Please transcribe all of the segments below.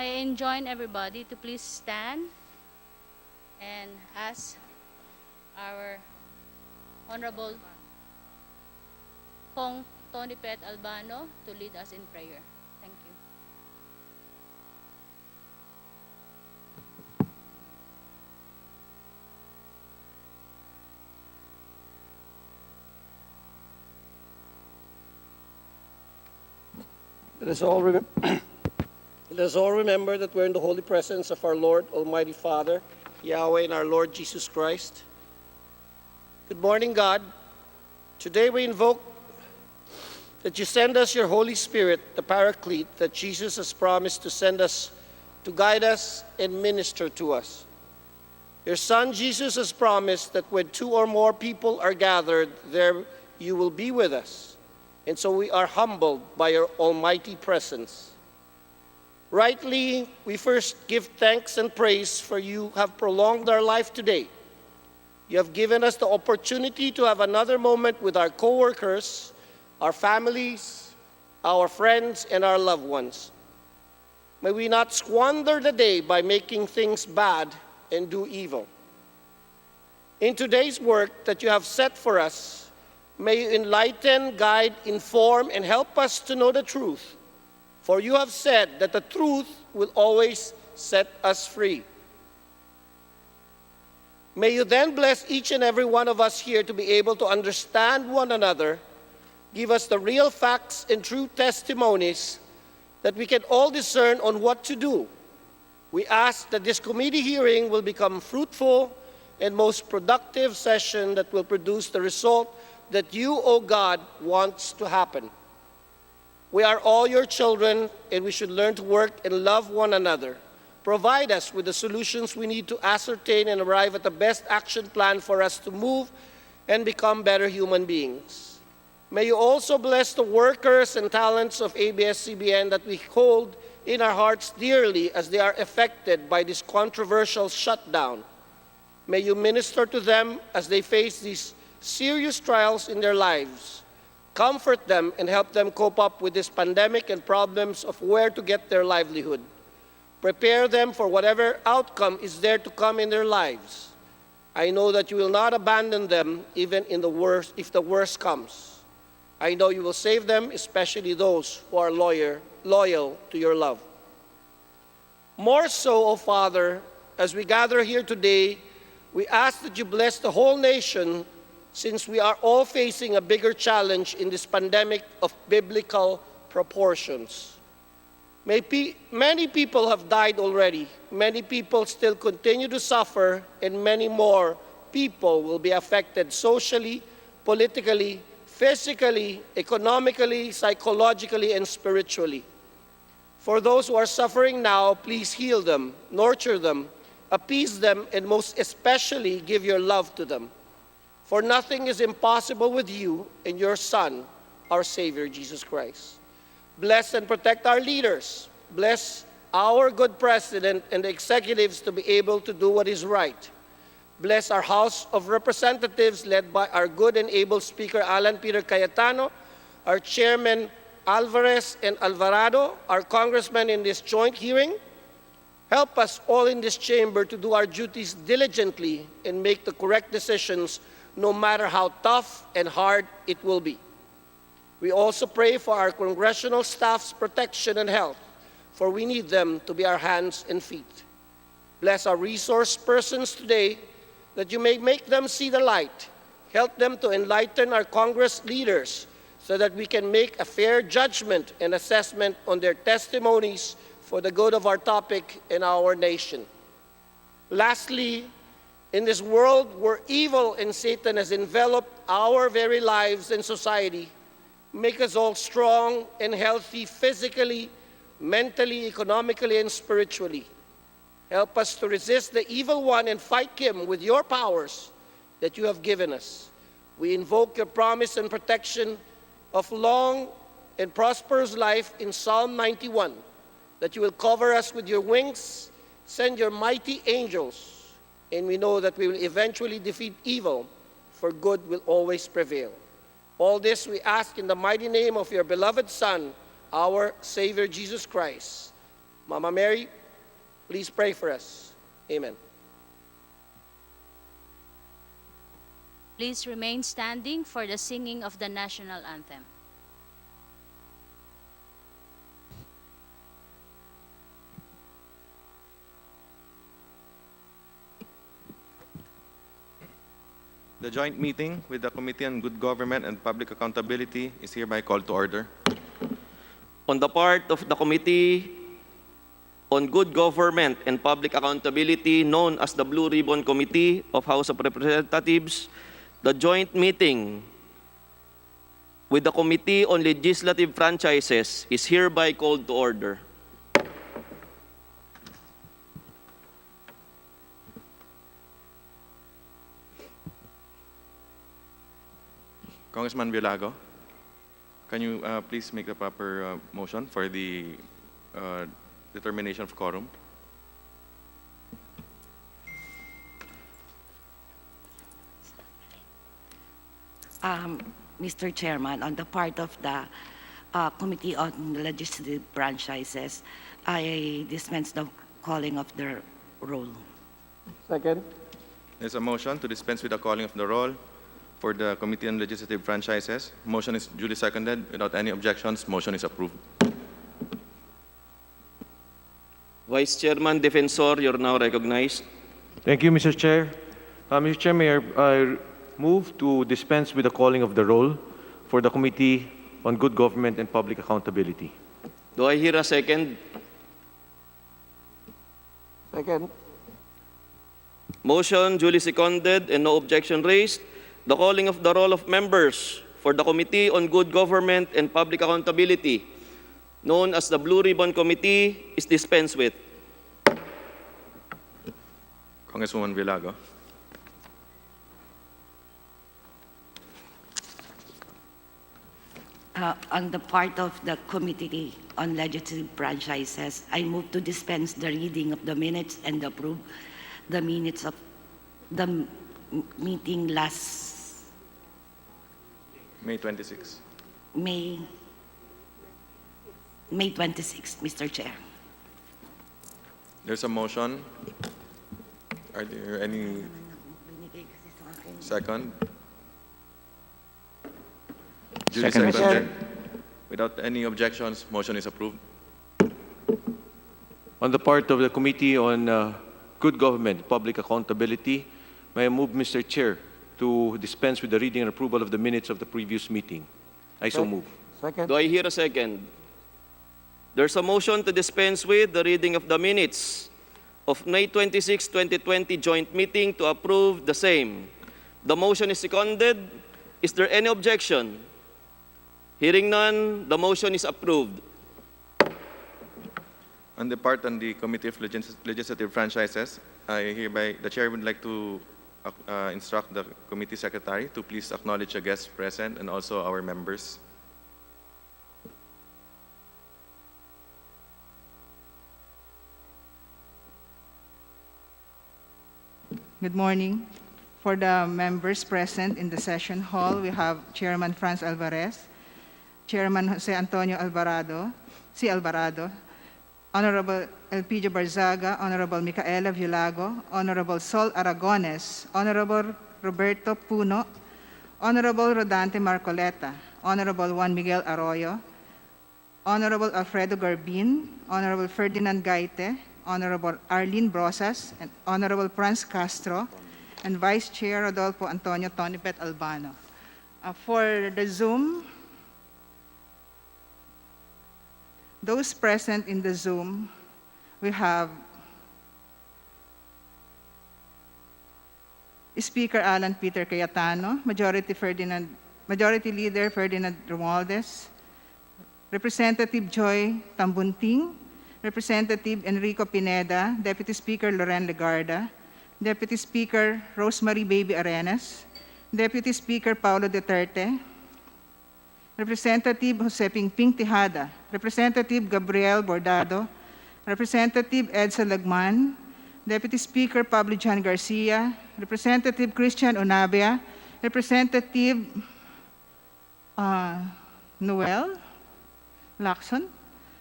May I enjoin everybody to please stand and ask our Honorable Kong Tony Pet Albano to lead us in prayer. Thank you. Let us all remember that we're in the holy presence of our Lord, Almighty Father, Yahweh, and our Lord Jesus Christ. Good morning, God. Today we invoke that you send us your Holy Spirit, the Paraclete, that Jesus has promised to send us to guide us and minister to us. Your Son Jesus has promised that when 2 or more people are gathered, there you will be with us. And so we are humbled by your almighty presence. Rightly, we first give thanks and praise for you have prolonged our life today. You have given us the opportunity to have another moment with our co-workers, our families, our friends, and our loved ones. May we not squander the day by making things bad and do evil. In today's work that you have set for us, may you enlighten, guide, inform, and help us to know the truth. For you have said that the truth will always set us free. May you then bless each and every one of us here to be able to understand one another, give us the real facts and true testimonies that we can all discern on what to do. We ask that this committee hearing will become fruitful and most productive session that will produce the result that you, O God, wants to happen. We are all your children, and we should learn to work and love one another. Provide us with the solutions we need to ascertain and arrive at the best action plan for us to move and become better human beings. May you also bless the workers and talents of ABS-CBN that we hold in our hearts dearly as they are affected by this controversial shutdown. May you minister to them as they face these serious trials in their lives. Comfort them and help them cope up with this pandemic and problems of where to get their livelihood. Prepare them for whatever outcome is there to come in their lives. I know that you will not abandon them even in the worst, if the worst comes. I know you will save them, especially those who are loyal to your love. More so, O Father, as we gather here today, we ask that you bless the whole nation, since we are all facing a bigger challenge in this pandemic of biblical proportions. Many people have died already. Many people still continue to suffer, and many more people will be affected socially, politically, physically, economically, psychologically, and spiritually. For those who are suffering now, please heal them, nurture them, appease them, and most especially give your love to them. For nothing is impossible with you and your Son, our Savior, Jesus Christ. Bless and protect our leaders. Bless our good President and the executives to be able to do what is right. Bless our House of Representatives led by our good and able Speaker Alan Peter Cayetano, our Chairman Alvarez and Alvarado, our congressmen in this joint hearing. Help us all in this chamber to do our duties diligently and make the correct decisions no matter how tough and hard it will be. We also pray for our congressional staff's protection and health, for we need them to be our hands and feet. Bless our resource persons today, that you may make them see the light. Help them to enlighten our Congress leaders so that we can make a fair judgment and assessment on their testimonies for the good of our topic and our nation. Lastly, in this world where evil and Satan has enveloped our very lives and society, make us all strong and healthy physically, mentally, economically, and spiritually. Help us to resist the evil one and fight him with your powers that you have given us. We invoke your promise and protection of long and prosperous life in Psalm 91, that you will cover us with your wings, send your mighty angels, and we know that we will eventually defeat evil, for good will always prevail. All this we ask in the mighty name of your beloved Son, our Savior Jesus Christ. Mama Mary, please pray for us. Amen. Please remain standing for the singing of the national anthem. The joint meeting with the Committee on Good Government and Public Accountability is hereby called to order. On the part of the Committee on Good Government and Public Accountability, known as the Blue Ribbon Committee of House of Representatives, the joint meeting with the Committee on Legislative Franchises is hereby called to order. Congressman Villago, can you please make the proper motion for the determination of quorum? Mr. Chairman, on the part of the Committee on Legislative Franchises, I dispense the calling of the roll. Second. There's a motion to dispense with the calling of the roll for the Committee on Legislative Franchises. Motion is duly seconded. Without any objections, motion is approved. Vice Chairman Defensor, you're now recognized. Thank you, Mr. Chair. Mr. Chair, may I move to dispense with the calling of the roll for the Committee on Good Government and Public Accountability. Do I hear a second? Second. Motion duly seconded and no objection raised. The calling of the roll of members for the Committee on Good Government and Public Accountability, known as the Blue Ribbon Committee, is dispensed with. Congresswoman Villago. On the part of the Committee on Legislative Franchises, I move to dispense the reading of the minutes and approve the minutes of the meeting last May 26. May 26, Mr. Chair. There's a motion. Are there any second? Duly Second, Mr. seconded. Without any objections, motion is approved. On the part of the Committee on Good Government, Public Accountability, may I move, Mr. Chair, to dispense with the reading and approval of the minutes of the previous meeting. I so move. Second. Do I hear a second? There's a motion to dispense with the reading of the minutes of May 26, 2020 joint meeting to approve the same. The motion is seconded. Is there any objection? Hearing none, the motion is approved. On the part on the Committee of Legislative Franchises, the Chair would like to instruct the Committee Secretary to please acknowledge the guests present and also our members. Good morning. For the members present in the session hall, we have Chairman Franz Alvarez, Chairman Jose Antonio Alvarado, C. Alvarado, Honorable Elpidio Barzaga, Honorable Micaela Villago, Honorable Sol Aragones, Honorable Roberto Puno, Honorable Rodante Marcoleta, Honorable Juan Miguel Arroyo, Honorable Alfredo Garbin, Honorable Ferdinand Gaite, Honorable Arlene Brosas, and Honorable Franz Castro, and Vice Chair Rodolfo Antonio Tonipet Albano. For the Zoom, those present in the Zoom, we have Speaker Alan Peter Cayetano, Majority Leader Ferdinand Romualdez, Representative Joy Tambunting, Representative Enrico Pineda, Deputy Speaker Loren Legarda, Deputy Speaker Rosemary Baby Arenas, Deputy Speaker Paulo Duterte, Representative Jose Pingping Tejada, Representative Gabriel Bordado, Representative Edsa Lagman, Deputy Speaker Pablo John Garcia, Representative Christian Onabia, Representative Noel Lacson,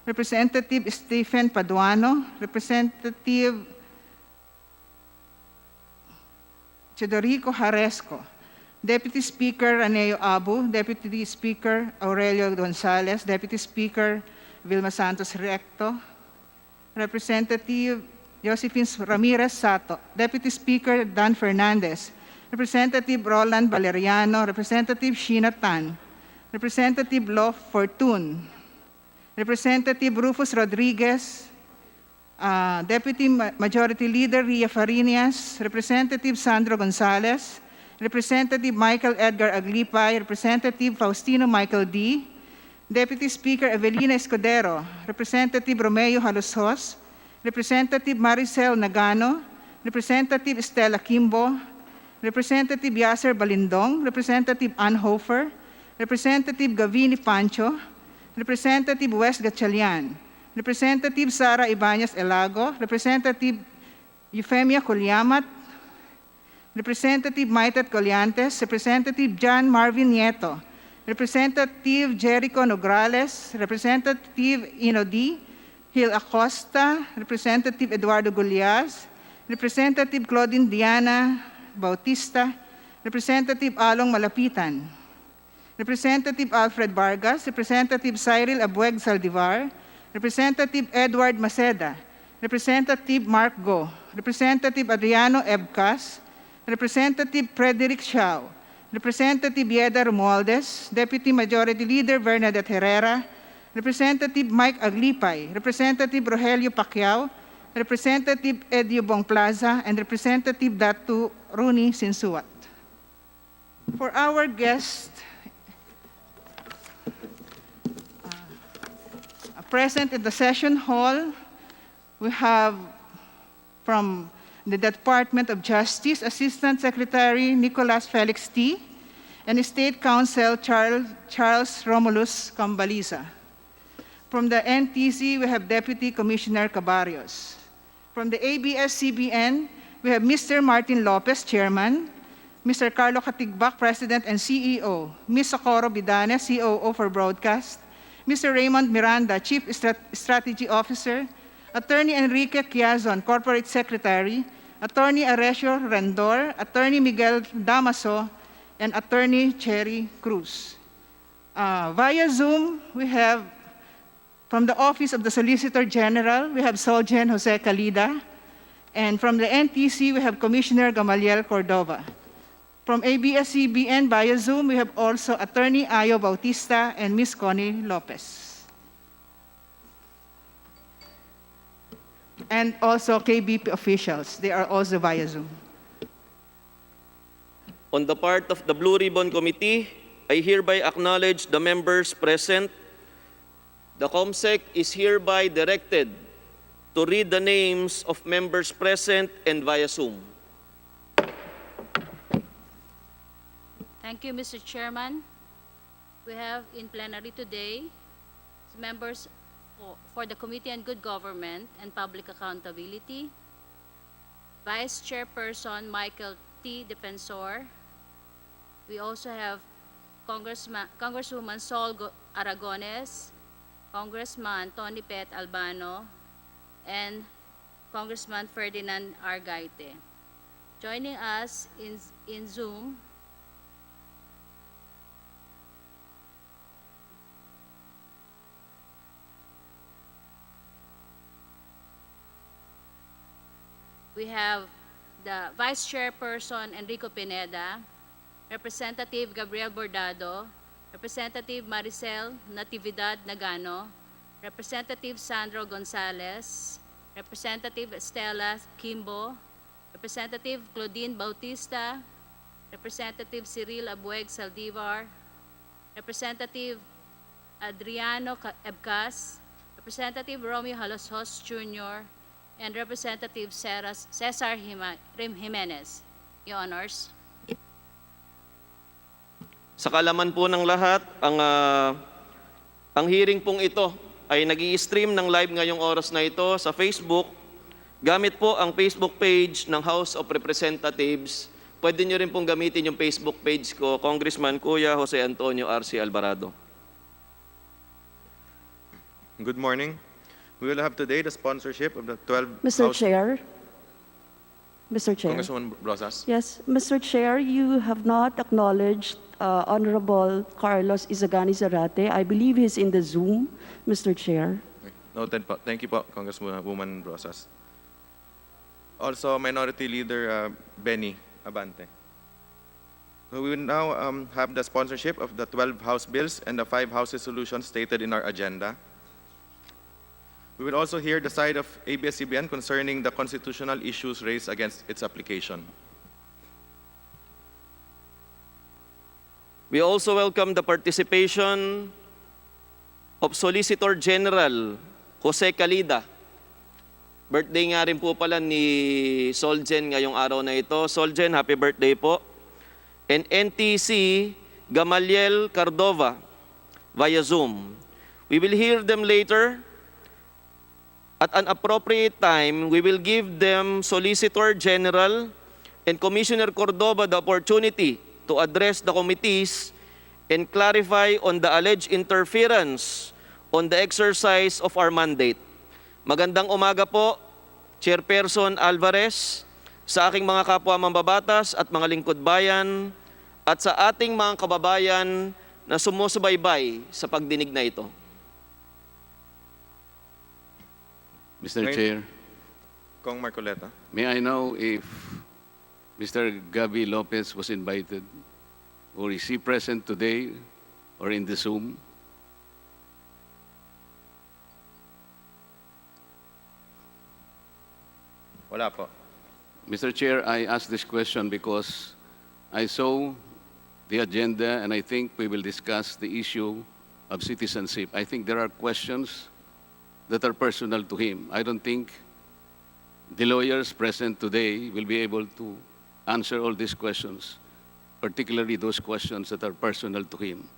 Representative Stephen Paduano, Representative Chedorico Jaresco, Deputy Speaker Raneo Abu, Deputy Speaker Aurelio Gonzalez, Deputy Speaker Vilma Santos Recto, Representative Josephine Ramirez Sato, Deputy Speaker Dan Fernandez, Representative Roland Valeriano, Representative Sheena Tan, Representative Lo Fortun, Representative Rufus Rodriguez, Deputy Majority Leader Ria Farinas, Representative Sandro Gonzalez, Representative Michael Edgar Aglipay, Representative Faustino Michael D., Deputy Speaker Evelina Escudero, Representative Romeo Halosos, Representative Maricel Nagano, Representative Estela Kimbo, Representative Yasser Balindong, Representative Ann Hofer, Representative Gavini Pancho, Representative West Gatchalian, Representative Sara Ibanez Elago, Representative Euphemia Colyamat, Representative Maitet Colyantes, Representative John Marvin Nieto, Representative Jericho Nograles, Representative Inodi, Hil Acosta, Representative Eduardo Gulias, Representative Claudine Diana Bautista, Representative Along Malapitan, Representative Alfred Vargas, Representative Cyril Abueg Saldivar, Representative Edward Maceda, Representative Mark Go, Representative Adriano Ebcas, Representative Frederick Shaw, Representative Yeda Romualdez, Deputy Majority Leader Bernadette Herrera, Representative Mike Aglipay, Representative Rogelio Pacquiao, Representative Edio Bong Plaza, and Representative Datu Rooney Sinsuat. For our guest present in the session hall, we have from the Department of Justice, Assistant Secretary Nicolas Felix T., and State Counsel Charles Romulus Cambaliza. From the NTC, we have Deputy Commissioner Cabarrios. From the ABS-CBN, we have Mr. Martin Lopez, Chairman, Mr. Carlo Katigbak, President and CEO, Ms. Socorro Bidane, COO for Broadcast, Mr. Raymond Miranda, Chief Strategy Officer, Attorney Enrique Quiazon, Corporate Secretary, Attorney Aresio Rendor, Attorney Miguel Damaso, and Attorney Cherry Cruz. Via Zoom, we have from the Office of the Solicitor General, we have Solgen Jose Calida, and from the NTC, we have Commissioner Gamaliel Cordova. From ABS-CBN via Zoom, we have also Attorney Ayo Bautista and Ms. Connie Lopez. And also KBP officials, they are also via Zoom. On the part of the Blue Ribbon Committee, I hereby acknowledge the members present. The COMSEC is hereby directed to read the names of members present and via Zoom. Thank you, Mr. Chairman. We have in plenary today members for the Committee on Good Government and Public Accountability, Vice Chairperson Michael T. Defensor. We also have Congresswoman Sol Aragones, Congressman Tony Pet Albano, and Congressman Ferdinand Argaite. Joining us in Zoom we have the Vice Chairperson Enrico Pineda, Representative Gabriel Bordado, Representative Maricel Natividad Nagano, Representative Sandro Gonzalez, Representative Estela Kimbo, Representative Claudine Bautista, Representative Cyril Abueg Saldivar, Representative Adriano Ebcas, Representative Romeo Halosos Jr., and Representative Cesar Jimenez. Your Honors. Sa kalaman po ng lahat, ang hearing pong ito ay nag-i-stream ng live ngayong oras na ito sa Facebook. Gamit po ang Facebook page ng House of Representatives. Pwede nyo rin pong gamitin yung Facebook page ko, Congressman Kuya Jose Antonio R.C. Alvarado. Good morning. We will have today the sponsorship of the 12 Mr. House... Chair, Mr. Chair. Congresswoman Rosas. Yes, Mr. Chair, you have not acknowledged Honorable Carlos Izagani Zarate. I believe he's in the Zoom, Mr. Chair. Okay. Noted po. Thank you po, Congresswoman Rosas. Also, Minority Leader Benny Abante. So we will now have the sponsorship of the 12 House bills and the 5 House resolutions stated in our agenda. We will also hear the side of ABS-CBN concerning the constitutional issues raised against its application. We also welcome the participation of Solicitor General Jose Calida. Birthday nga rin po pala ni Solgen ngayong araw na ito. Solgen, happy birthday po. And NTC Gamaliel Cardova via Zoom. We will hear them later. At an appropriate time, we will give them Solicitor General and Commissioner Cordova the opportunity to address the committees and clarify on the alleged interference on the exercise of our mandate. Magandang umaga po, Chairperson Alvarez, sa aking mga kapwa mambabatas at mga lingkod bayan, at sa ating mga kababayan na sumusubaybay sa pagdinig na ito. Mr. Chair, Kong Marcoleta. may I know if Mr. Gabi Lopez was invited, or is he present today or in the Zoom? Wala po. Mr. Chair, I ask this question because I saw the agenda and I think we will discuss the issue of citizenship. I think there are questions that are personal to him. I don't think the lawyers present today will be able to answer all these questions, particularly those questions that are personal to him.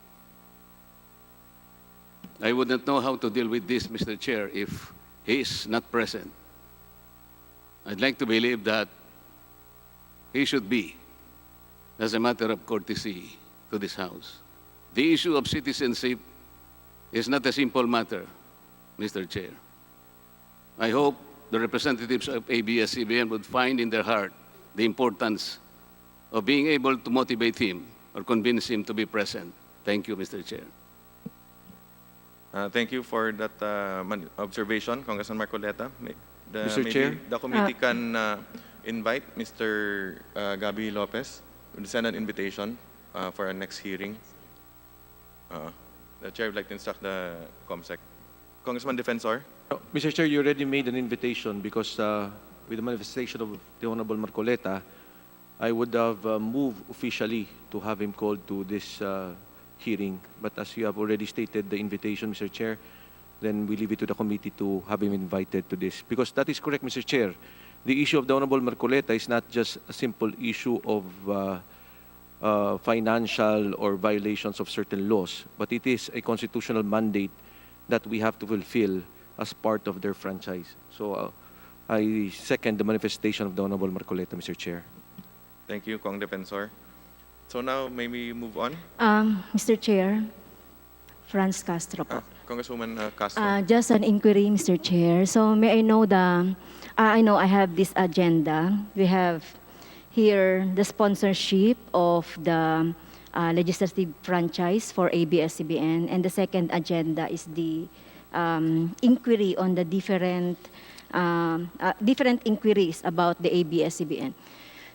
I wouldn't know how to deal with this, Mr. Chair, if he is not present. I'd like to believe that he should be, as a matter of courtesy to this House. The issue of citizenship is not a simple matter, Mr. Chair. I hope the representatives of ABS-CBN would find in their heart the importance of being able to motivate him or convince him to be present. Thank you, Mr. Chair. Thank you for that observation, Congressman Marcoleta. Mr. Maybe Chair? the committee can invite Mr. Gabi Lopez. We'll send an invitation for our next hearing. The chair would like to instruct the COMSEC. Congressman Defensor? Mr. Chair, you already made an invitation because with the manifestation of the Honorable Marcoleta, I would have moved officially to have him called to this hearing. But as you have already stated the invitation, Mr. Chair, then we leave it to the committee to have him invited to this. Because that is correct, Mr. Chair. The issue of the Honorable Marcoleta is not just a simple issue of financial or violations of certain laws, but it is a constitutional mandate that we have to fulfill as part of their franchise. So I second the manifestation of the Honorable Marcoleta, Mr. Chair. Thank you, Kong Defensor. So now, may we move on? Mr. Chair, Franz Castro po. Congresswoman Castro. Just an inquiry, Mr. Chair. So may I know I know I have this agenda. We have here the sponsorship of the legislative franchise for ABS-CBN, and the second agenda is the inquiry on the different inquiries about the ABS-CBN.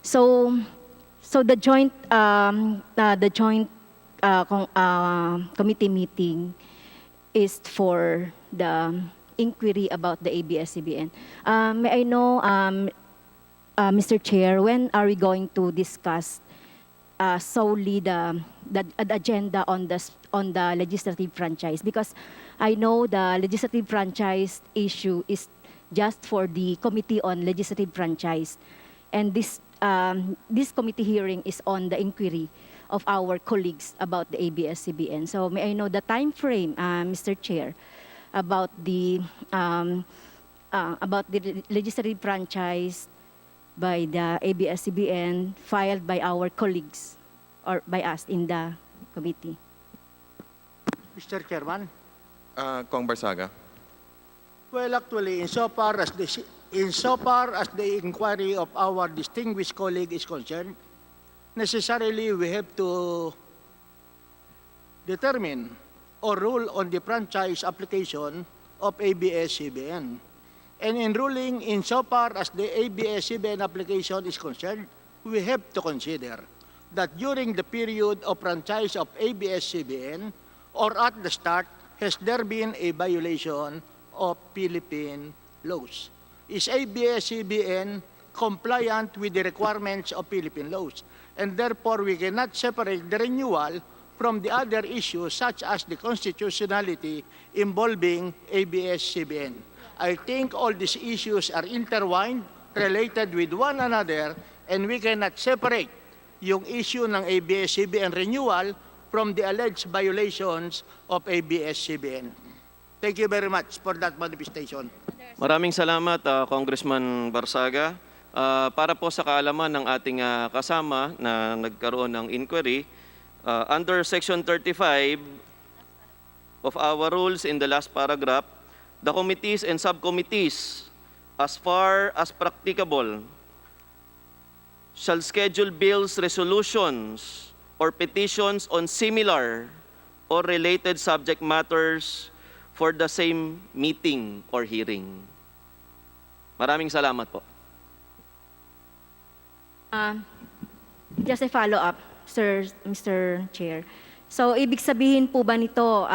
So the joint committee meeting is for the inquiry about the ABS-CBN. May I know, Mr. Chair, when are we going to discuss solely the agenda on the legislative franchise? Because I know the legislative franchise issue is just for the Committee on Legislative Franchise, and this committee hearing is on the inquiry of our colleagues about the ABS-CBN. So may I know the time frame, Mr. Chair, about the legislative franchise by the ABS-CBN filed by our colleagues or by us in the committee? Mr. Chairman, Kong Barsaga. Well, actually, insofar as the inquiry of our distinguished colleague is concerned, necessarily we have to determine or rule on the franchise application of ABS-CBN. And in ruling insofar as the ABS-CBN application is concerned, we have to consider that during the period of franchise of ABS-CBN or at the start, has there been a violation of Philippine laws? Is ABS-CBN compliant with the requirements of Philippine laws? And therefore, we cannot separate the renewal from the other issues such as the constitutionality involving ABS-CBN. I think all these issues are intertwined, related with one another, and we cannot separate yung issue ng ABS-CBN renewal from the alleged violations of ABS-CBN. Thank you very much for that manifestation. Maraming salamat, Congressman Barsaga. Para po sa kaalaman ng ating kasama na nagkaroon ng inquiry, under Section 35 of our rules in the last paragraph, the committees and subcommittees, as far as practicable, shall schedule bills, resolutions, or petitions on similar or related subject matters for the same meeting or hearing. Maraming salamat po. Just a follow-up, Mr. Chair. So, ibig sabihin po ba nito,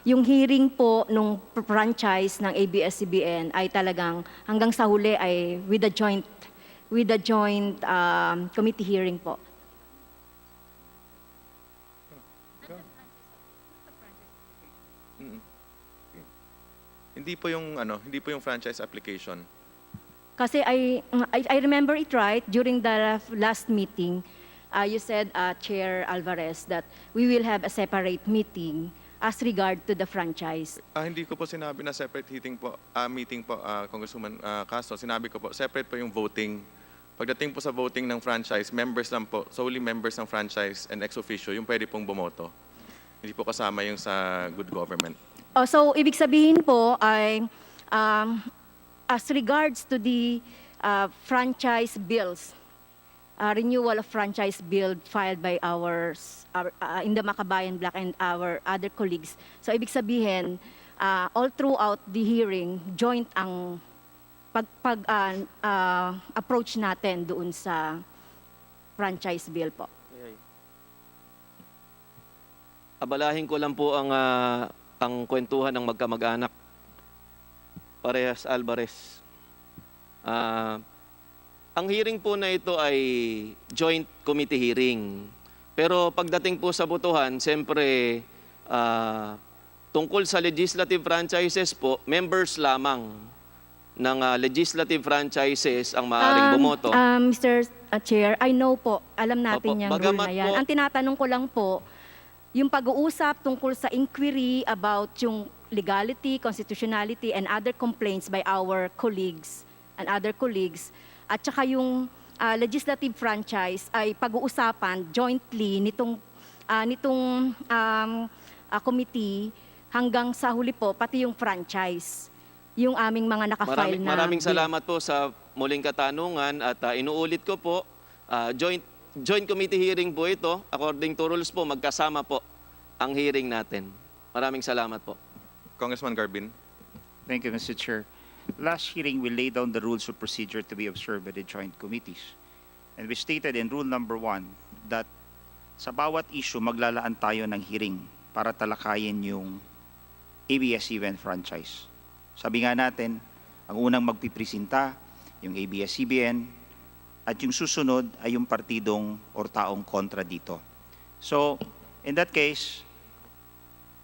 yung hearing po nung franchise ng ABS-CBN ay talagang hanggang sa huli ay with the joint committee hearing po? Hindi po yung franchise application. Kasi I remember it right, during the last meeting, you said, Chair Alvarez, that we will have a separate meeting as regard to the franchise. Hindi ko po sinabi na separate meeting po, Congresswoman Castro. Sinabi ko po, separate po yung voting. Pagdating po sa voting ng franchise, members lang po, solely members ng franchise and ex officio, yung pwede pong bumoto. Hindi po kasama yung sa good government. Oh, so, ibig sabihin po ay, as regards to the franchise bills, renewal of franchise bill filed by in the Makabayan Black and our other colleagues. So, ibig sabihin, all throughout the hearing, joint ang approach natin doon sa franchise bill po. Abalahin ko lang po ang kwentuhan ng magkamag-anak. Parehas Alvarez. Ang hearing po na ito ay joint committee hearing. Pero pagdating po sa botohan, siyempre tungkol sa legislative franchises po, members lamang ng legislative franchises ang maaaring bumoto. Mr. Chair, I know po, alam natin yung rule na yan. Ang tinatanong ko lang po, yung pag-uusap tungkol sa inquiry about yung legality, constitutionality, and other complaints by our colleagues and other colleagues, at saka yung legislative franchise ay pag-uusapan jointly nitong committee hanggang sa huli po, pati yung franchise, yung aming mga nakafile na Maraming bill. salamat po sa muling katanungan at inuulit ko po, joint committee hearing po ito. According to rules po, magkasama po ang hearing natin. Maraming salamat po. Congressman Garbin. Thank you, Mr. Chair. Last hearing, we laid down the rules of procedure to be observed by the joint committees. And we stated in rule number 1 that sa bawat issue, maglalaan tayo ng hearing para talakayin yung ABS-CBN franchise. Sabi nga natin, ang unang magpipresenta, yung ABS-CBN, at yung susunod ay yung partidong or taong kontra dito. So, in that case,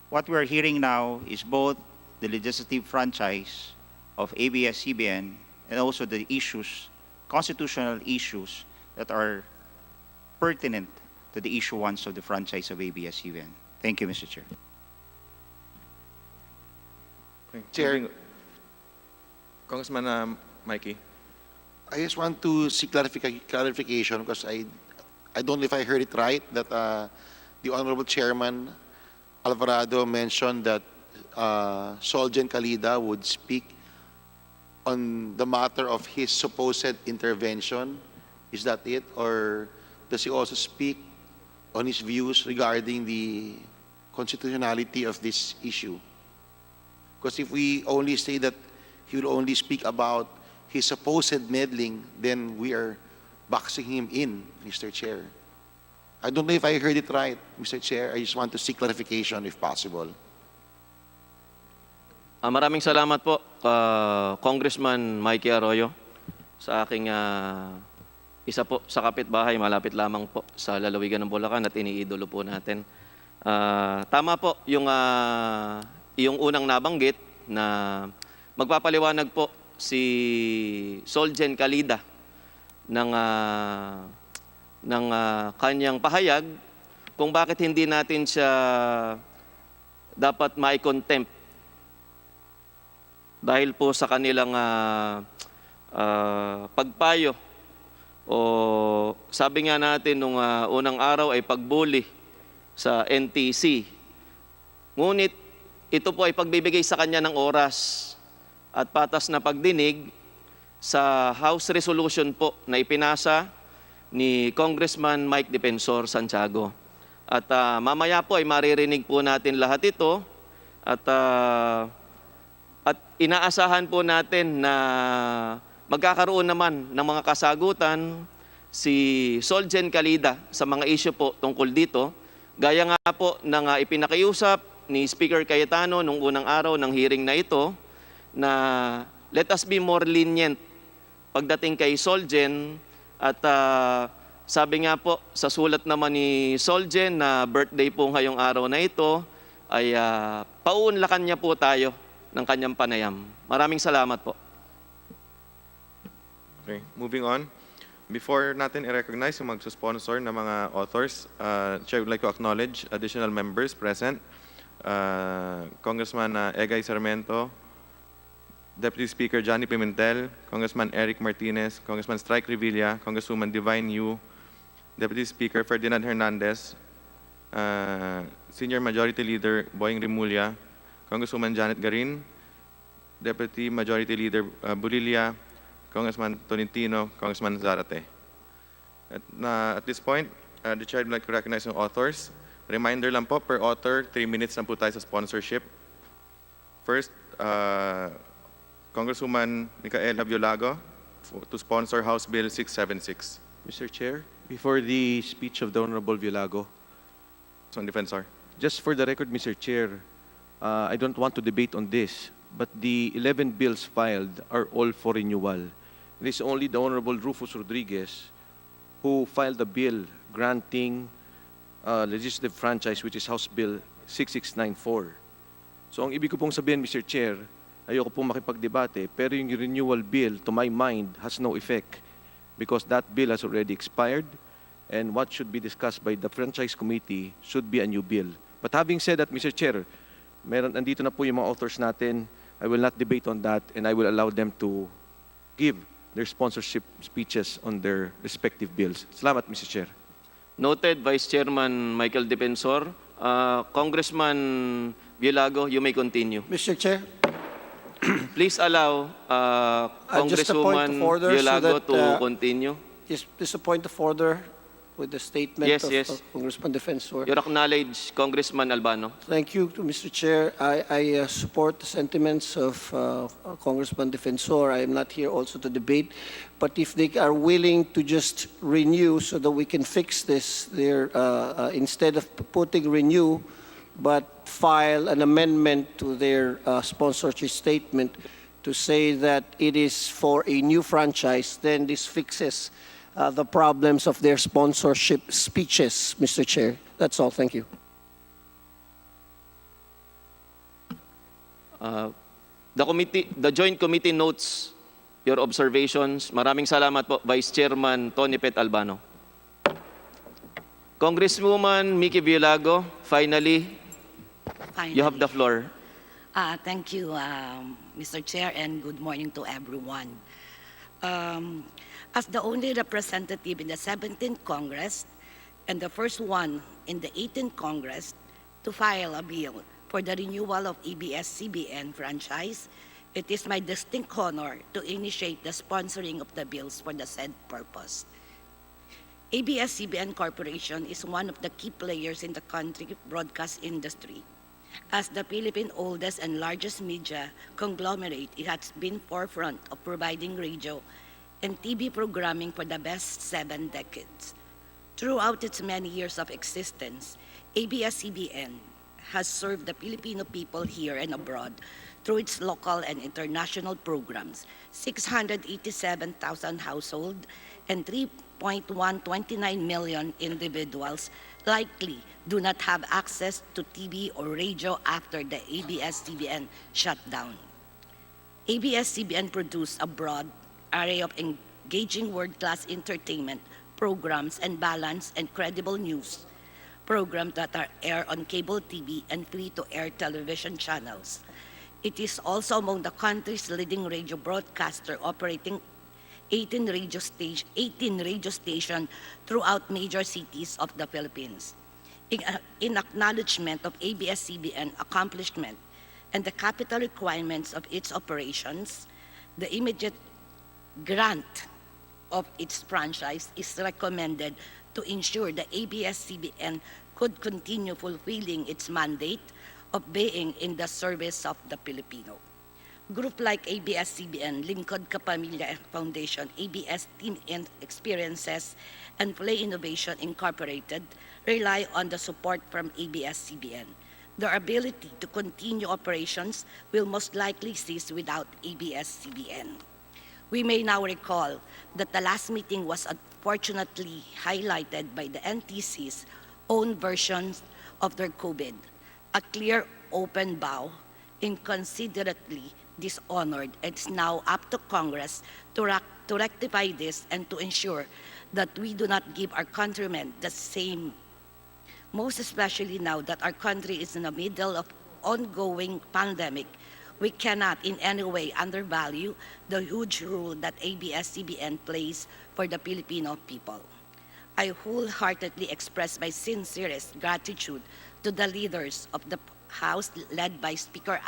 what we're hearing now is both the legislative franchise of ABS-CBN and also the issues, constitutional issues that are pertinent to the issuance of the franchise of ABS-CBN. Thank you, Mr. Chair. Chair. Congressman Mikey. I just want to seek clarification because I don't know if I heard it right that the Honorable Chairman Alvarado mentioned that Solgen Kalida would speak on the matter of his supposed intervention. Is that it? Or does he also speak on his views regarding the constitutionality of this issue? Because if we only say that he will only speak about his supposed meddling, then we are boxing him in, Mr. Chair. I don't know if I heard it right, Mr. Chair. I just want to seek clarification if possible. Maraming salamat po, Congressman Mikey Arroyo, sa aking isa po sa kapitbahay, malapit lamang po sa lalawigan ng Bulacan at iniidolo po natin. Tama po yung unang nabanggit na magpapaliwanag po si Solgen Kalida ng kanyang pahayag kung bakit hindi natin siya dapat mai-contempt dahil po sa kanilang pagpayo o sabi nga natin nung unang araw ay pagbuli sa NTC. Ngunit ito po ay pagbibigay sa kanya ng oras at patas na pagdinig sa House Resolution po na ipinasa ni Congressman Mike Defensor Santiago. At mamaya po ay maririnig po natin lahat ito at inaasahan po natin na magkakaroon naman ng mga kasagutan si Solgen Kalida sa mga isyu po tungkol dito. Gaya nga po ng ipinakiusap ni Speaker Cayetano nung unang araw ng hearing na ito na let us be more lenient pagdating kay Solgen at sabi nga po sa sulat naman ni Solgen na birthday po ngayong araw na ito ay paunlakan niya po tayo ng kanyang panayam. Maraming salamat po. Okay, moving on. Before natin i-recognize yung magsusponsor ng mga authors, Chair would like to acknowledge additional members present. Congressman Egay Sarmiento, Deputy Speaker Johnny Pimentel, Congressman Eric Martinez, Congressman Strike Revilla, Congresswoman Divine Yu, Deputy Speaker Ferdinand Hernandez, Senior Majority Leader Boying Rimulya, Congresswoman Janet Garin, Deputy Majority Leader Bulilia, Congressman Tolentino, Congressman Zarate. At this point, the Chair would like to recognize yung authors. Reminder lang po, per author, 3 minutes lang po tayo sa sponsorship. First, Congresswoman Micaela Violago to sponsor House Bill 676. Mr. Chair, before the speech of the Honorable Violago, So, Defensor. just for the record, Mr. Chair, I don't want to debate on this, but the 11 bills filed are all for renewal. It is only the Honorable Rufus Rodriguez who filed a bill granting legislative franchise, which is House Bill 6694. So ang ibig ko pong sabihin, Mr. Chair, ayoko pong makipagdebate, pero yung renewal bill, to my mind, has no effect because that bill has already expired and what should be discussed by the Franchise Committee should be a new bill. But having said that, Mr. Chair, andito na po yung mga authors natin. I will not debate on that and I will allow them to give their sponsorship speeches on their respective bills. Salamat, Mr. Chair. Noted, Vice Chairman Michael Defensor. Congressman Violago, you may continue. Mr. Chair, Please allow just a point of Congresswoman order so Violago that, to continue. just a point of order with the statement Yes, of yes. Congressman Defensor. You acknowledge Congressman Albano. Thank you, Mr. Chair. I support the sentiments of Congressman Defensor. I am not here also to debate, but if they are willing to just renew so that we can fix this, instead of putting renew, but file an amendment to their sponsorship statement to say that it is for a new franchise, then this fixes the problems of their sponsorship speeches, Mr. Chair. That's all. Thank you. The Joint Committee notes your observations. Maraming salamat po, Vice Chairman Tony Pet Albano. Congresswoman Mickey Violago, finally, you have the floor. Thank you, Mr. Chair, and good morning to everyone. As the only representative in the 17th Congress and the first one in the 18th Congress to file a bill for the renewal of ABS-CBN franchise, it is my distinct honor to initiate the sponsoring of the bills for the said purpose. ABS-CBN Corporation is one of the key players in the country broadcast industry. As the Philippine oldest and largest media conglomerate, it has been forefront of providing radio and TV programming for the best 7 decades. Throughout its many years of existence, ABS-CBN has served the Filipino people here and abroad through its local and international programs, 687,000 households and 3.129 million individuals likely do not have access to TV or radio after the ABS-CBN shutdown. ABS-CBN produced a broad array of engaging world-class entertainment programs and balanced and credible news programs that are aired on cable TV and free-to-air television channels. It is also among the country's leading radio broadcaster, operating 18 radio stations throughout major cities of the Philippines. In acknowledgement of ABS-CBN accomplishment and the capital requirements of its operations, the immediate grant of its franchise is recommended to ensure the ABS-CBN could continue fulfilling its mandate of being in the service of the Filipino. Group like ABS-CBN, Lingkod Kapamilya Foundation, ABS Team Experiences, and Play Innovation Incorporated rely on the support from ABS-CBN. Their ability to continue operations will most likely cease without ABS-CBN. We may now recall that the last meeting was unfortunately highlighted by the NTC's own versions of their COVID, a clear open bow, inconsiderately dishonored. It's now up to Congress to rectify this and to ensure that we do not give our countrymen the same, most especially now that our country is in the middle of ongoing pandemic. We cannot in any way undervalue the huge role that ABS-CBN plays for the Filipino people. I wholeheartedly express my sincerest gratitude to the leaders of the House led by Speaker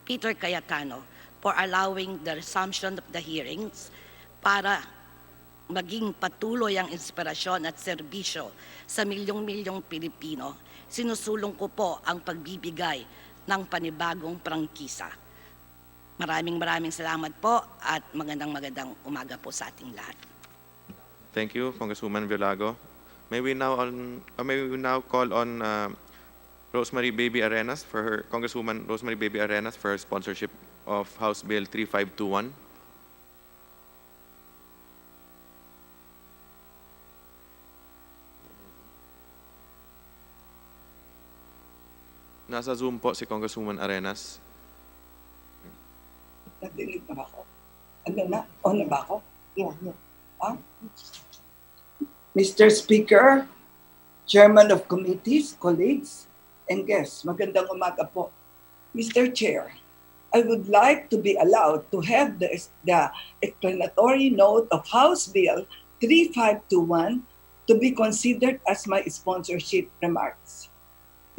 Peter Cayetano for allowing the resumption of the hearings para maging patuloy ang inspirasyon at serbisyo sa milyong-milyong Pilipino. Sinusulong ko po ang pagbibigay ng panibagong prangkisa. Maraming salamat po at magandang umaga po sa ating lahat. Thank you, Congresswoman Villago. May we now call on Rosemary Baby Arenas Congresswoman Rosemary Baby Arenas for her sponsorship of House Bill 3521. Nasa Zoom po si Congresswoman Arenas. Nadinig na ako. Ano na? On na ba ako? Yeah. Mr. Speaker, Chairman of Committees, colleagues, and guests, magandang umaga po. Mr. Chair, I would like to be allowed to have the explanatory note of House Bill 3521 to be considered as my sponsorship remarks.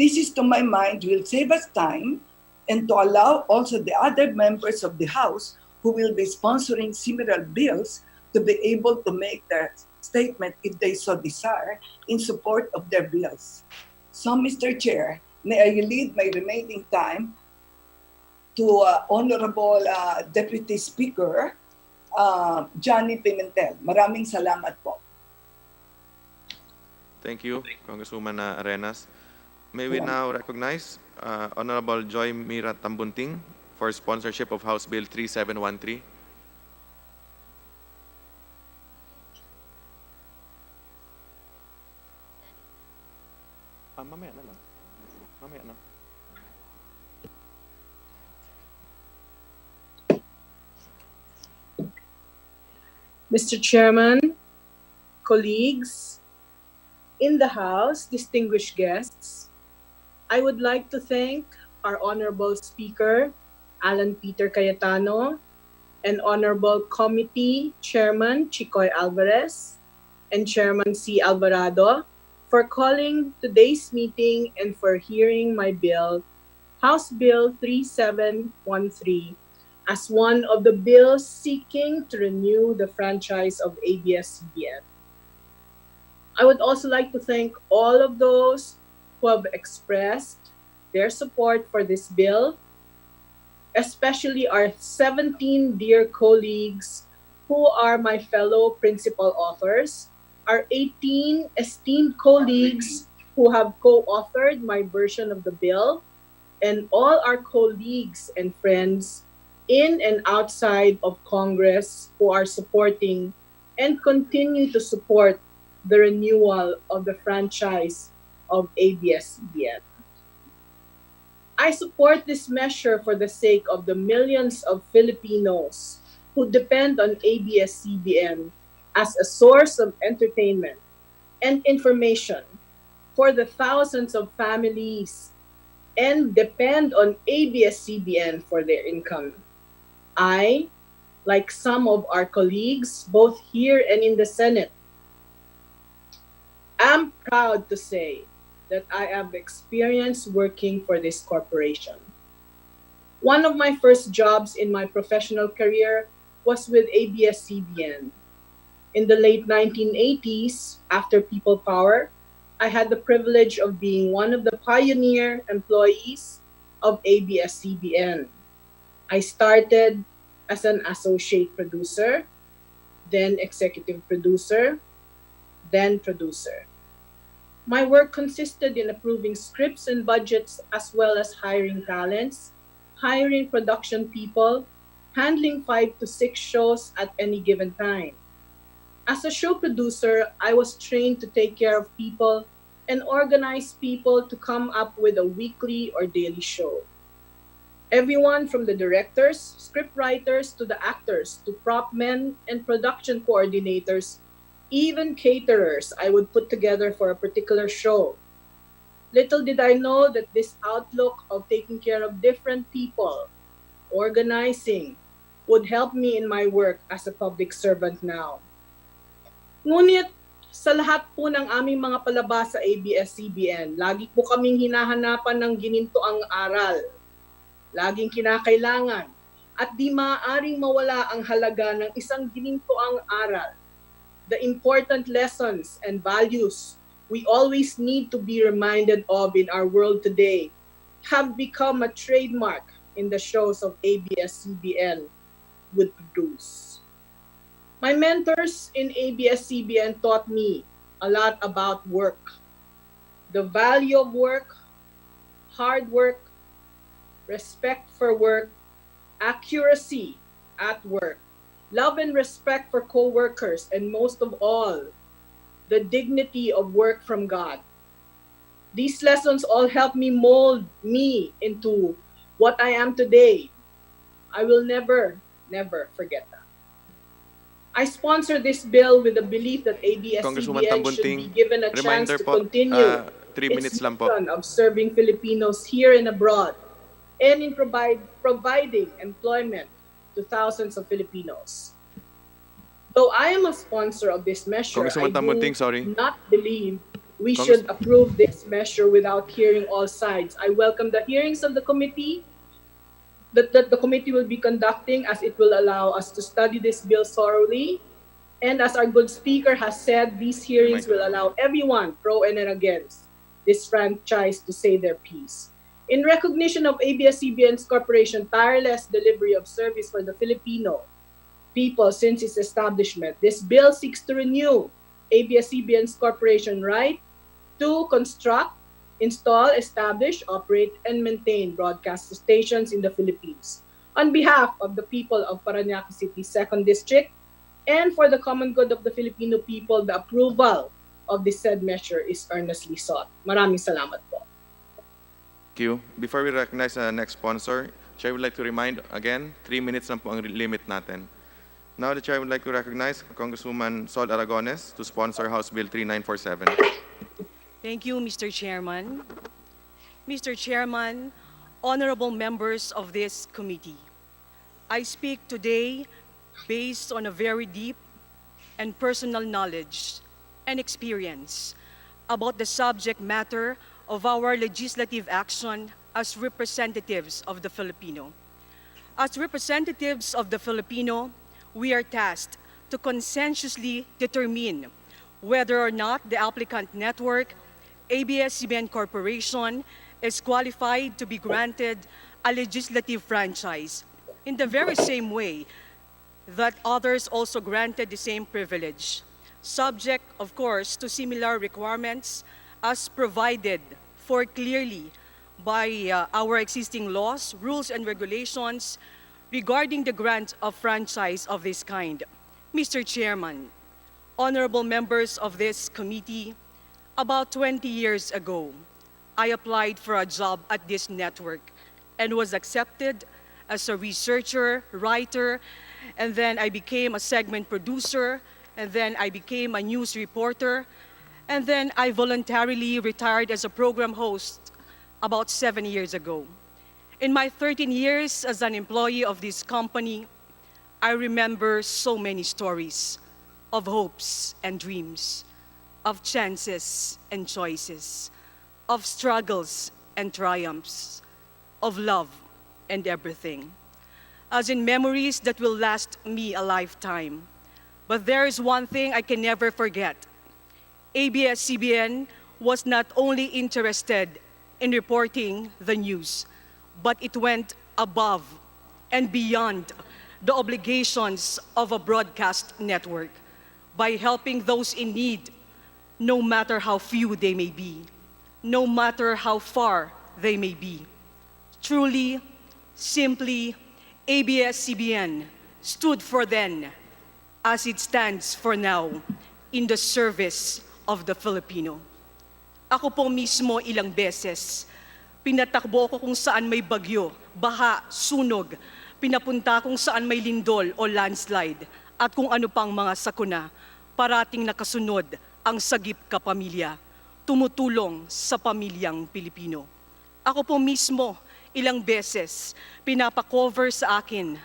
This is, to my mind, will save us time and to allow also the other members of the House who will be sponsoring similar bills to be able to make their statement, if they so desire, in support of their bills. So, Mr. Chair, may I leave my remaining time to Honorable Deputy Speaker Johnny Pimentel. Maraming salamat po. Thank you, Congresswoman Arenas. May we now recognize Honorable Joy Mira Tambunting for sponsorship of House Bill 3713. Mamaya na lang. Mamaya na. Mr. Chairman, colleagues, in the House, distinguished guests, I would like to thank our Honorable Speaker, Alan Peter Cayetano, and Honorable Committee Chairman Chicoy Alvarez, and Chairman C. Alvarado, for calling today's meeting and for hearing my bill House Bill 3713 as one of the bills seeking to renew the franchise of ABS-CBN. I would also like to thank all of those who have expressed their support for this bill, especially our 17 dear colleagues who are my fellow principal authors, our 18 esteemed colleagues who have co-authored my version of the bill, and all our colleagues and friends in and outside of Congress who are supporting and continue to support the renewal of the franchise of ABS-CBN. I support this measure for the sake of the millions of Filipinos who depend on ABS-CBN as a source of entertainment and information, for the thousands of families and depend on ABS-CBN for their income. I, like some of our colleagues, both here and in the Senate, am proud to say that I have experience working for this corporation. One of my first jobs in my professional career was with ABS-CBN. In the late 1980s, after People Power, I had the privilege of being one of the pioneer employees of ABS-CBN. I started as an associate producer, then executive producer, then producer. My work consisted in approving scripts and budgets as well as hiring talents, hiring production people, handling 5 to 6 shows at any given time. As a show producer, I was trained to take care of people and organize people to come up with a weekly or daily show. Everyone from the directors, scriptwriters, to the actors, to prop men and production coordinators, even caterers I would put together for a particular show. Little did I know that this outlook of taking care of different people, organizing, would help me in my work as a public servant now. Ngunit sa lahat po ng aming mga palabas sa ABS-CBN, lagi po kaming hinahanapan ng ginintoang aral. Laging kinakailangan at di maaaring mawala ang halaga ng isang ginintoang aral. The important lessons and values we always need to be reminded of in our world today have become a trademark in the shows of ABS-CBN would produce. My mentors in ABS-CBN taught me a lot about work, the value of work, hard work, respect for work, accuracy at work, love and respect for co-workers, and most of all, the dignity of work from God. These lessons all helped me mold me into what I am today. I will never, never forget that. I sponsor this bill with the belief that Congresswoman ABS-CBN should be Tambunting, given a chance reminder to po, continue 3 minutes its lang po. mission of serving Filipinos here and abroad and in providing employment to thousands of Filipinos. Though I am a sponsor of this measure, I Congresswoman Tambunting, sorry. do not believe we should approve this measure without hearing all sides. I welcome the hearings of the committee that the committee will be conducting, as it will allow us to study this bill thoroughly. And as our good speaker has said, these hearings will allow everyone, pro and against, this franchise to say their piece. In recognition of ABS-CBN's corporation tireless delivery of service for the Filipino people since its establishment, this bill seeks to renew ABS-CBN's corporation right to construct, install, establish, operate, and maintain broadcast stations in the Philippines. On behalf of the people of Parañaque City 2nd District and for the common good of the Filipino people, the approval of this said measure is earnestly sought. Maraming salamat po. Thank you. Before we recognize the next sponsor, Chair would like to remind again, 3 minutes lang po ang limit natin. Now the Chair would like to recognize Congresswoman Sol Aragones to sponsor House Bill 3947. Thank you, Mr. Chairman. Mr. Chairman, honorable members of this committee, I speak today based on a very deep and personal knowledge and experience about the subject matter of our legislative action as representatives of the Filipino. As representatives of the Filipino, we are tasked to conscientiously determine whether or not the applicant network, ABS-CBN Corporation, is qualified to be granted a legislative franchise in the very same way that others also granted the same privilege, subject, of course, to similar requirements as provided for clearly by our existing laws, rules, and regulations regarding the grant of franchise of this kind. Mr. Chairman, honorable members of this committee, about 20 years ago, I applied for a job at this network and was accepted as a researcher, writer, and then I became a segment producer, and then I became a news reporter, and then I voluntarily retired as a program host about 7 years ago. In my 13 years as an employee of this company, I remember so many stories of hopes and dreams, of chances and choices, of struggles and triumphs, of love and everything, as in memories that will last me a lifetime. But there is one thing I can never forget. ABS-CBN was not only interested in reporting the news, but it went above and beyond the obligations of a broadcast network by helping those in need, no matter how few they may be, no matter how far they may be. Truly, simply, ABS-CBN stood for then, as it stands for now, in the service of the Filipino. Ako po mismo ilang beses, pinatakbo ko kung saan may bagyo, baha, sunog, pinapunta kung saan may lindol o landslide, at kung ano pang mga sakuna, parating nakasunod ang sagip kapamilya, tumutulong sa pamilyang Pilipino. Ako po mismo, ilang beses, pinapakover sa akin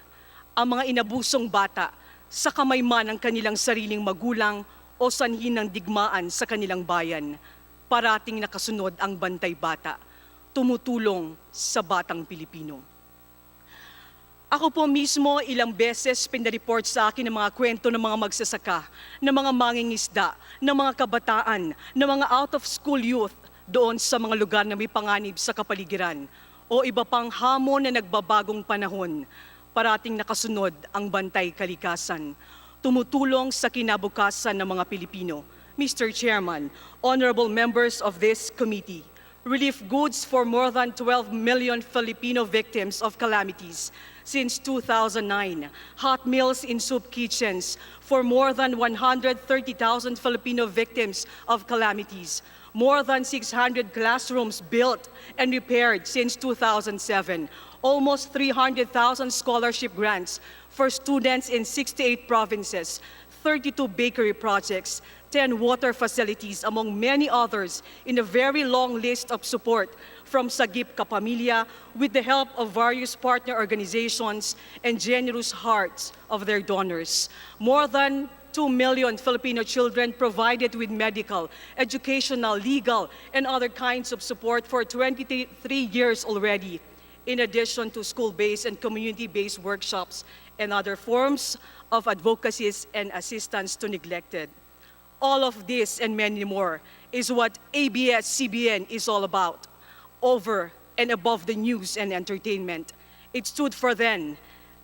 ang mga inabusong bata sa kamay man ng kanilang sariling magulang o sanhin ng digmaan sa kanilang bayan. Parating nakasunod ang bantay bata, tumutulong sa batang Pilipino. Ako po mismo ilang beses pinareport sa akin ng mga kwento ng mga magsasaka, ng mga mangingisda, ng mga kabataan, ng mga out-of-school youth doon sa mga lugar na may panganib sa kapaligiran o iba pang hamon na nagbabagong panahon. Parating nakasunod ang bantay kalikasan, tumutulong sa kinabukasan ng mga Pilipino. Mr. Chairman, honorable members of this committee, relief goods for more than 12 million Filipino victims of calamities since 2009, hot meals in soup kitchens for more than 130,000 Filipino victims of calamities, more than 600 classrooms built and repaired since 2007, almost 300,000 scholarship grants for students in 68 provinces, 32 bakery projects, 10 water facilities, among many others, in a very long list of support from Sagip Kapamilya with the help of various partner organizations and generous hearts of their donors. More than 2 million Filipino children provided with medical, educational, legal, and other kinds of support for 23 years already, in addition to school-based and community-based workshops and other forms of advocacies and assistance to neglected. All of this and many more is what ABS-CBN is all about, over and above the news and entertainment. It stood for then,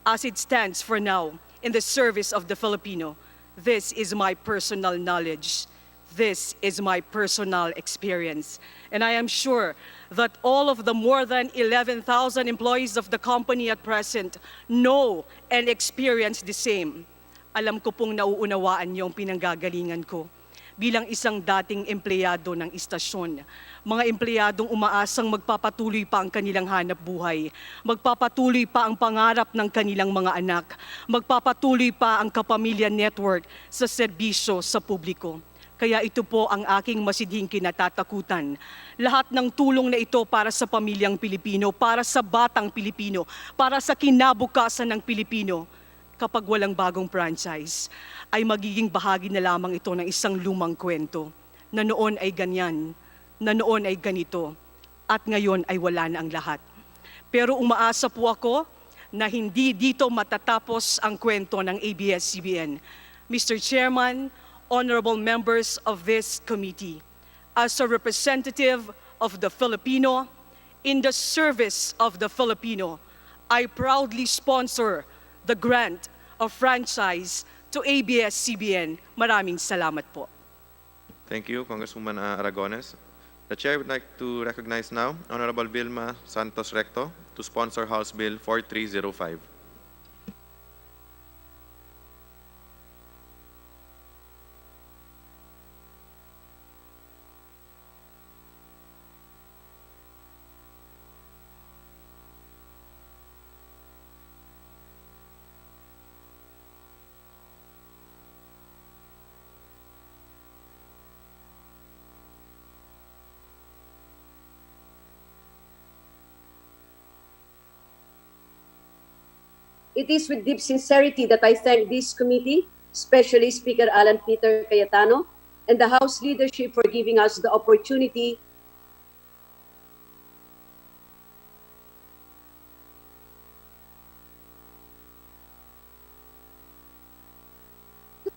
as it stands for now, in the service of the Filipino. This is my personal knowledge. This is my personal experience. And I am sure that all of the more than 11,000 employees of the company at present know and experience the same. Alam ko pong nauunawaan niyo ang pinanggagalingan ko bilang isang dating empleyado ng istasyon. Mga empleyadong umaasang magpapatuloy pa ang kanilang hanap buhay, magpapatuloy pa ang pangarap ng kanilang mga anak, magpapatuloy pa ang Kapamilya Network sa serbisyo sa publiko. Kaya ito po ang aking masidhing kinatatakutan. Lahat ng tulong na ito para sa pamilyang Pilipino, para sa batang Pilipino, para sa kinabukasan ng Pilipino, kapag walang bagong franchise, ay magiging bahagi na lamang ito ng isang lumang kwento, na noon ay ganyan, na noon ay ganito, at ngayon ay wala na ang lahat. Pero umaasa po ako na hindi dito matatapos ang kwento ng ABS-CBN. Mr. Chairman, honorable members of this committee, as a representative of the Filipino, in the service of the Filipino, I proudly sponsor the grant of franchise to ABS-CBN. Maraming salamat po. Thank you, Congresswoman Aragones. The Chair would like to recognize now Honorable Vilma Santos Recto to sponsor House Bill 4305. It is with deep sincerity that I thank this committee, especially Speaker Alan Peter Cayetano, and the House leadership for giving us the opportunity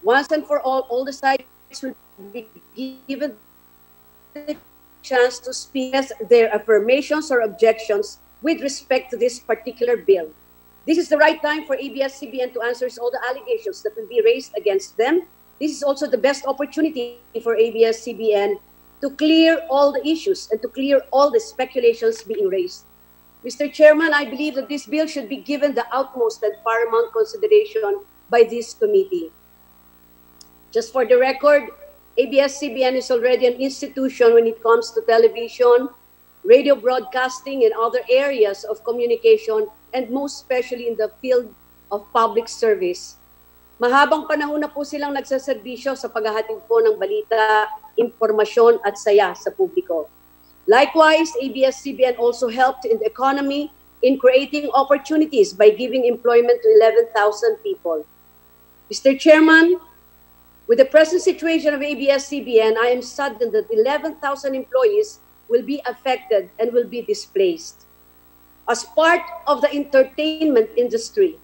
once and for all the sides will be given the chance to speak their affirmations or objections with respect to this particular bill. This is the right time for ABS-CBN to answer all the allegations that will be raised against them. This is also the best opportunity for ABS-CBN to clear all the issues and to clear all the speculations being raised. Mr. Chairman, I believe that this bill should be given the utmost and paramount consideration by this committee. Just for the record, ABS-CBN is already an institution when it comes to television, radio broadcasting, and other areas of communication, and most especially in the field of public service. Mahabang panahon na po silang nagsaserbisyo sa paghahatid po ng balita, impormasyon at saya sa publiko. Likewise, ABS-CBN also helped in the economy in creating opportunities by giving employment to 11,000 people. Mr. Chairman, with the present situation of ABS-CBN, I am saddened that 11,000 employees will be affected and will be displaced. As part of the entertainment industry,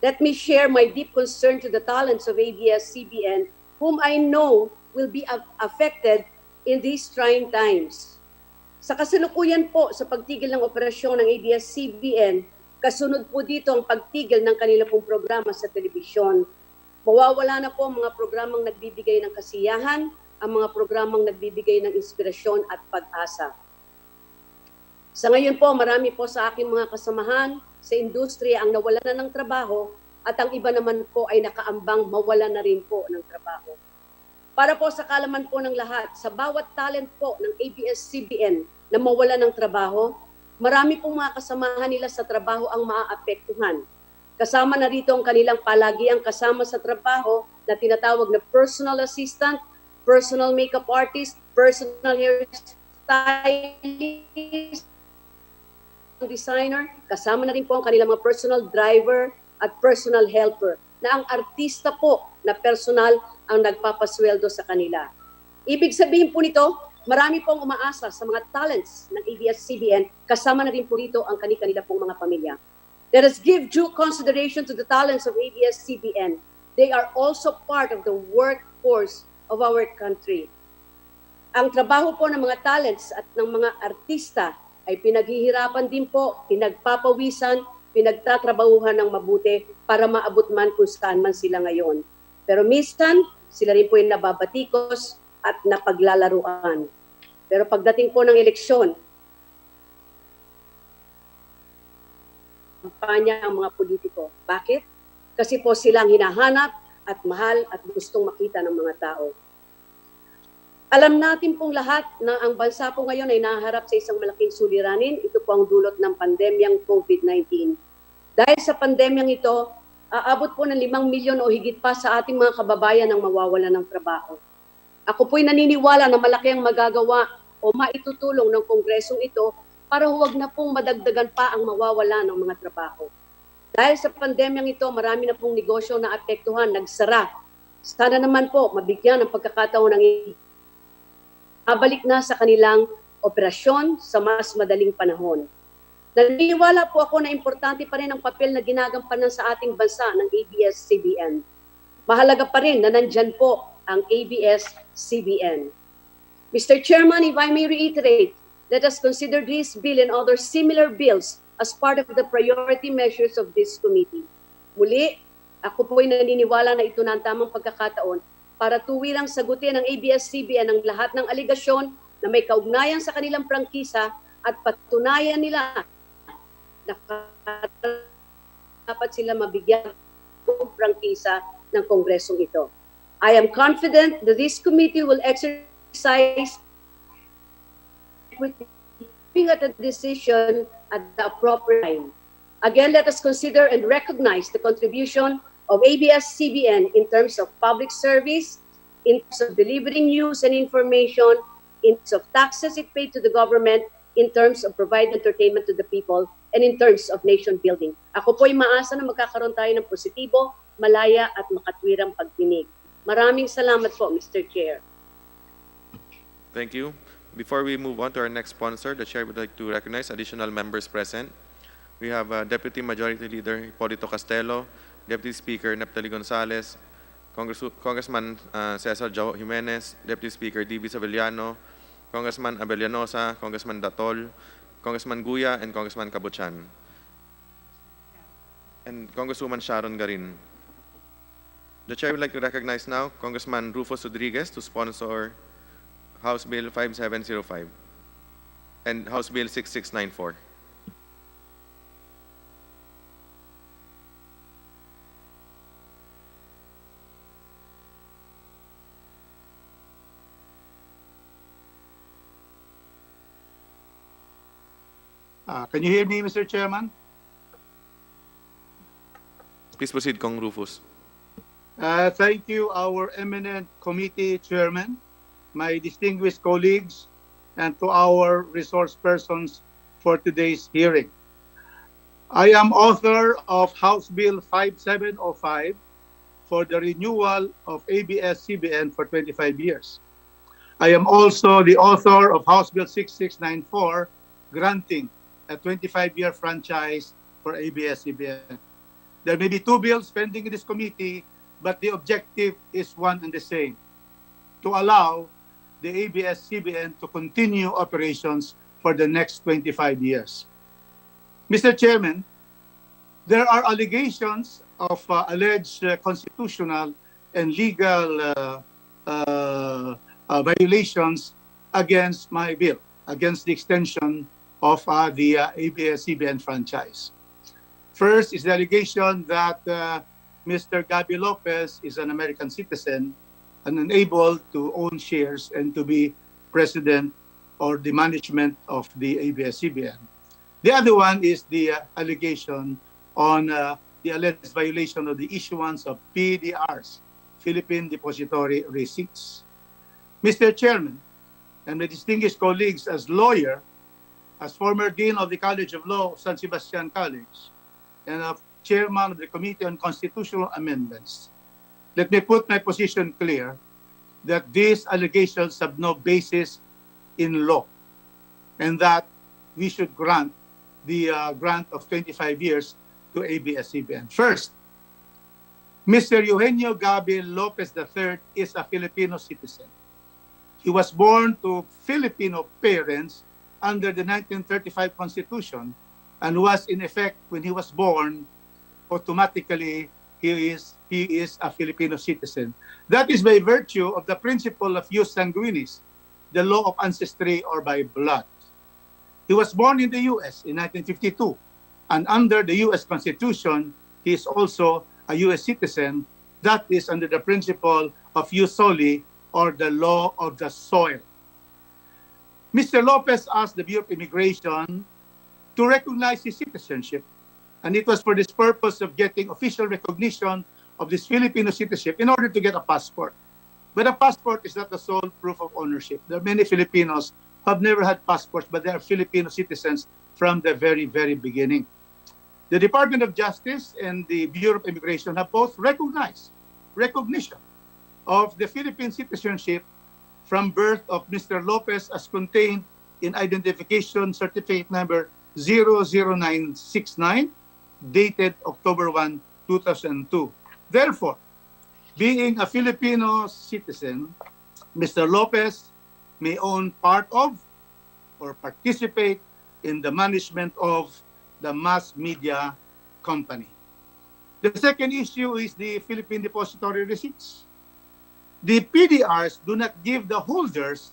let me share my deep concern to the talents of ABS-CBN, whom I know will be affected in these trying times. Sa kasalukuyan po sa pagtigil ng operasyon ng ABS-CBN, kasunod po dito ang pagtigil ng kanilang pong programa sa telebisyon. Mawawala na po ang mga programang nagbibigay ng kasiyahan, ang mga programang nagbibigay ng inspirasyon at pag-asa. Sa ngayon po, marami po sa aking mga kasamahan sa industriya ang nawalan na ng trabaho at ang iba naman po ay nakaambang mawala na rin po ng trabaho. Para po sa kalaman po ng lahat, sa bawat talent po ng ABS-CBN na mawala ng trabaho, marami pong mga kasamahan nila sa trabaho ang maaapektuhan. Kasama na rito ang kanilang palagiang kasama sa trabaho na tinatawag na personal assistant, personal makeup artist, personal hairstylist, designer, kasama na rin po ang kanilang mga personal driver at personal helper na ang artista po na personal ang nagpapasweldo sa kanila. Ibig sabihin po nito, marami pong umaasa sa mga talents ng ABS-CBN, kasama na rin po rito ang kanila pong mga pamilya. Let us give due consideration to the talents of ABS-CBN. They are also part of the workforce of our country. Ang trabaho po ng mga talents at ng mga artista ay pinaghihirapan din po, pinagpapawisan, pinagtatrabahuhan ng mabuti para maabot man kung saan man sila ngayon. Pero minsan, sila rin po yung nababatikos at napaglalaruan. Pero pagdating po ng eleksyon, kampanya ang mga politiko. Bakit? Kasi po silang hinahanap at mahal at gustong makita ng mga tao. Alam natin pong lahat na ang bansa po ngayon ay naharap sa isang malaking suliranin. Ito po ang dulot ng pandemyang COVID-19. Dahil sa pandemyang ito, aabot po ng 5 milyon o higit pa sa ating mga kababayan ang mawawala ng trabaho. Ako po'y naniniwala na malaki ang magagawa o maitutulong ng kongresong ito para huwag na pong madagdagan pa ang mawawala ng mga trabaho. Dahil sa pandemyang ito, marami na pong negosyo na apektuhan, nagsara. Sana naman po mabigyan ng pagkakataon ng mabalik na sa kanilang operasyon sa mas madaling panahon. Naniniwala po ako na importante pa rin ang papel na ginagampanan sa ating bansa ng ABS-CBN. Mahalaga pa rin na nandyan po ang ABS-CBN. Mr. Chairman, if I may reiterate, let us consider this bill and other similar bills as part of the priority measures of this committee. Muli, ako po'y naniniwala na ito na ang tamang pagkakataon para tuwirang sagutin ng ABS-CBN ang lahat ng aligasyon na may kaugnayan sa kanilang prangkisa at patunayan nila na dapat sila mabigyan ng prangkisa ng Kongresong ito. I am confident that this committee will exercise looking at a decision at the appropriate time. Again, let us consider and recognize the contribution of ABS-CBN in terms of public service, in terms of delivering news and information, in terms of taxes it paid to the government, in terms of providing entertainment to the people, and in terms of nation building. Ako po'y maasa na magkakaroon tayo ng positibo, malaya at makatwirang pagdinig. Maraming salamat po, Mr. Chair. Thank you. Before we move on to our next sponsor, the Chair would like to recognize additional members present. We have Deputy Majority Leader Hipólito Castelo, Deputy Speaker Neptali Gonzales, Congressman Cesar Joao Jimenez, Deputy Speaker D.B. Savillano, Congressman Abellanosa, Congressman Datol, Congressman Guya, and Congressman Cabuchan. And Congresswoman Sharon Garin. The Chair would like to recognize now Congressman Rufus Rodriguez to sponsor House Bill 5705 and House Bill 6694. Can you hear me, Mr. Chairman? Please proceed, Kong Rufus. Thank you, our eminent committee chairman, my distinguished colleagues, and to our resource persons for today's hearing. I am author of House Bill 5705 for the renewal of ABS-CBN for 25 years. I am also the author of House Bill 6694, granting a 25-year franchise for ABS-CBN. There may be two bills pending in this committee, but the objective is one and the same: to allow the ABS-CBN to continue operations for the next 25 years. Mr. Chairman, there are allegations of alleged constitutional and legal violations against my bill, against the extension of the ABS-CBN franchise. First is the allegation that Mr. Gabby Lopez is an American citizen and unable to own shares and to be president or the management of the ABS-CBN. The other one is the allegation on the alleged violation of the issuance of PDRs, Philippine Depository Receipts. Mr. Chairman, and my distinguished colleagues, as lawyer, as former Dean of the College of Law of San Sebastian College, and as Chairman of the Committee on Constitutional Amendments, let me put my position clear that these allegations have no basis in law, and that we should grant the grant of 25 years to ABS-CBN. First, Mr. Eugenio Gabi Lopez III is a Filipino citizen. He was born to Filipino parents under the 1935 Constitution and was in effect, when he was born, automatically he is a Filipino citizen. That is by virtue of the principle of jus sanguinis, the law of ancestry or by blood. He was born in the U.S. in 1952, and under the U.S. Constitution, he is also a U.S. citizen. That is under the principle of jus soli, or the law of the soil. Mr. Lopez asked the Bureau of Immigration to recognize his citizenship, and it was for this purpose of getting official recognition of this Filipino citizenship in order to get a passport. But a passport is not the sole proof of ownership. There are many Filipinos who have never had passports, but they are Filipino citizens from the very, very beginning. The Department of Justice and the Bureau of Immigration have both recognized recognition of the Philippine citizenship from birth of Mr. Lopez as contained in identification certificate number 00969, dated October 1, 2002. Therefore, being a Filipino citizen, Mr. Lopez may own part of or participate in the management of the mass media company. The second issue is the Philippine Depository Receipts. The PDRs do not give the holders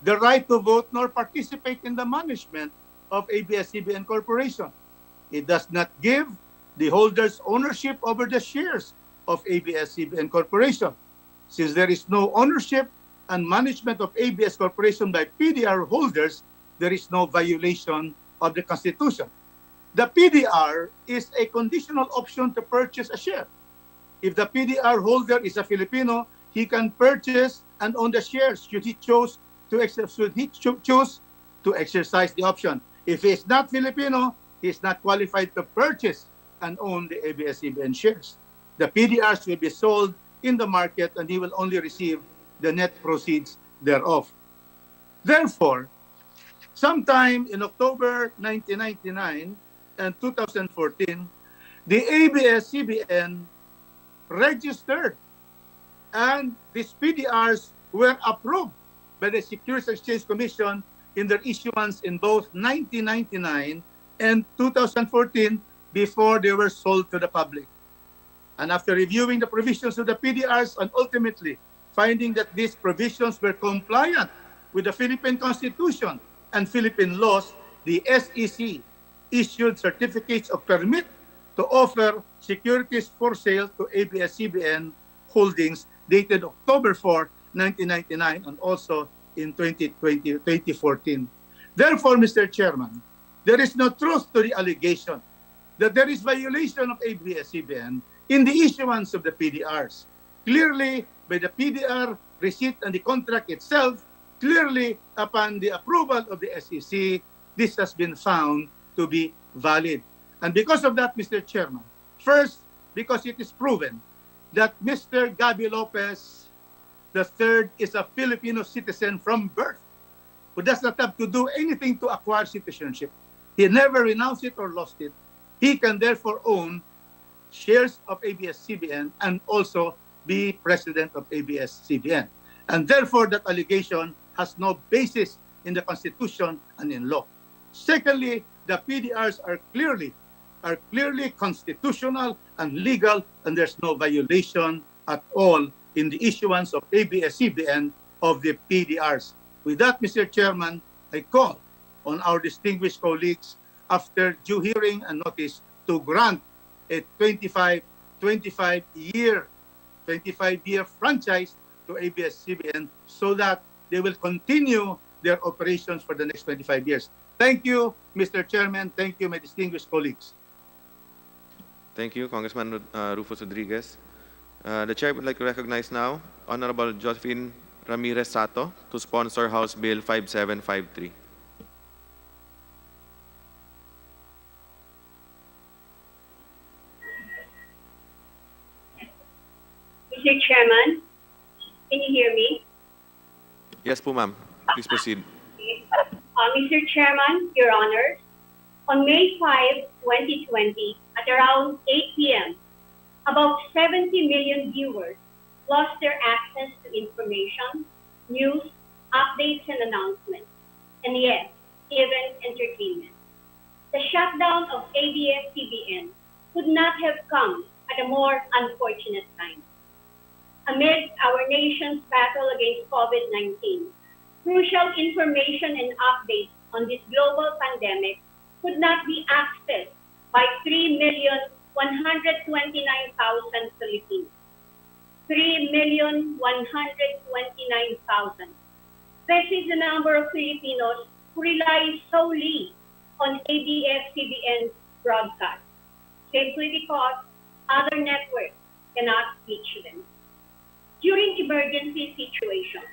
the right to vote nor participate in the management of ABS-CBN Corporation. It does not give the holders ownership over the shares of ABS-CBN Corporation. Since there is no ownership and management of ABS Corporation by PDR holders, there is no violation of the Constitution. The PDR is a conditional option to purchase a share. If the PDR holder is a Filipino, he can purchase and own the shares should he choose to exercise the option. If he is not Filipino, he is not qualified to purchase and own the ABS-CBN shares. The PDRs will be sold in the market and he will only receive the net proceeds thereof. Therefore, sometime in October 1999 and 2014, the ABS-CBN registered and these PDRs were approved by the Securities and Exchange Commission in their issuance in both 1999 and 2014 before they were sold to the public. And after reviewing the provisions of the PDRs and ultimately finding that these provisions were compliant with the Philippine Constitution and Philippine laws, the SEC issued certificates of permit to offer securities for sale to ABS-CBN Holdings dated October 4, 1999 and also in 2014. Therefore, Mr. Chairman, there is no truth to the allegation that there is violation of ABS-CBN in the issuance of the PDRs. Clearly, by the PDR receipt and the contract itself, clearly upon the approval of the SEC, this has been found to be valid. And because of that, Mr. Chairman, first, because it is proven that Mr. Gabby Lopez III is a Filipino citizen from birth who does not have to do anything to acquire citizenship. He never renounced it or lost it. He can therefore own shares of ABS-CBN and also be president of ABS-CBN. And therefore, that allegation has no basis in the Constitution and in law. Secondly, the PDRs are clearly constitutional and legal, and there's no violation at all in the issuance of ABS-CBN of the PDRs. With that, Mr. Chairman, I call on our distinguished colleagues, after due hearing and notice, to grant a 25-year franchise to ABS-CBN so that they will continue their operations for the next 25 years. Thank you, Mr. Chairman. Thank you, my distinguished colleagues. Thank you, Congressman Rufus Rodriguez. The Chair would like to recognize now Honorable Josephine Ramirez Sato to sponsor House Bill 5753. Mr. Chairman, can you hear me? Yes po, ma'am. Please proceed. Mr. Chairman, Your Honors, on May 5, 2020, at around 8 p.m., about 70 million viewers lost their access to information, news, updates, and announcements, and yes, even entertainment. The shutdown of ABS-CBN could not have come at a more unfortunate time. Amid our nation's battle against COVID-19, crucial information and updates on this global pandemic could not be accessed by 3,129,000 Filipinos. 3,129,000. This is the number of Filipinos who rely solely on ABS-CBN's broadcast, simply because other networks cannot reach them. During emergency situations,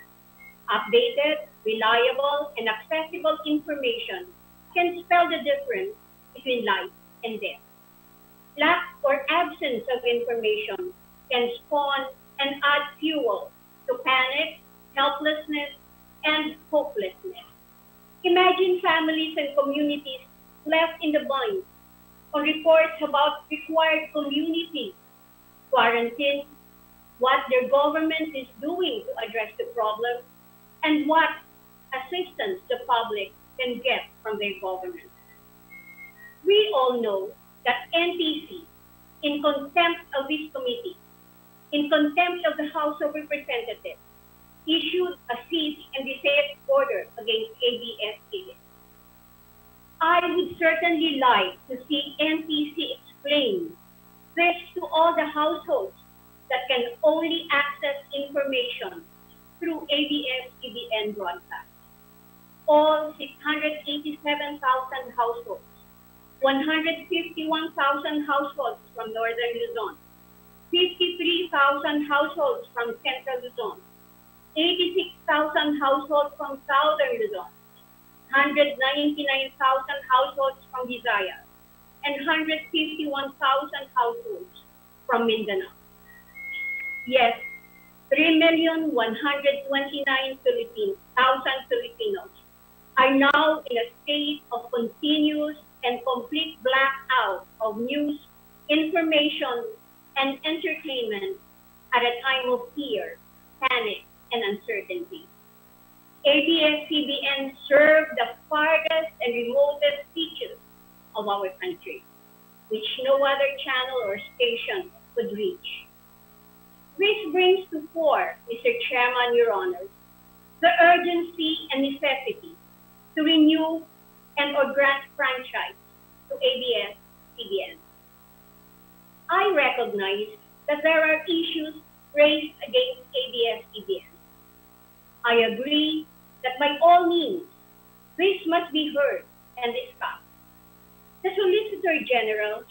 updated, reliable, and accessible information can spell the difference between life and death. Lack or absence of information can spawn and add fuel to panic, helplessness, and hopelessness. Imagine Imagine families and communities left in the bind on reports about required community quarantine, what their government is doing to address the problem, and what assistance the public can get from their government. We all know that NTC, in contempt of this committee, in contempt of the House of Representatives, issued a cease and desist order against ABS-CBN. I would certainly like to see NTC explain this to all the households that can only access information through ABS-CBN broadcast. All 687,000 households, 151,000 households from Northern Luzon, 53,000 households from Central Luzon, 86,000 households from Southern Luzon, 199,000 households from Visayas, and 151,000 households from Mindanao. Yes, 3,129,000 Filipinos are now in a state of continuous and complete blackout of news, information, and entertainment at a time of fear, panic, and uncertainty. ABS-CBN served the farthest and remotest reaches of our country, which no other channel or station could reach. This brings to fore, Mr. Chairman, Your Honors, the urgency and necessity to renew and or grant franchise to ABS-CBN. I recognize that there are issues raised against ABS-CBN. I agree that by all means, this must be heard and discussed. The Solicitor General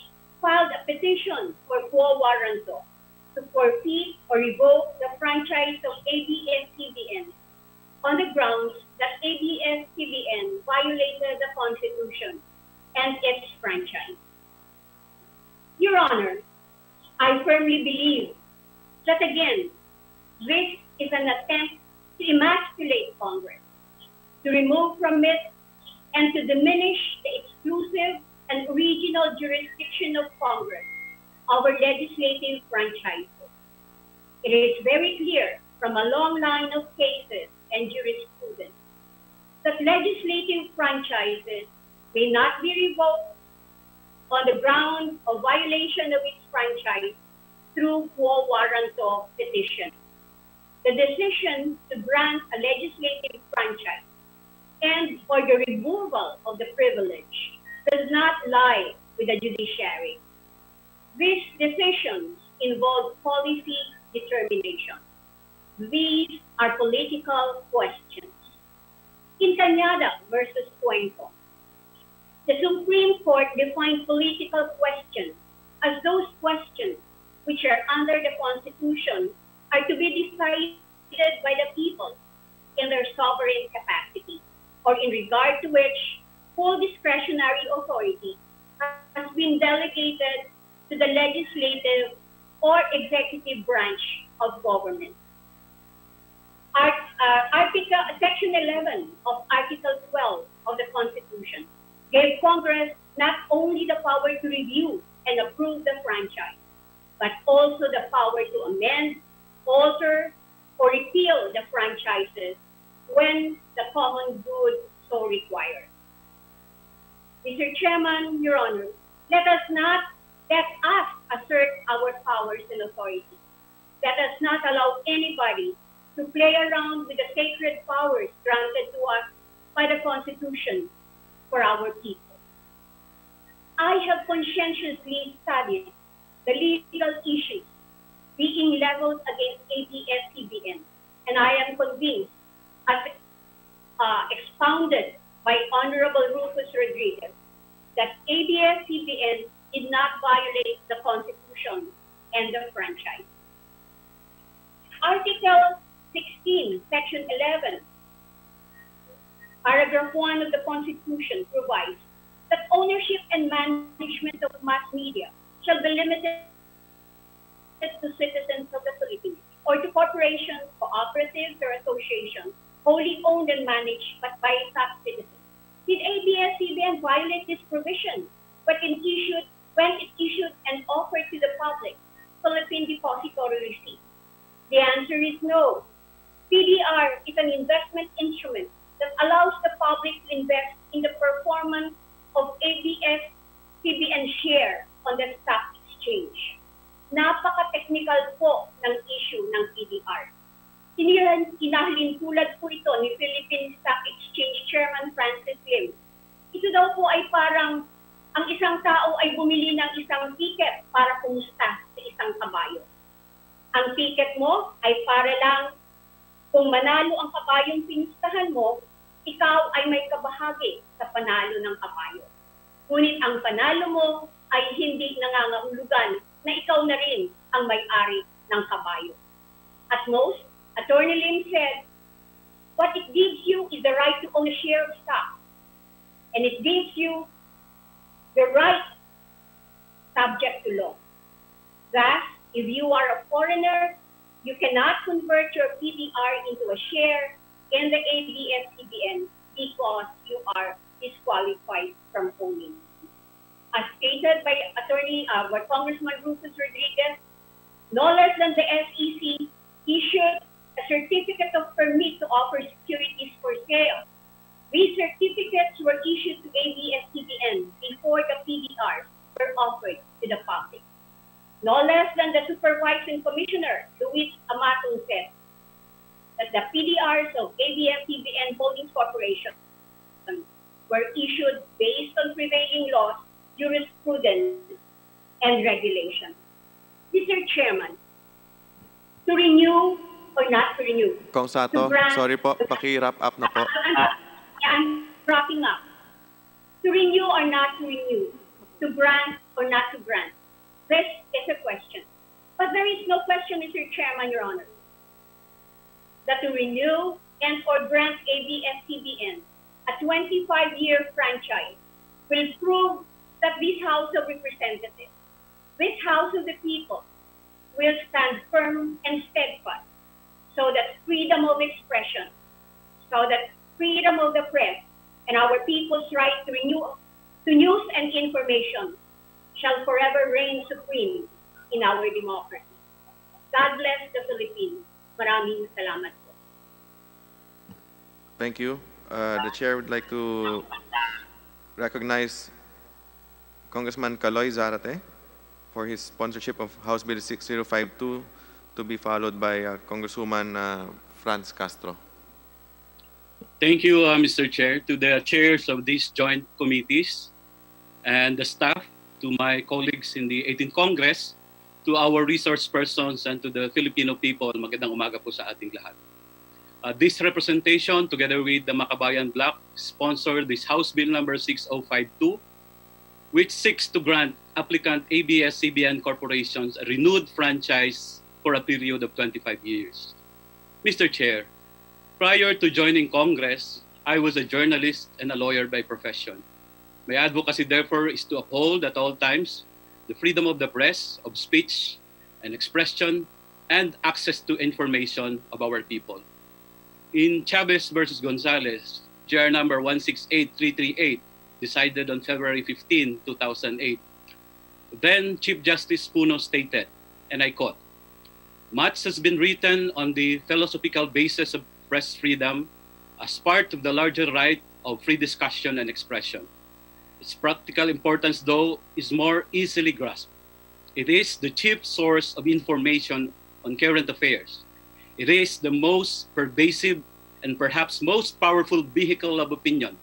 filed a petition for quo warranto to forfeit or revoke the franchise of ABS-CBN on the grounds that ABS-CBN violated the Constitution and its franchise. Your Honor, I firmly believe that again, this is an attempt to emasculate Congress, to remove from it and to diminish the exclusive and original jurisdiction of Congress over legislative franchises. It is very clear from a long line of cases and jurisprudence that legislative franchises may not be revoked on the ground of violation of its franchise through quo warranto petition. The decision to grant a legislative franchise and or the removal of the privilege does not lie with the judiciary. These decisions involve policy determination. These are political questions. In Cañada versus Cuenco, the Supreme Court defined political questions as those questions which are under the Constitution are to be decided by the people in their sovereign capacity, or in regard to which full discretionary authority has been delegated to the legislative or executive branch of government. Section 11 of Article 12 of the Constitution gave Congress not only the power to review and approve the franchise, but also the power to amend, alter, or repeal the franchises when the common good so requires. Mr. Chairman, Your Honor, let us assert our powers and authority. Let us not allow anybody to play around with the sacred powers granted to us by the Constitution for our people. I have conscientiously studied the legal issues being leveled against ABS-CBN, and I am convinced, as expounded by Honorable Rufus Rodriguez, that ABS-CBN did not violate the Constitution and the franchise. Article 16, Section 11, Paragraph 1 of the Constitution provides that ownership and management of mass media shall be limited to citizens of the Philippines or to corporations, cooperatives, or associations wholly owned and managed but by such citizens, ABS-CBN violate this provision when it issued and offered to the public Philippine Depository Receipt? The answer is no. PDR is an investment instrument that allows the public to invest in the performance of ABS-CBN share on the stock exchange. Napaka-technical po ng issue ng PDR. Inahalin tulad po ito ni Philippine Stock Exchange Chairman Francis Lim. Ito daw po ay parang ang isang tao ay bumili ng isang ticket para pumusta sa isang kabayo. Ang ticket mo ay para lang kung manalo ang kabayong pinustahan mo, ikaw ay may kabahagi sa panalo ng kabayo. Ngunit ang panalo mo ay hindi nangangahulugan na ikaw na rin ang may-ari ng kabayo. At most, Attorney Lim said, what it gives you is the right to own a share of stock. And it gives you the right subject to law. Thus, if you are a foreigner, you cannot convert your PDR into a share in the ABS-CBN because you are disqualified from owning. As stated by Congressman Rufus Rodriguez, no less than the SEC issued a certificate of permit to offer securities for sale. These certificates were issued to ABS-CBN before the PDRs were offered to the public. No less than the Supervising Commissioner, Luis Amatong, said that the PDRs of ABS-CBN Holdings Corporation were issued based on prevailing laws, jurisprudence, and regulation. Mr. Chairman, to renew or not to renew? Kong Sato, sorry po, paki-wrap up na po. I'm wrapping up. To renew or not to renew? To grant or not to grant? This is a question. But there is no question, Mr. Chairman, Your Honor, that to renew and or grant ABS-CBN a 25-year franchise will prove that this House of Representatives, this House of the People, will stand firm and steadfast so that freedom of expression, so that freedom of the press, and our people's right to news and information shall forever reign supreme in our democracy. God bless the Philippines. Maraming salamat po. Thank you. The chair would like to recognize Congressman Caloy Zarate for his sponsorship of House Bill 6052 to be followed by Congresswoman Franz Castro. Thank you, Mr. Chair, to the chairs of these joint committees and the staff, to my colleagues in the 18th Congress, to our resource persons, and to the Filipino people. Magandang umaga po sa ating lahat. This representation, together with the Makabayan Bloc, sponsored this House Bill number 6052, which seeks to grant applicant ABS-CBN corporations a renewed franchise for a period of 25 years. Mr. Chair, prior to joining Congress, I was a journalist and a lawyer by profession. My advocacy, therefore, is to uphold at all times the freedom of the press, of speech and expression, and access to information of our people. In Chavez versus Gonzalez, GR number 168338, decided on February 15, 2008, then Chief Justice Puno stated, and I quote, "Much has been written on the philosophical basis of press freedom as part of the larger right of free discussion and expression. Its practical importance, though, is more easily grasped. It is the chief source of information on current affairs. It is the most pervasive and perhaps most powerful vehicle of opinion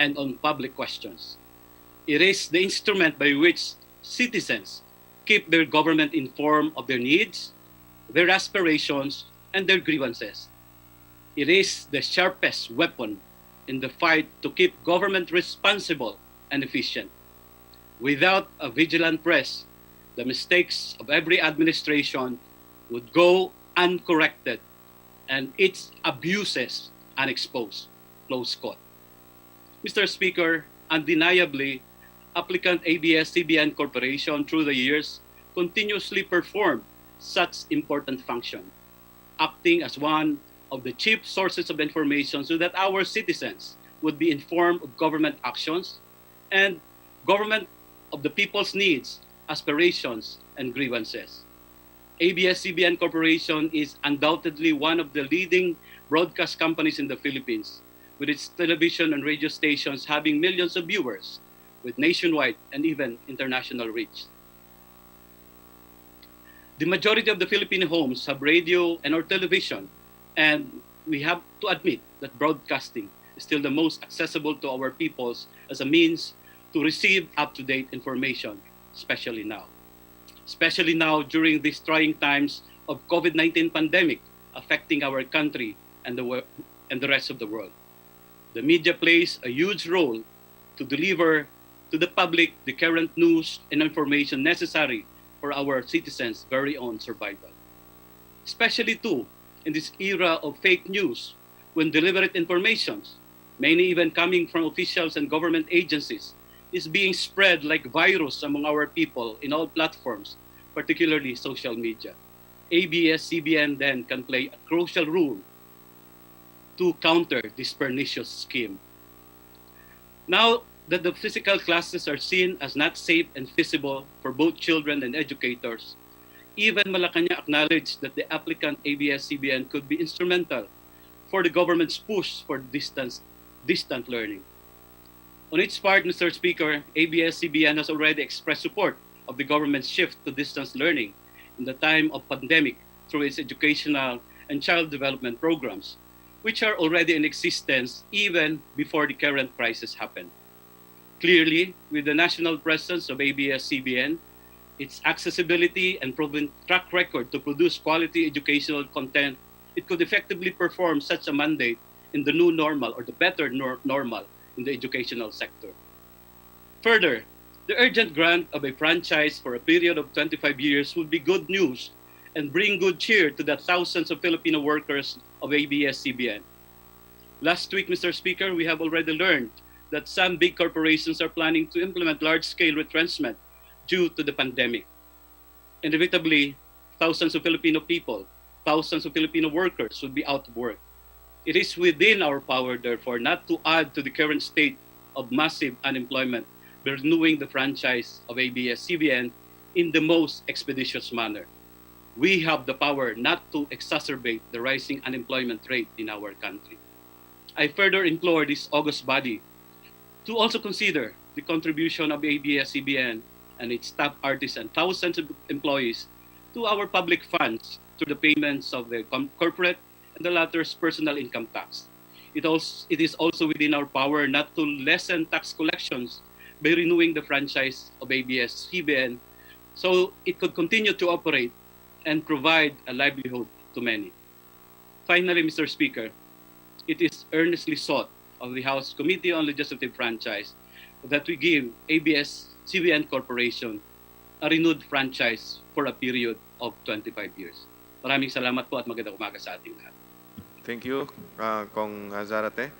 and on public questions. It is the instrument by which citizens keep their government informed of their needs, their aspirations, and their grievances. It is the sharpest weapon in the fight to keep government responsible and efficient. Without a vigilant press, the mistakes of every administration would go uncorrected and its abuses unexposed." Close quote. Mr. Speaker, undeniably, applicant ABS-CBN Corporation through the years continuously performed such important function, acting as one of the chief sources of information so that our citizens would be informed of government actions and government of the people's needs, aspirations, and grievances. ABS-CBN Corporation is undoubtedly one of the leading broadcast companies in the Philippines, with its television and radio stations having millions of viewers, with nationwide and even international reach. The majority of the Filipino homes have radio and or television, and we have to admit that broadcasting is still the most accessible to our peoples as a means to receive up-to-date information, especially now. Especially now during these trying times of COVID-19 pandemic affecting our country and the rest of the world. The media plays a huge role to deliver to the public the current news and information necessary for our citizens' very own survival. Especially too, in this era of fake news, when deliberate information, many even coming from officials and government agencies, is being spread like virus among our people in all platforms, particularly social media. ABS-CBN then can play a crucial role to counter this pernicious scheme. Now that the physical classes are seen as not safe and feasible for both children and educators, even Malacanang acknowledged that the applicant ABS-CBN could be instrumental for the government's push for distant learning. On its part, Mr. Speaker, ABS-CBN has already expressed support of the government's shift to distance learning in the time of pandemic through its educational and child development programs, which are already in existence even before the current crisis happened. Clearly, with the national presence of ABS-CBN, its accessibility and proven track record to produce quality educational content, it could effectively perform such a mandate in the new normal or the better normal in the educational sector. Further, the urgent grant of a franchise for a period of 25 years would be good news and bring good cheer to the thousands of Filipino workers of ABS-CBN. Last week, Mr. Speaker, we have already learned that some big corporations are planning to implement large-scale retrenchment due to the pandemic. Inevitably, thousands of Filipino people, thousands of Filipino workers would be out of work. It is within our power, therefore, not to add to the current state of massive unemployment by renewing the franchise of ABS-CBN in the most expeditious manner. We have the power not to exacerbate the rising unemployment rate in our country. I further implore this august body to also consider the contribution of ABS-CBN and its staff artists and thousands of employees to our public funds through the payments of the corporate and the latter's personal income tax. It is also within our power not to lessen tax collections by renewing the franchise of ABS-CBN so it could continue to operate and provide a livelihood to many. Finally, Mr. Speaker, it is earnestly sought of the House Committee on Legislative Franchise that we give ABS-CBN Corporation a renewed franchise for a period of 25 years. Maraming salamat po at magandang umaga sa ating lahat. Thank you, Kong Zarate.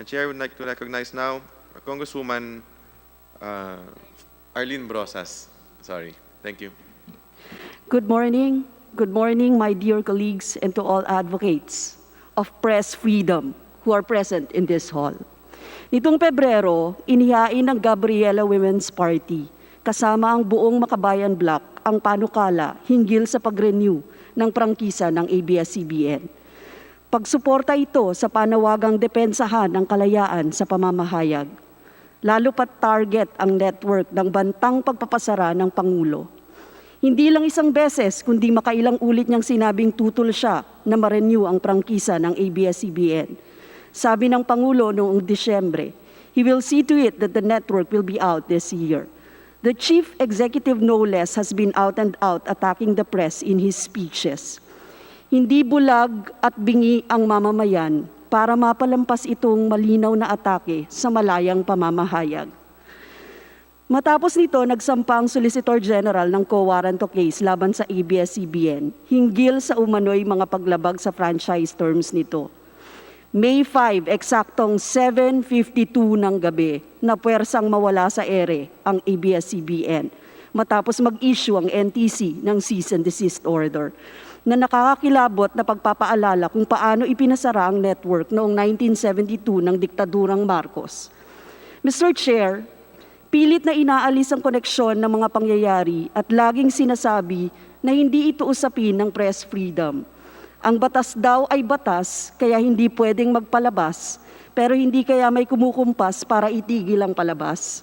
The Chair would like to recognize now Congresswoman Arlene Brosas. Sorry. Thank you. Good morning. Good morning, my dear colleagues, and to all advocates of press freedom who are present in this hall. Nitong Pebrero, inihain ng Gabriela Women's Party kasama ang buong Makabayan Bloc ang panukala hinggil sa pag-renew ng prangkisa ng ABS-CBN. Pagsuporta ito sa panawagang depensahan ng kalayaan sa pamamahayag, lalo pat target ang network ng bantang pagpapasara ng Pangulo. Hindi lang isang beses, kundi makailang ulit niyang sinabing tutol siya na ma-renew ang prangkisa ng ABS-CBN. Sabi ng Pangulo noong Disyembre, he will see to it that the network will be out this year. The Chief Executive no less has been out and out attacking the press in his speeches. Hindi bulag at bingi ang mamamayan para mapalampas itong malinaw na atake sa malayang pamamahayag. Matapos nito, nagsampa ang Solicitor General ng co-warranto case laban sa ABS-CBN hinggil sa umano'y mga paglabag sa franchise terms nito. May 5, eksaktong 7:52 ng gabi, na puwersang mawala sa ere ang ABS-CBN matapos mag-issue ang NTC ng cease and desist order. na nakakakilabot na pagpapaalala kung paano ipinasara ang network noong 1972 ng diktadurang Marcos. Mr. Chair, pilit na inaalis ang koneksyon ng mga pangyayari at laging sinasabi na hindi ito usapin ng press freedom. Ang batas daw ay batas, kaya hindi pwedeng magpalabas, pero hindi kaya may kumukumpas para itigil ang palabas.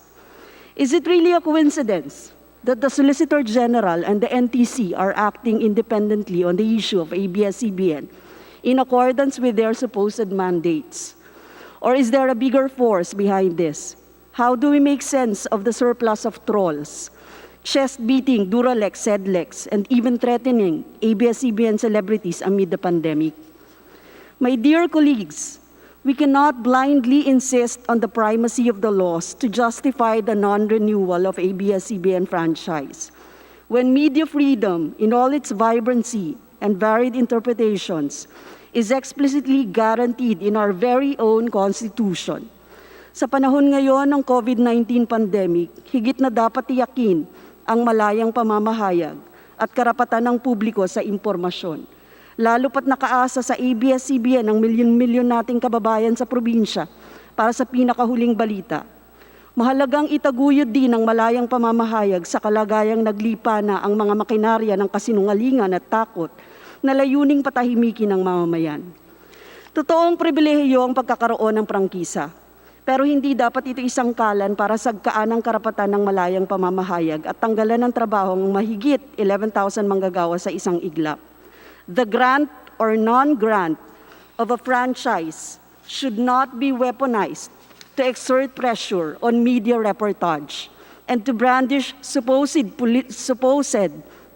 Is it really a coincidence that the Solicitor General and the NTC are acting independently on the issue of ABS-CBN in accordance with their supposed mandates? Or is there a bigger force behind this? How do we make sense of the surplus of trolls, chest-beating Duralex, Sedlex, and even threatening ABS-CBN celebrities amid the pandemic? My dear colleagues, we cannot blindly insist on the primacy of the laws to justify the non-renewal of ABS-CBN franchise, when media freedom in all its vibrancy and varied interpretations is explicitly guaranteed in our very own Constitution. Sa panahon ngayon ng COVID-19 pandemic, higit na dapat tiyakin ang malayang pamamahayag at karapatan ng publiko sa impormasyon. Lalo pat nakaasa sa ABS-CBN ang milyon-milyon nating kababayan sa probinsya para sa pinakahuling balita. Mahalagang itaguyod din ang malayang pamamahayag sa kalagayang naglipa na ang mga makinarya ng kasinungalingan at takot na layuning patahimikin ng mamamayan. Totoong pribilehiyo ang pagkakaroon ng prangkisa, pero hindi dapat ito isangkalan para sagkaan ang karapatan ng malayang pamamahayag at tanggalan ng trabaho ng mahigit 11,000 manggagawa sa isang iglap. The grant or non-grant of a franchise should not be weaponized to exert pressure on media reportage and to brandish supposed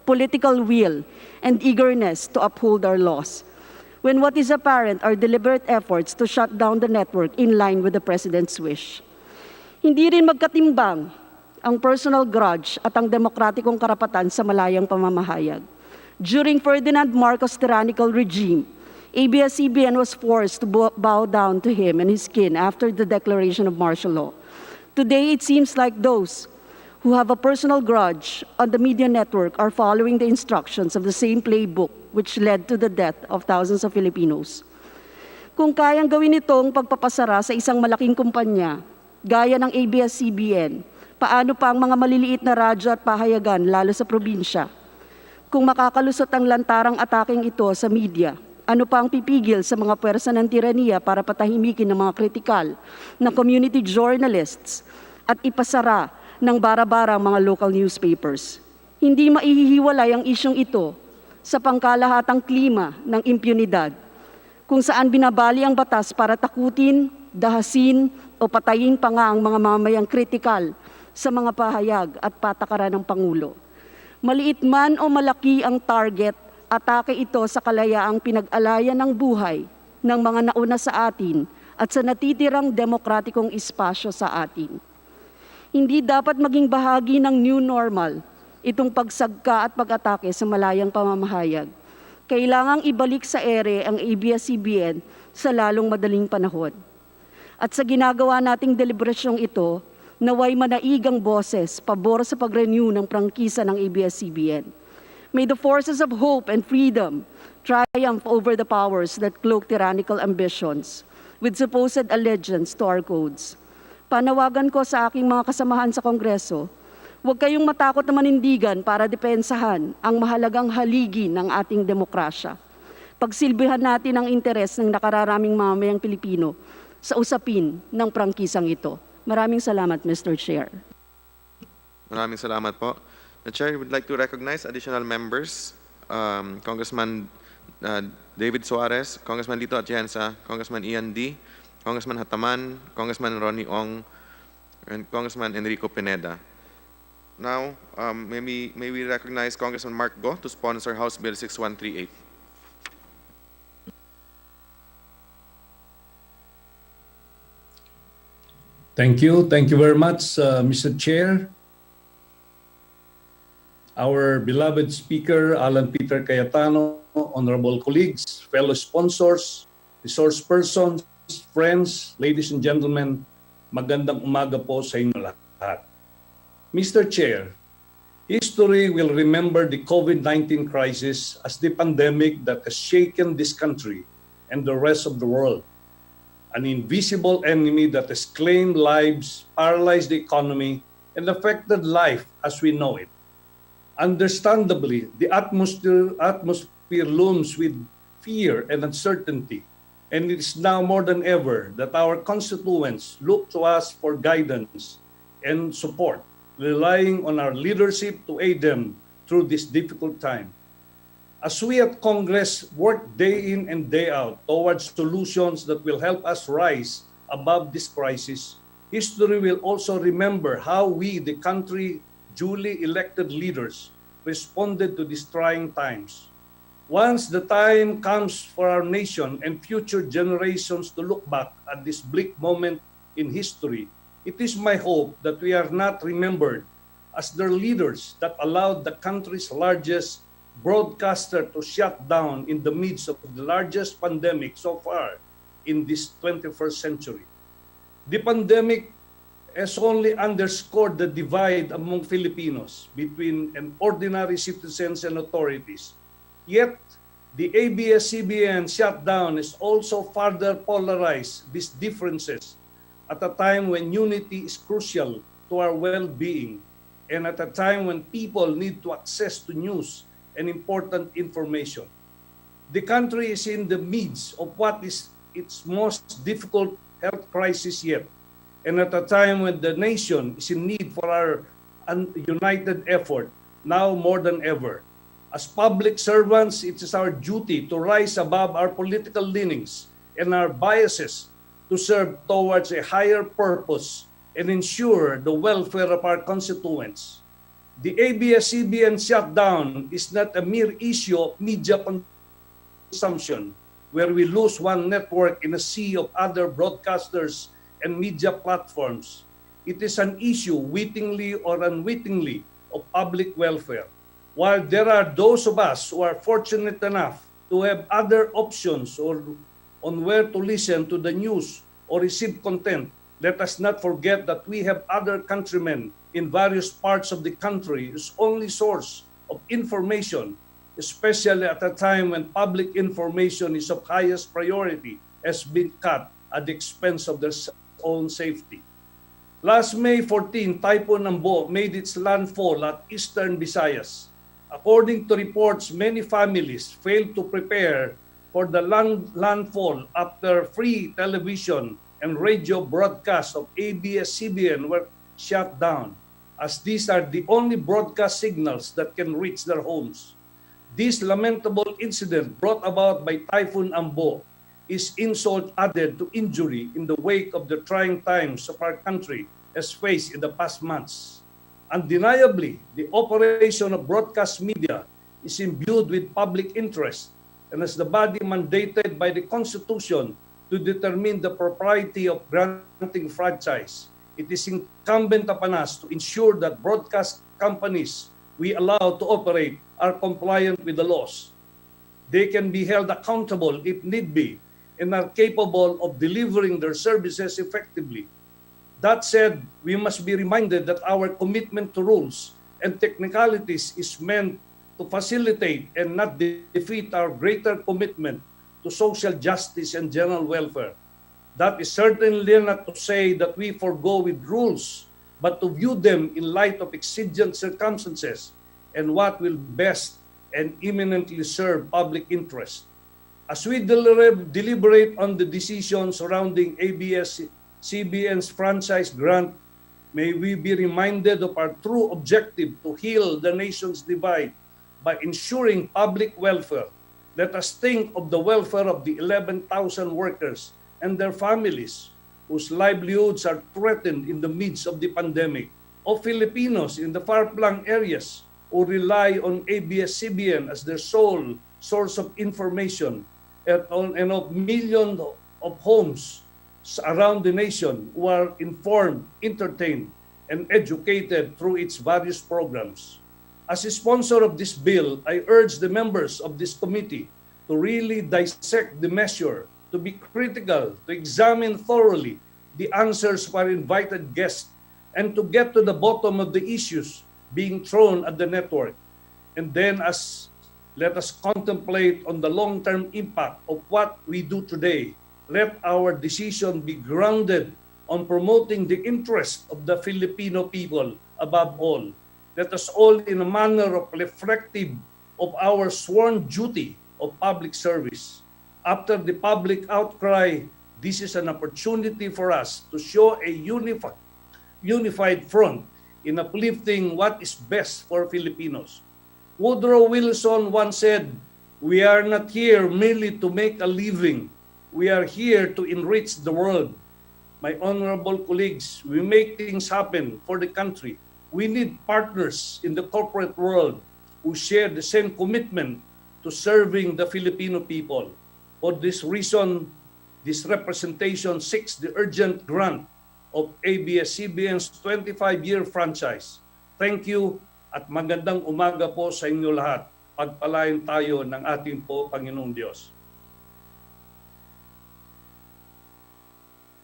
political will and eagerness to uphold our laws, when what is apparent are deliberate efforts to shut down the network in line with the President's wish. Hindi rin magkatimbang ang personal grudge at ang demokratikong karapatan sa malayang pamamahayag. During Ferdinand Marcos' tyrannical regime, ABS-CBN was forced to bow down to him and his kin after the declaration of martial law. Today, it seems like those who have a personal grudge on the media network are following the instructions of the same playbook which led to the death of thousands of Filipinos. Kung kayang gawin itong pagpapasara sa isang malaking kumpanya, gaya ng ABS-CBN, paano pa ang mga maliliit na radyo at pahayagan, lalo sa probinsya? Kung makakalusot ang lantarang ataking ito sa media, ano pa ang pipigil sa mga puwersa ng tiraniya para patahimikin ng mga kritikal na community journalists at ipasara ng bara-bara ang mga local newspapers? Hindi maihihiwalay ang isyong ito sa pangkalahatang klima ng impunidad, kung saan binabali ang batas para takutin, dahasin o patayin pa nga ang mga mamayang kritikal sa mga pahayag at patakaran ng Pangulo. Maliit man o malaki ang target, atake ito sa kalayaang pinag-alayan ng buhay ng mga nauna sa atin at sa natitirang demokratikong espasyo sa atin. Hindi dapat maging bahagi ng new normal itong pagsagka at pag-atake sa malayang pamamahayag. Kailangang ibalik sa ere ang ABS-CBN sa lalong madaling panahon. At sa ginagawa nating deliberasyong ito, naway manaigang boses pabor sa pag-renew ng prangkisa ng ABS-CBN. May the forces of hope and freedom triumph over the powers that cloak tyrannical ambitions with supposed allegiance to our codes. Panawagan ko sa aking mga kasamahan sa Kongreso, huwag kayong matakot na manindigan para depensahan ang mahalagang haligi ng ating demokrasya. Pagsilbihan natin ang interes ng nakararaming mamamayang Pilipino sa usapin ng prangkisang ito. Maraming salamat, Mr. Chair. Maraming salamat po. The Chair would like to recognize additional members, Congressman David Suarez, Congressman Lito Atienza, Congressman Ian D., Congressman Hataman, Congressman Ronnie Ong, and Congressman Enrico Pineda. Now, may we recognize Congressman Mark Go to sponsor House Bill 6138. Thank you. Thank you very much, Mr. Chair. Our beloved Speaker, Alan Peter Cayetano, honorable colleagues, fellow sponsors, resource persons, friends, ladies and gentlemen, magandang umaga po sa inyo lahat. Mr. Chair, History will remember the COVID-19 crisis as the pandemic that has shaken this country and the rest of the world. An invisible enemy that has claimed lives, paralyzed the economy, and affected life as we know it. Understandably, the atmosphere looms with fear and uncertainty, and it is now more than ever that our constituents look to us for guidance and support, relying on our leadership to aid them through this difficult time. As we at Congress work day in and day out towards solutions that will help us rise above this crisis, history will also remember how we, the country, duly elected leaders, responded to these trying times. Once the time comes for our nation and future generations to look back at this bleak moment in history, it is my hope that we are not remembered as their leaders that allowed the country's largest broadcaster to shut down in the midst of the largest pandemic so far in this 21st century. The pandemic has only underscored the divide among Filipinos between ordinary citizens and authorities. Yet, the ABS-CBN shutdown has also further polarized these differences at a time when unity is crucial to our well-being and at a time when people need to access to news and important information. The country is in the midst of what is its most difficult health crisis yet, and at a time when the nation is in need for our united effort, now more than ever. As public servants, it is our duty to rise above our political leanings and our biases to serve towards a higher purpose and ensure the welfare of our constituents. The ABS-CBN shutdown is not a mere issue of media consumption, where we lose one network in a sea of other broadcasters and media platforms. It is an issue, wittingly or unwittingly, of public welfare. While there are those of us who are fortunate enough to have other options or on where to listen to the news or receive content, let us not forget that we have other countrymen in various parts of the country whose only source of information, especially at a time when public information is of highest priority, has been cut at the expense of their own safety. Last May 14, Typhoon Ambo made its landfall at eastern Visayas. According to reports, many families failed to prepare for the landfall after free television and radio broadcasts of ABS-CBN were shut down, as these are the only broadcast signals that can reach their homes. This lamentable incident brought about by Typhoon Ambo is insult added to injury in the wake of the trying times of our country has faced in the past months. Undeniably, the operation of broadcast media is imbued with public interest and as the body mandated by the Constitution to determine the propriety of granting franchise, it is incumbent upon us to ensure that broadcast companies we allow to operate are compliant with the laws. They can be held accountable if need be and are capable of delivering their services effectively. That said, we must be reminded that our commitment to rules and technicalities is meant to facilitate and not defeat our greater commitment to social justice and general welfare. That is certainly not to say that we forego with rules, but to view them in light of exigent circumstances and what will best and imminently serve public interest. As we deliberate on the decision surrounding ABS-CBN's franchise grant, may we be reminded of our true objective to heal the nation's divide by ensuring public welfare. Let us think of the welfare of the 11,000 workers and their families whose livelihoods are threatened in the midst of the pandemic, of Filipinos in the far-flung areas who rely on ABS-CBN as their sole source of information, and of millions of homes around the nation who are informed, entertained, and educated through its various programs. As a sponsor of this bill, I urge the members of this committee to really dissect the measure, to be critical, to examine thoroughly the answers of our invited guests, and to get to the bottom of the issues being thrown at the network. And then let us contemplate on the long-term impact of what we do today. Let our decision be grounded on promoting the interest of the Filipino people above all. Let us all, in a manner of reflective of our sworn duty of public service. After the public outcry, this is an opportunity for us to show a unified front in uplifting what is best for Filipinos. Woodrow Wilson once said, "We are not here merely to make a living. We are here to enrich the world." My honorable colleagues, we make things happen for the country. We need partners in the corporate world who share the same commitment to serving the Filipino people. For this reason, this representation seeks the urgent grant of ABS-CBN's 25-year franchise. Thank you at magandang umaga po sa inyo lahat. Pagpalain tayo ng ating po Panginoong Diyos.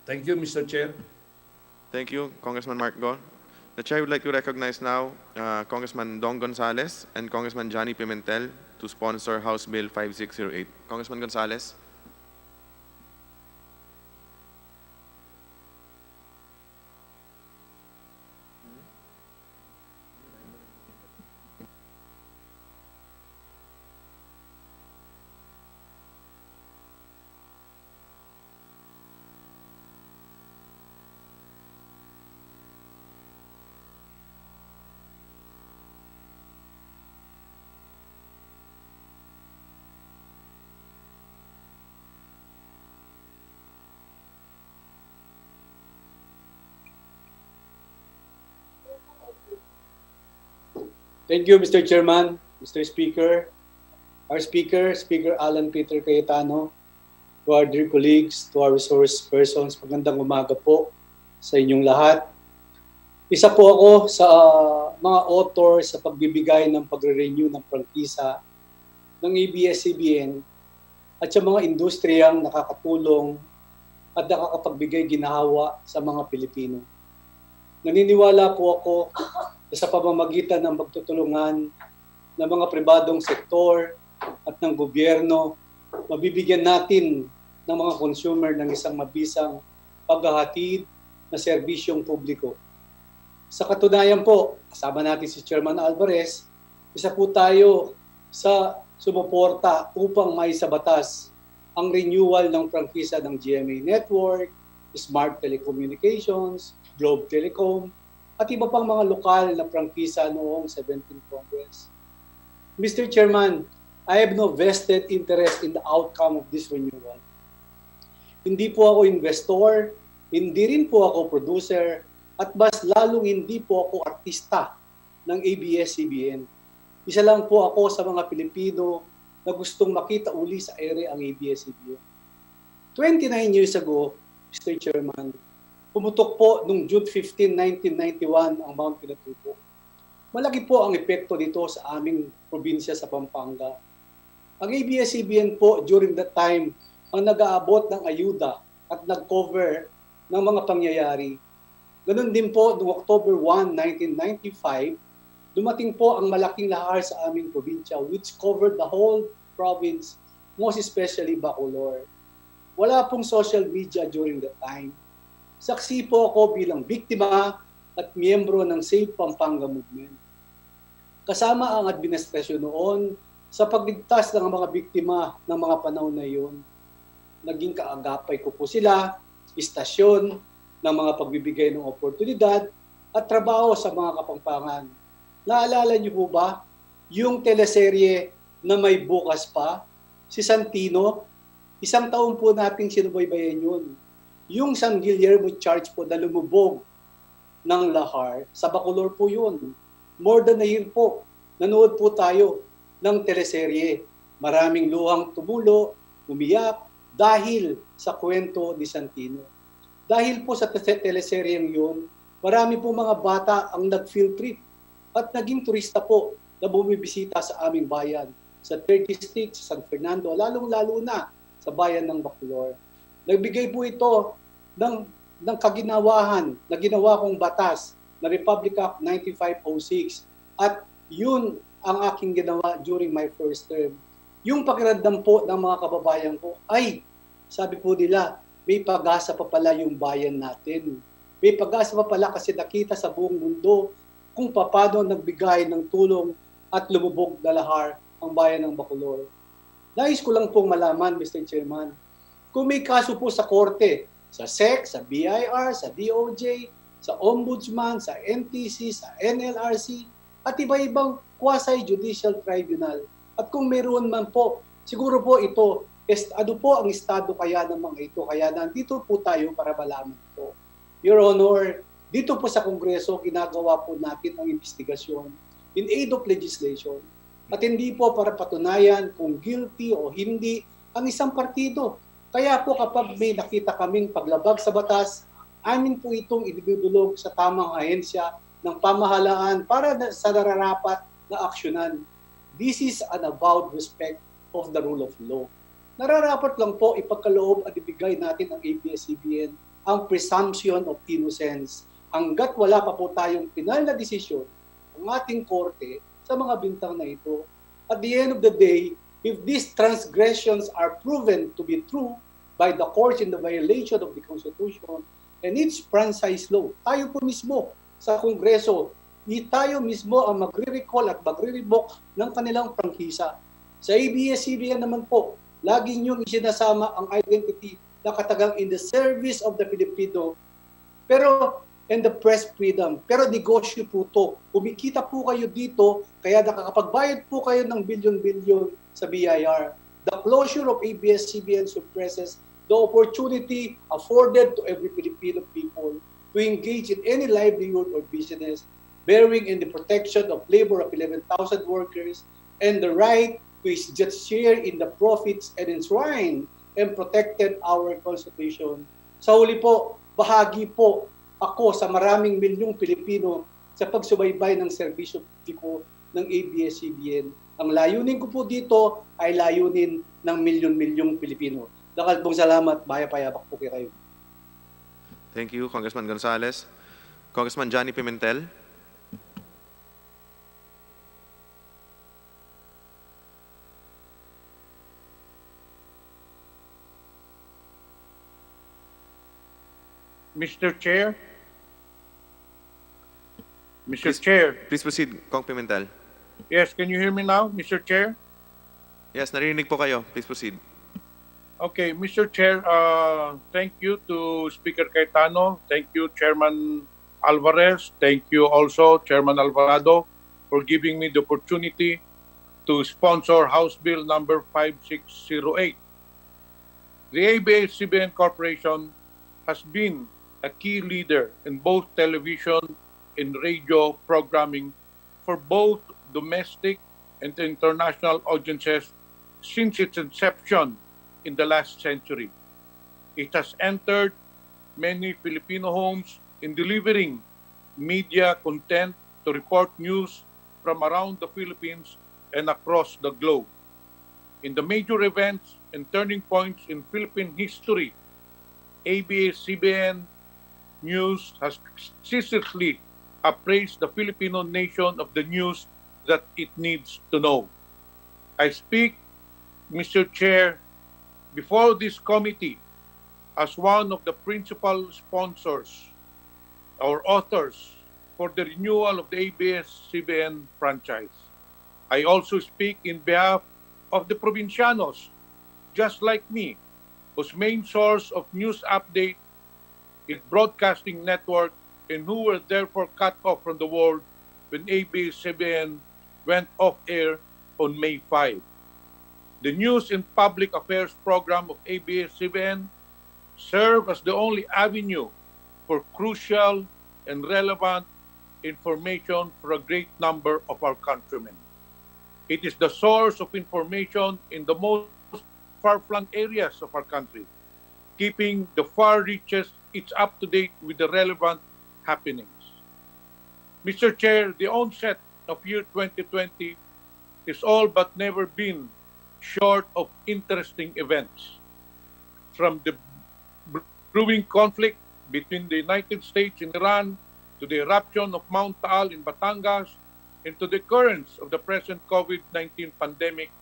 Thank you, Mr. Chair. Thank you, Congressman Mark Go. The Chair would like to recognize now Congressman Dong Gonzales and Congressman Johnny Pimentel to sponsor House Bill 5608. Congressman Gonzales. Thank you, Mr. Chairman, Mr. Speaker, our Speaker, Speaker Alan Peter Cayetano, to our dear colleagues, to our resource persons, magandang umaga po sa inyong lahat. Isa po ako sa mga author sa pagbibigay ng pagre-renew ng prangkisa ng ABS-CBN at sa mga industriyang nakakatulong at nakakapagbigay ginhawa sa mga Pilipino. Naniniwala po ako sa pamamagitan ng pagtutulungan ng mga pribadong sektor at ng gobyerno, mabibigyan natin ng mga consumer ng isang mabisang paghahatid na serbisyong publiko. Sa katunayan po, kasama natin si Chairman Alvarez, isa po tayo sa sumuporta upang maisabatas ang renewal ng prangkisa ng GMA Network, Smart Telecommunications, Globe Telecom, at iba pang mga lokal na prangkisa noong 17th Congress. Mr. Chairman, I have no vested interest in the outcome of this renewal. Hindi po ako investor, hindi rin po ako producer, at mas lalong hindi po ako artista ng ABS-CBN. Isa lang po ako sa mga Pilipino na gustong makita uli sa ere ang ABS-CBN. 29 years ago, Mr. Chairman, pumutok po noong June 15, 1991 ang Mount Pinatubo. Malaki po ang epekto nito sa aming probinsya sa Pampanga. Ang ABS-CBN po during that time ang nag-aabot ng ayuda at nag-cover ng mga pangyayari. Ganun din po noong October 1, 1995, dumating po ang malaking lahar sa aming probinsya which covered the whole province, most especially Bacolor. Wala pong social media during that time. Saksi po ako bilang biktima at miyembro ng Save Pampanga Movement. Kasama ang administrasyon noon sa pagligtas ng mga biktima ng mga panahon na iyon. Naging kaagapay ko po sila, istasyon ng mga pagbibigay ng oportunidad at trabaho sa mga kapampangan. Naalala niyo po ba yung teleserye na May Bukas Pa? Si Santino, isang taon po nating sinubaybayan yun. Yung San Guillermo Church po na lumubog ng lahar, sa Bacolor po yun. More than a year po, nanood po tayo ng teleserye. Maraming luhang tumulo, umiyak, dahil sa kwento ni Santino. Dahil po sa teleseryeng yun, marami po mga bata ang nag-field trip at naging turista po na bumibisita sa aming bayan, sa 3rd District, sa San Fernando, lalong-lalo na sa bayan ng Bacolor. Nagbigay po ito ng kaginawahan na ginawa kong batas na Republic Act 9506 At yun ang aking ginawa during my first term. Yung pakiramdam po ng mga kababayan ko, ay, sabi po nila, may pag-asa pa pala yung bayan natin. May pag-asa pa pala kasi nakita sa buong mundo kung paano nagbigay ng tulong at lumubog na lahar ang bayan ng Bacolod. Nais ko lang pong malaman, Mr. Chairman, kung may kaso po sa korte, sa SEC, sa BIR, sa DOJ, sa Ombudsman, sa NTC, sa NLRC, at iba-ibang quasi-judicial tribunal. At kung meron man po, siguro po ito, ano po ang estado kaya ng mga ito? Kaya nandito po tayo para malaman ito. Your Honor, dito po sa Kongreso, ginagawa po natin ang investigasyon in aid of legislation. At hindi po para patunayan kung guilty o hindi ang isang partido. Kaya po kapag may nakita kaming paglabag sa batas, amin po itong idudulog sa tamang ahensya ng pamahalaan para sa nararapat na aksyonan. This is an avowed respect of the rule of law. Nararapat lang po ipagkaloob at ibigay natin ang ABS-CBN ang presumption of innocence hanggat wala pa po tayong final na desisyon ng ating korte sa mga bintang na ito. At the end of the day, if these transgressions are proven to be true by the courts in the violation of the Constitution and its franchise law, tayo po mismo sa Kongreso, tayo mismo ang magre-recall at magre-revoke ng kanilang prangkisa. Sa ABS-CBN naman po, lagi niyong isinasama ang identity na katagang in the service of the Filipino. Pero and the press freedom. Pero negosyo po to. Kumikita po kayo dito, kaya nakakapagbayad po kayo ng bilyon-bilyon sa BIR. The closure of ABS-CBN suppresses the opportunity afforded to every Filipino people to engage in any livelihood or business bearing in the protection of labor of 11,000 workers and the right to just share in the profits and enshrine and protected our Constitution. Sa huli po, bahagi po ako sa maraming milyong Pilipino sa pagsubaybay ng serbisyo publiko ng ABS-CBN. Ang layunin ko po dito ay layunin ng milyon-milyong Pilipino. Dakal pong salamat, payapayabak po kayo. Thank you, Congressman Gonzales. Congressman Johnny Pimentel. Mr. Chair. Mr. Chair. Please proceed, Cong Pimentel. Yes, can you hear me now, Mr. Chair? Yes, narinig po kayo. Please proceed. Okay, Mr. Chair, thank you to Speaker Cayetano. Thank you, Chairman Alvarez. Thank you also, Chairman Alvarado, for giving me the opportunity to sponsor House Bill number 5608. The ABS-CBN Corporation has been a key leader in both television and radio programming for both domestic and international audiences since its inception in the last century. It has entered many Filipino homes in delivering media content to report news from around the Philippines and across the globe. In the major events and turning points in Philippine history, ABS-CBN News has consistently appraised the Filipino nation of the news that it needs to know. I speak, Mr. Chair, before this committee as one of the principal sponsors or authors for the renewal of the ABS-CBN franchise. I also speak in behalf of the provincianos, just like me, whose main source of news update is broadcasting network and who were therefore cut off from the world when ABS-CBN went off-air on May 5. The News and Public Affairs program of ABS-CBN serve as the only avenue for crucial and relevant information for a great number of our countrymen. It is the source of information in the most far-flung areas of our country, keeping the far reaches it's up to date with the relevant happenings. Mr. Chair, the onset of year 2020 is all but never been short of interesting events. From the brewing conflict between the United States and Iran to the eruption of Mount Taal in Batangas into the occurrence of the present COVID-19 pandemic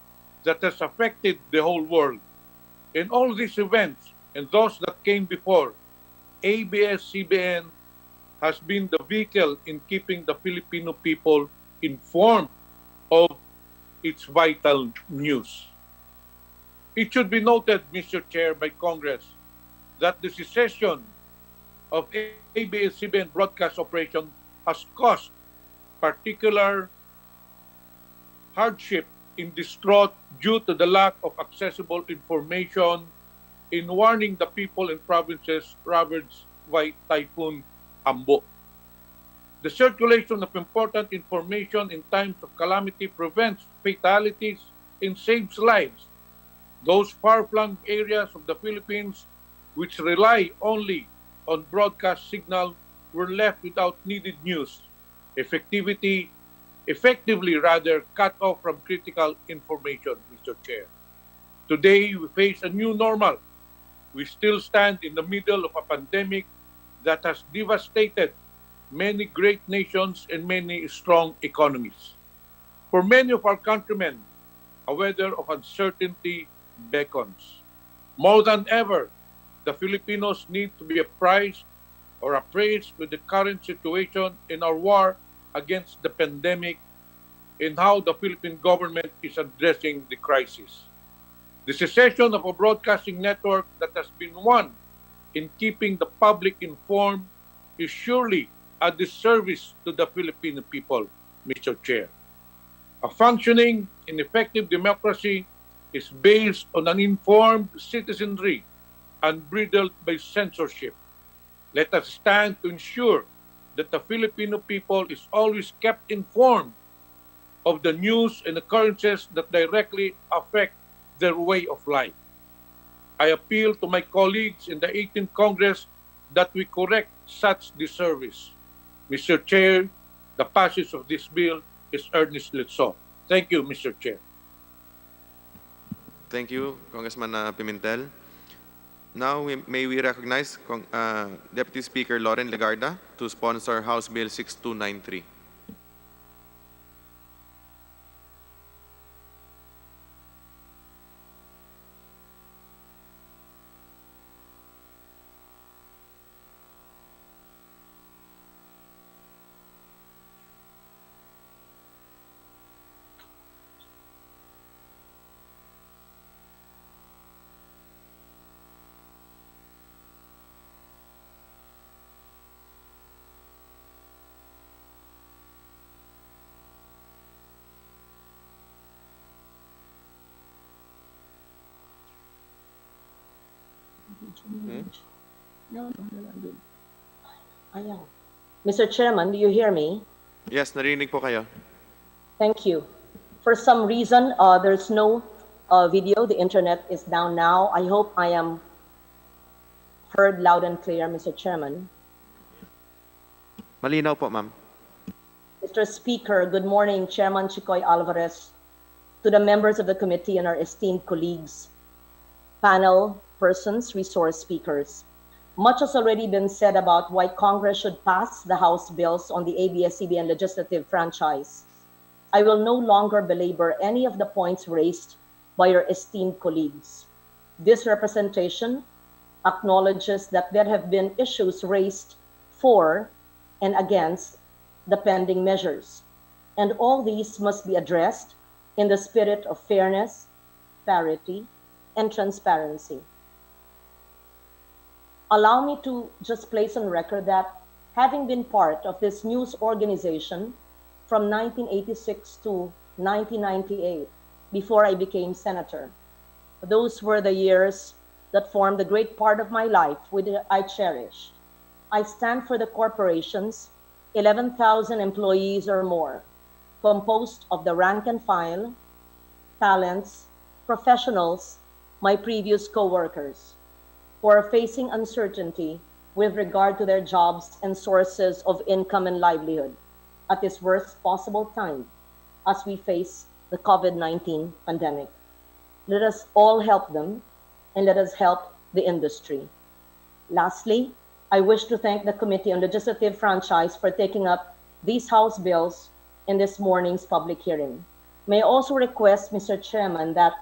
that has affected the whole world. In all these events and those that came before, ABS-CBN has been the vehicle in keeping the Filipino people informed of its vital news. It should be noted, Mr. Chair, by Congress, that the cessation of ABS-CBN broadcast operation has caused particular hardship in distraught due to the lack of accessible information in warning the people in provinces ravaged by Typhoon Ambo. The circulation of important information in times of calamity prevents fatalities and saves lives. Those far-flung areas of the Philippines which rely only on broadcast signal were left without needed news, effectively cut off from critical information, Mr. Chair. Today, we face a new normal. We still stand in the middle of a pandemic that has devastated many great nations and many strong economies. For many of our countrymen, a weather of uncertainty beckons. More than ever, the Filipinos need to be appraised with the current situation in our war against the pandemic and how the Philippine government is addressing the crisis. The cessation of a broadcasting network that has been one in keeping the public informed is surely a disservice to the Filipino people, Mr. Chair. A functioning and effective democracy is based on an informed citizenry unbridled by censorship. Let us stand to ensure that the Filipino people is always kept informed of the news and occurrences that directly affect their way of life. I appeal to my colleagues in the 18th Congress that we correct such disservice. Mr. Chair, the passage of this bill is earnestly so. Thank you, Mr. Chair. Thank you, Congressman Pimentel. Now, may we recognize Deputy Speaker Lauren Legarda to sponsor House Bill 6293. Mr. Chairman, do you hear me? Yes, narinig po kayo. Thank you. For some reason, there's no video. The internet is down now. I hope I am heard loud and clear, Mr. Chairman. Malinaw po, ma'am. Mr. Speaker, good morning, Chairman Chicoy Alvarez, to the members of the committee and our esteemed colleagues, panel persons, resource speakers. Much has already been said about why Congress should pass the House bills on the ABS-CBN legislative franchise. I will no longer belabor any of the points raised by your esteemed colleagues. This representation acknowledges that there have been issues raised for and against the pending measures, and all these must be addressed in the spirit of fairness, parity, and transparency. Allow me to just place on record that having been part of this news organization from 1986 to 1998, before I became senator, those were the years that formed a great part of my life, which I cherish. I stand for the corporations, 11,000 employees or more, composed of the rank and file, talents, professionals, my previous co-workers, who are facing uncertainty with regard to their jobs and sources of income and livelihood at this worst possible time as we face the COVID-19 pandemic. Let us all help them, and let us help the industry. Lastly, I wish to thank the Committee on Legislative Franchise for taking up these House bills in this morning's public hearing. May I also request, Mr. Chairman, that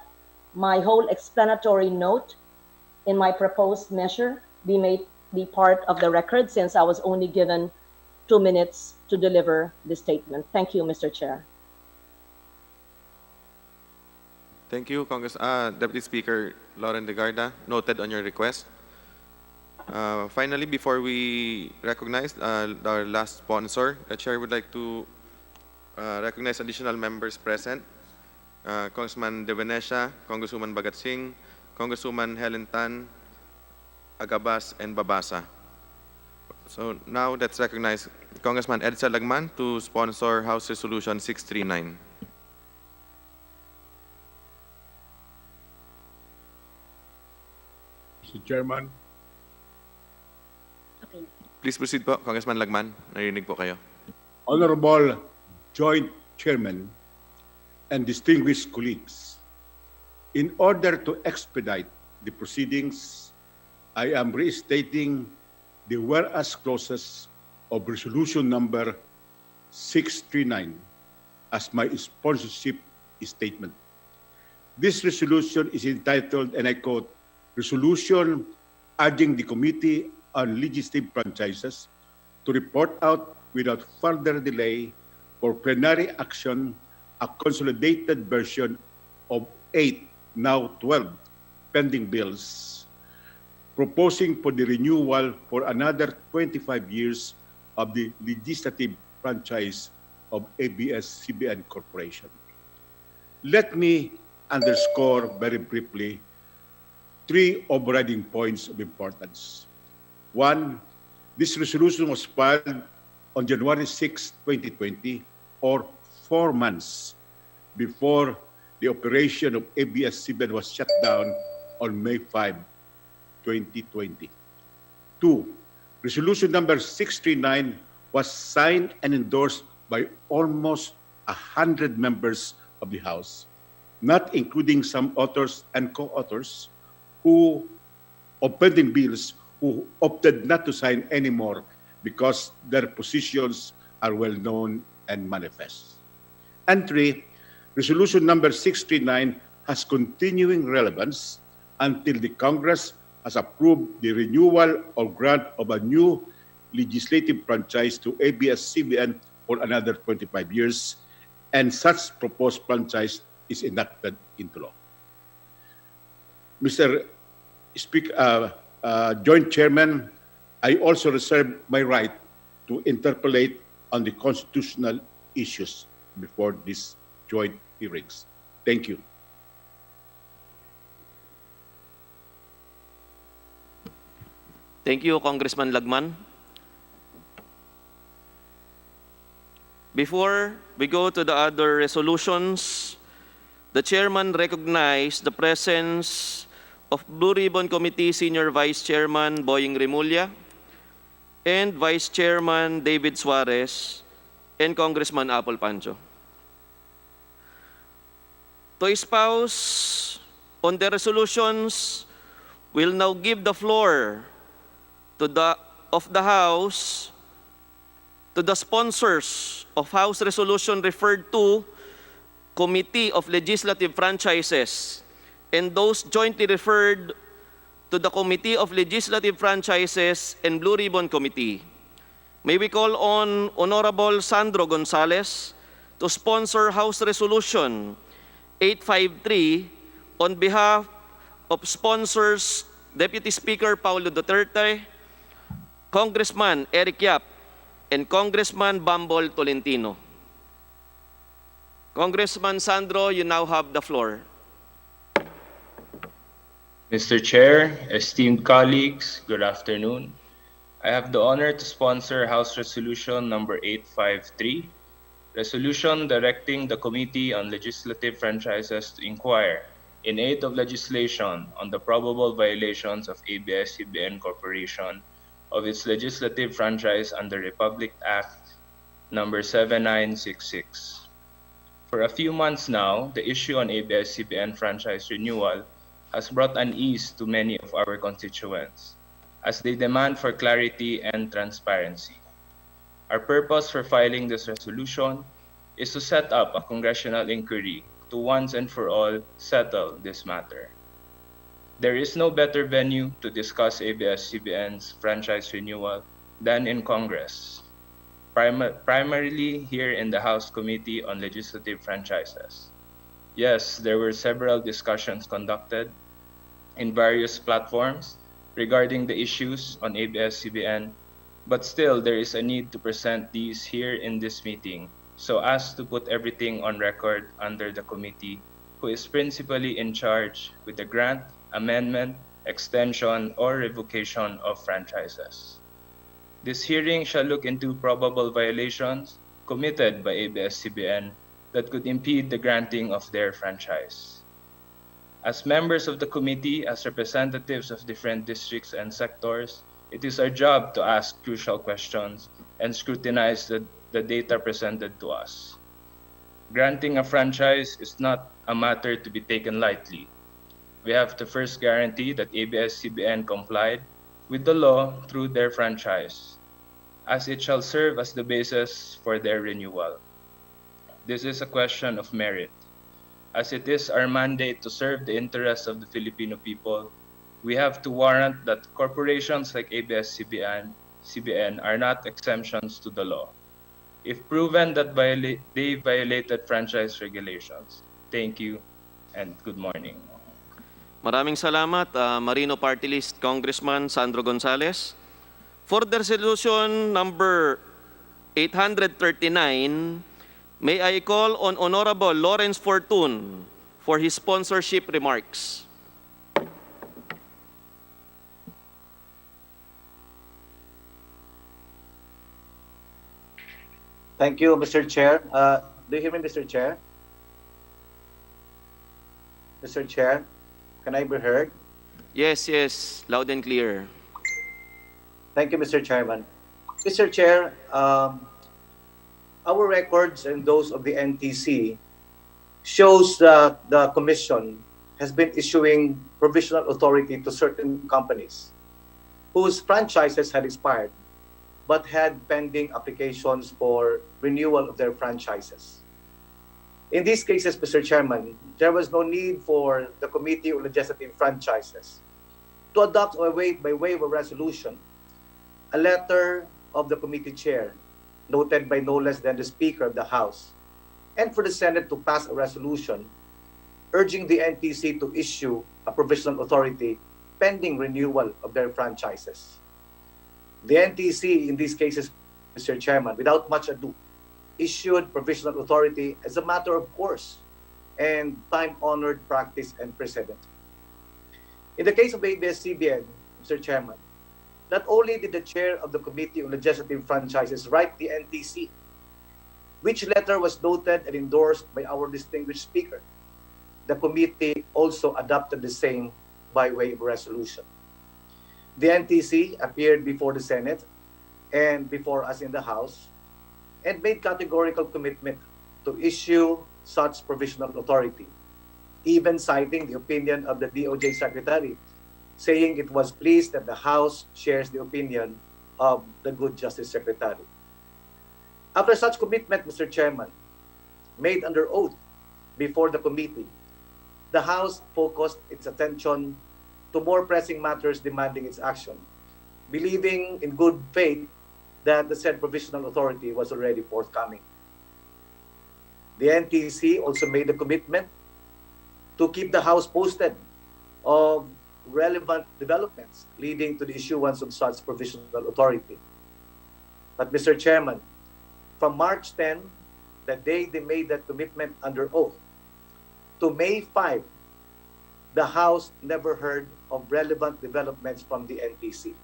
my whole explanatory note in my proposed measure be part of the record, since I was only given 2 minutes to deliver the statement. Thank you, Mr. Chair. Thank you, Deputy Speaker Lauren Legarda. Noted on your request. Finally, before we recognize our last sponsor, the Chair would like to recognize additional members present. Congressman De Venecia, Congresswoman Bagat Singh, Congresswoman Helen Tan, Agabas, and Babasa. So now let's recognize Congressman Edsa Lagman to sponsor House Resolution 639. Mr. Chairman, Please proceed po, Congressman Lagman. Narinig po kayo. Honorable Joint Chairman and distinguished colleagues, in order to expedite the proceedings, I am restating the whereas clauses of resolution number 639 as my sponsorship statement. This resolution is entitled, and I quote, Resolution urging the Committee on Legislative Franchises to report out without further delay for plenary action a consolidated version of 8, now 12, pending bills, proposing for the renewal for another 25 years of the legislative franchise of ABS-CBN Corporation. Let me underscore very briefly 3 overriding points of importance. 1, this resolution was filed on January 6, 2020, or 4 months before the operation of ABS-CBN was shut down on May 5, 2020. 2, resolution number 639 was signed and endorsed by almost 100 members of the House, not including some authors and co-authors of pending bills who opted not to sign anymore because their positions are well known and manifest. And 3, resolution number 639 has continuing relevance until the Congress has approved the renewal or grant of a new legislative franchise to ABS-CBN for another 25 years, and such proposed franchise is enacted into law. Mr. Joint Chairman, I also reserve my right to interpolate on the constitutional issues before these joint hearings. Thank you. Thank you, Congressman Lagman. Before we go to the other resolutions, the chairman recognized the presence of Blue Ribbon Committee Senior Vice Chairman Boying Remulla and Vice Chairman David Suarez and Congressman Apple Pancho. To espouse on the resolutions, we'll now give the floor to the House to the sponsors of House Resolution referred to Committee of Legislative Franchises and those jointly referred to the Committee of Legislative Franchises and Blue Ribbon Committee. May we call on Honorable Sandro Gonzales to sponsor House Resolution 853 on behalf of sponsors Deputy Speaker Paulo Duterte, Congressman Eric Yap, and Congressman Bambol Tolentino. Congressman Sandro, you now have the floor. Mr. Chair, esteemed colleagues, good afternoon. I have the honor to sponsor House Resolution number 853, resolution directing the Committee on Legislative Franchises to inquire, in aid of legislation, on the probable violations of ABS-CBN Corporation of its legislative franchise under Republic Act number 7966. For a few months now, the issue on ABS-CBN franchise renewal has brought unease to many of our constituents as they demand for clarity and transparency. Our purpose for filing this resolution is to set up a congressional inquiry to once and for all settle this matter. There is no better venue to discuss ABS-CBN's franchise renewal than in Congress, primarily here in the House Committee on Legislative Franchises. Yes, there were several discussions conducted in various platforms regarding the issues on ABS-CBN, but still there is a need to present these here in this meeting so as to put everything on record under the committee who is principally in charge with the grant, amendment, extension, or revocation of franchises. This hearing shall look into probable violations committed by ABS-CBN that could impede the granting of their franchise. As members of the committee, as representatives of different districts and sectors, it is our job to ask crucial questions and scrutinize the data presented to us. Granting a franchise is not a matter to be taken lightly. We have to first guarantee that ABS-CBN complied with the law through their franchise, as it shall serve as the basis for their renewal. This is a question of merit. As it is our mandate to serve the interests of the Filipino people, we have to warrant that corporations like ABS-CBN are not exemptions to the law, if proven that they violated franchise regulations. Thank you and good morning. Maraming salamat, Marino Party List Congressman Sandro Gonzales. For the resolution number 839, may I call on Honorable Lawrence Fortun for his sponsorship remarks. Thank you, Mr. Chair. Do you hear me, Mr. Chair? Mr. Chair, can I be heard? Yes, loud and clear. Thank you, Mr. Chairman. Mr. Chair, our records and those of the NTC shows that the Commission has been issuing provisional authority to certain companies whose franchises had expired but had pending applications for renewal of their franchises. In these cases, Mr. Chairman, there was no need for the Committee on Legislative Franchises to adopt by way of a resolution a letter of the committee chair, noted by no less than the Speaker of the House, and for the Senate to pass a resolution urging the NTC to issue a provisional authority pending renewal of their franchises. The NTC, in these cases, Mr. Chairman, without much ado, issued provisional authority as a matter of course and time-honored practice and precedent. In the case of ABS-CBN, Mr. Chairman, not only did the chair of the Committee on Legislative Franchises write the NTC, which letter was noted and endorsed by our distinguished Speaker, the committee also adopted the same by way of resolution. The NTC appeared before the Senate and before us in the House and made categorical commitment to issue such provisional authority, even citing the opinion of the DOJ Secretary, saying it was pleased that the House shares the opinion of the good Justice Secretary. After such commitment, Mr. Chairman, made under oath before the committee, the House focused its attention to more pressing matters demanding its action, believing in good faith that the said provisional authority was already forthcoming. The NTC also made a commitment to keep the House posted of relevant developments leading to the issuance of such provisional authority. But Mr. Chairman, from March 10, the day they made that commitment under oath, to May 5, the House never heard of relevant developments from the NTC.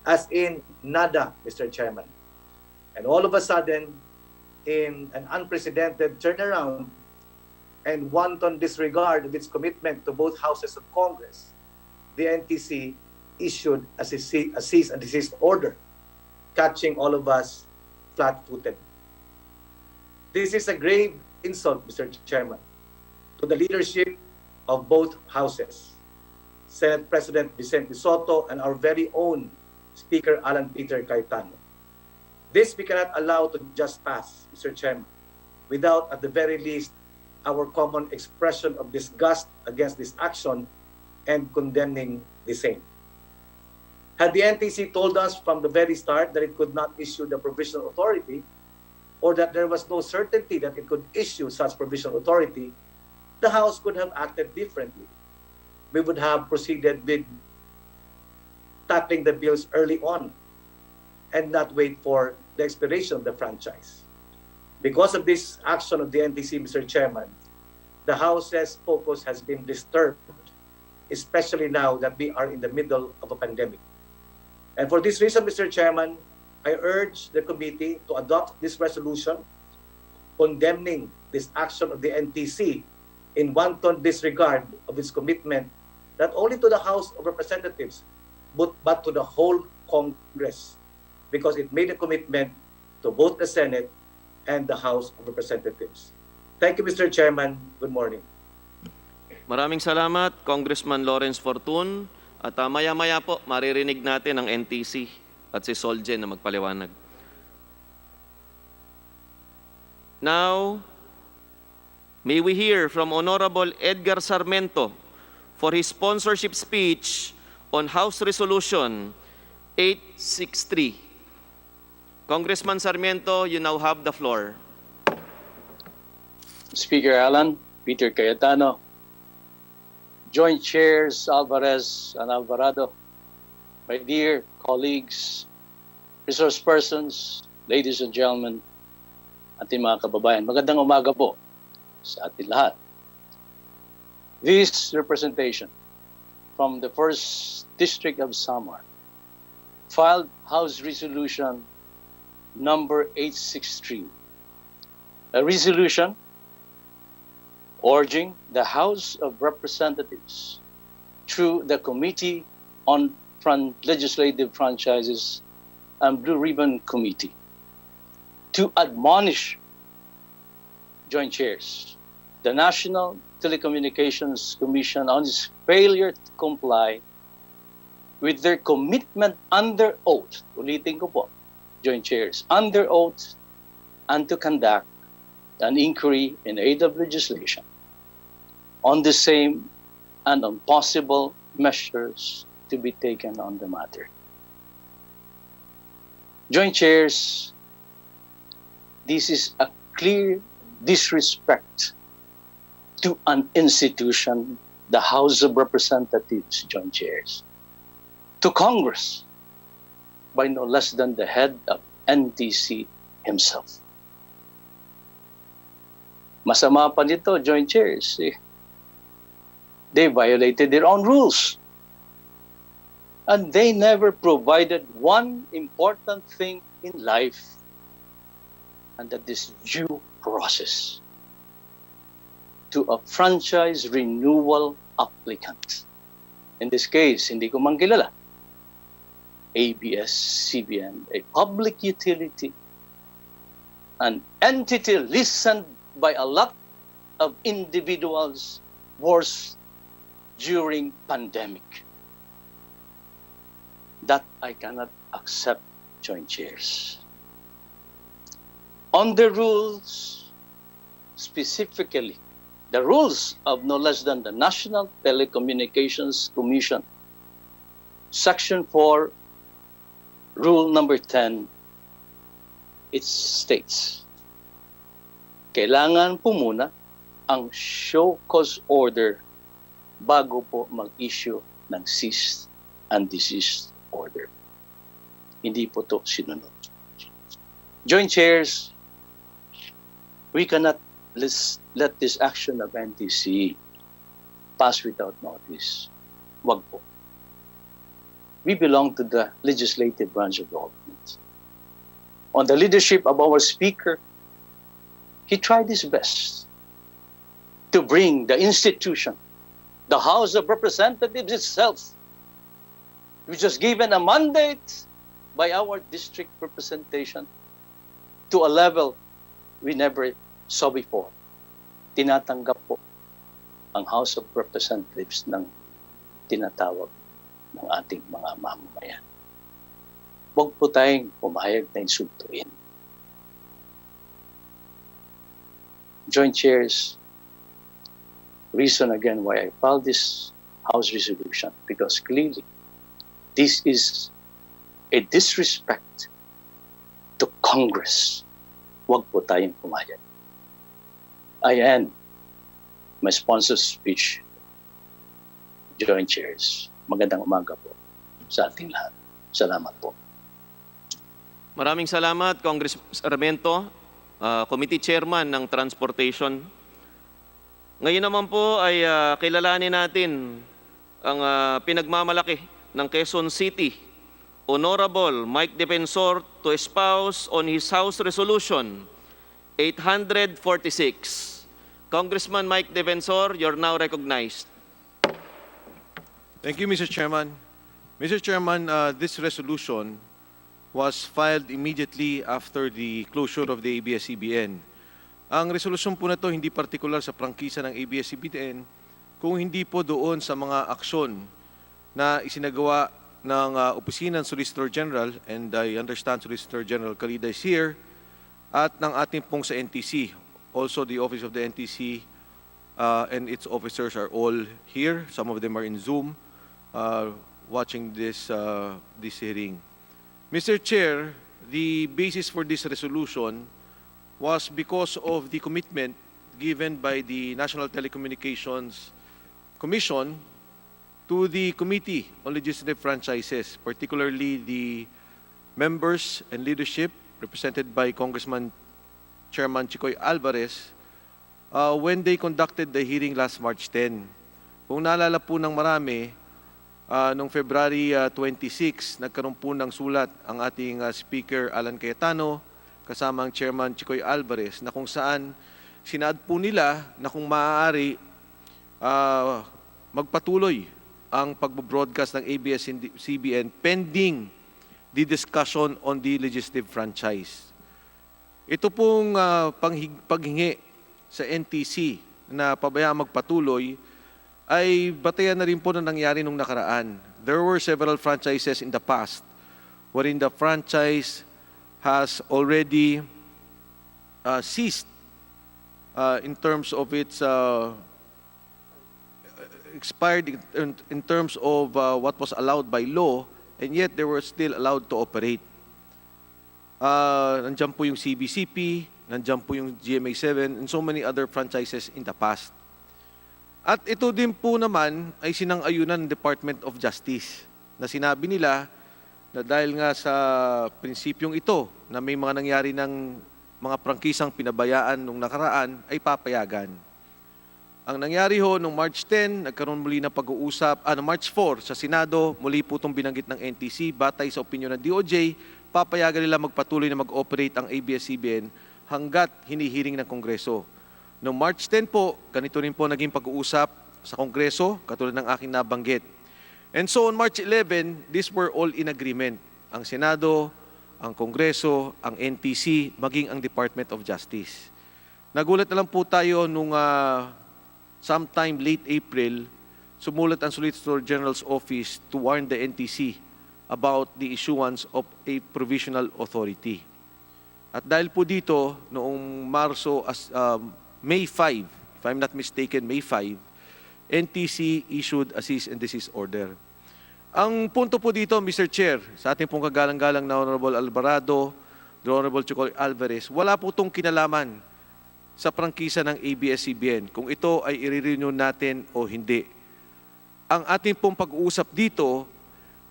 As in, nada, Mr. Chairman. And all of a sudden, in an unprecedented turnaround and wanton disregard of its commitment to both houses of Congress, the NTC issued a cease and desist order, catching all of us flat-footed. This is a grave insult, Mr. Chairman, to the leadership of both houses, Senate President Vicente Soto and our very own Speaker Alan Peter Cayetano. This we cannot allow to just pass, Mr. Chairman. without, at the very least, our common expression of disgust against this action and condemning the same. Had the NTC told us from the very start that it could not issue the provisional authority, or that there was no certainty that it could issue such provisional authority, the House could have acted differently. We would have proceeded with tackling the bills early on and not wait for the expiration of the franchise. Because of this action of the NTC, Mr. Chairman, the House's focus has been disturbed, especially now that we are in the middle of a pandemic. And for this reason, Mr. Chairman, I urge the committee to adopt this resolution condemning this action of the NTC in wanton disregard of its commitment not only to the House of Representatives, but to the whole Congress, because it made a commitment to both the Senate and the House of Representatives. Thank you, Mr. Chairman. Good morning. Maraming salamat, Congressman Lawrence Fortun. At maya-maya po, maririnig natin ang NTC at si Soljen na magpaliwanag. Now, may we hear from Honorable Edgar Sarmiento for his sponsorship speech on House Resolution 863. Congressman Sarmiento, you now have the floor. Speaker Alan, Peter Cayetano, Joint Chairs Alvarez and Alvarado, my dear colleagues, resource persons, ladies and gentlemen, ating mga kababayan, magandang umaga po sa ating lahat. This representation from the 1st District of Samar filed House Resolution number 863, a resolution urging the House of Representatives through the Committee on Legislative Franchises and Blue Ribbon Committee to admonish Joint Chairs, the National Telecommunications Commission on its failure to comply with their commitment under oath, ulitin ko po, Joint Chairs, under oath, and to conduct an inquiry in aid of legislation on the same and on possible measures to be taken on the matter. Joint Chairs, this is a clear disrespect to an institution, the House of Representatives, Joint Chairs, to Congress, by no less than the head of NTC himself. Masama pa nito, Joint Chairs, they violated their own rules. And they never provided one important thing in life, and that is due process to a franchise renewal applicant. In this case, hindi ko man kilala, ABS-CBN, a public utility, an entity listened by a lot of individuals worse during pandemic. That I cannot accept, Joint Chairs. On the rules, specifically, the rules of no less than the National Telecommunications Commission, Section 4, Rule number 10, it states, kailangan po muna ang show cause order bago po mag-issue ng cease and desist order. Hindi po to sinunod. Joint Chairs, we cannot let this action of NTC pass without notice. Wag po. We belong to the legislative branch of government. On the leadership of our Speaker, he tried his best to bring the institution, the House of Representatives itself, which was given a mandate by our district representation, to a level we never saw before. Tinatanggap po ang House of Representatives ng tinatawag ng ating mga mamamayan. Huwag po tayong pumayag na insultuin. Joint Chairs, reason again why I filed this House resolution, because clearly this is a disrespect to Congress. Huwag po tayong pumayag. I end my sponsor's speech, Joint Chairs. Magandang umaga po sa ating lahat. Salamat po. Maraming salamat, Congressman Sarmiento, Committee Chairman ng Transportation. Ngayon naman po ay kilalanin natin ang pinagmamalaki ng Quezon City, Honorable Mike Defensor, to espouse on his House Resolution 846. Congressman Mike Defensor, you're now recognized. Thank you, Mr. Chairman. Mr. Chairman, this resolution was filed immediately after the closure of the ABS-CBN. Ang resolusyon po na ito hindi partikular sa prangkisa ng ABS-CBN, kung hindi po doon sa mga aksyon na isinagawa ng Opisina ng Solicitor General, and I understand Solicitor General Calida is here, at ng ating pong sa NTC. Also, the Office of the NTC and its officers are all here. Some of them are in Zoom watching this hearing. Mr. Chair, the basis for this resolution was because of the commitment given by the National Telecommunications Commission to the Committee on Legislative Franchises, particularly the members and leadership represented by Congressman Chairman Chicoy Alvarez when they conducted the hearing last March 10. Kung naalala po ng marami, noong February 26, nagkaroon po ng sulat ang ating Speaker Alan Cayetano kasama ang Chairman Chicoy Alvarez na kung saan sinaad po nila na kung maaari magpatuloy ang pag-broadcast ng ABS-CBN pending the discussion on the legislative franchise. Ito pong paghingi sa NTC na pabayaan magpatuloy ay batayan na rin po na nangyari nung nakaraan. There were several franchises in the past wherein the franchise has already ceased in terms of its expired in terms of what was allowed by law, and yet they were still allowed to operate. Nandiyan po yung CBCP, nandiyan po yung GMA7, and so many other franchises in the past. At ito din po naman ay sinang-ayunan ng Department of Justice na sinabi nila na dahil nga sa prinsipyong ito na may mga nangyari ng mga prangkisang pinabayaan nung nakaraan ay papayagan. Ang nangyari ho nung March 10, nagkaroon muli ng pag-uusap, no March 4 sa Senado, muli po itong binanggit ng NTC, batay sa opinyon ng DOJ, papayagan nila magpatuloy na mag-operate ang ABS-CBN hanggat hinihiring ng Kongreso. Noong March 10 po, ganito rin po naging pag-uusap sa Kongreso, katulad ng aking nabanggit. And so on March 11, these were all in agreement. Ang Senado, ang Kongreso, ang NTC, maging ang Department of Justice. Nagulat na lang po tayo nung sometime late April, sumulat ang Solicitor General's Office to warn the NTC about the issuance of a provisional authority. At dahil po dito, noong May 5, if I'm not mistaken, May 5, NTC issued a cease and desist order. Ang punto po dito, Mr. Chair, sa ating pong kagalang-galang na Honorable Alvarado, the Honorable Chicoy Alvarez, wala po itong kinalaman sa prangkisa ng ABS-CBN kung ito ay i-renew natin o hindi. Ang ating pong pag-uusap dito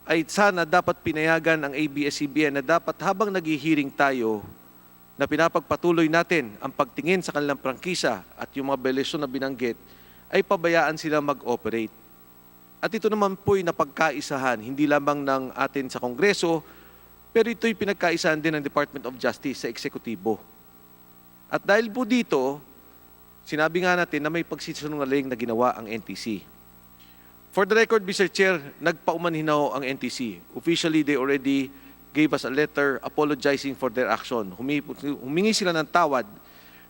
ay sana dapat pinayagan ang ABS-CBN na dapat habang naghihiring tayo na pinapagpatuloy natin ang pagtingin sa kanilang prangkisa at yung mga belisyon na binanggit ay pabayaan sila mag-operate. At ito naman po'y napagkaisahan, hindi lamang ng atin sa Kongreso, pero ito'y pinagkaisahan din ng Department of Justice sa eksekutibo. At dahil po dito, sinabi nga natin na may pagsisinungaling na ginawa ang NTC. For the record, Mr. Chair, nagpaumanhin ho ang NTC. Officially, they already gave us a letter apologizing for their action. Humingi sila ng tawad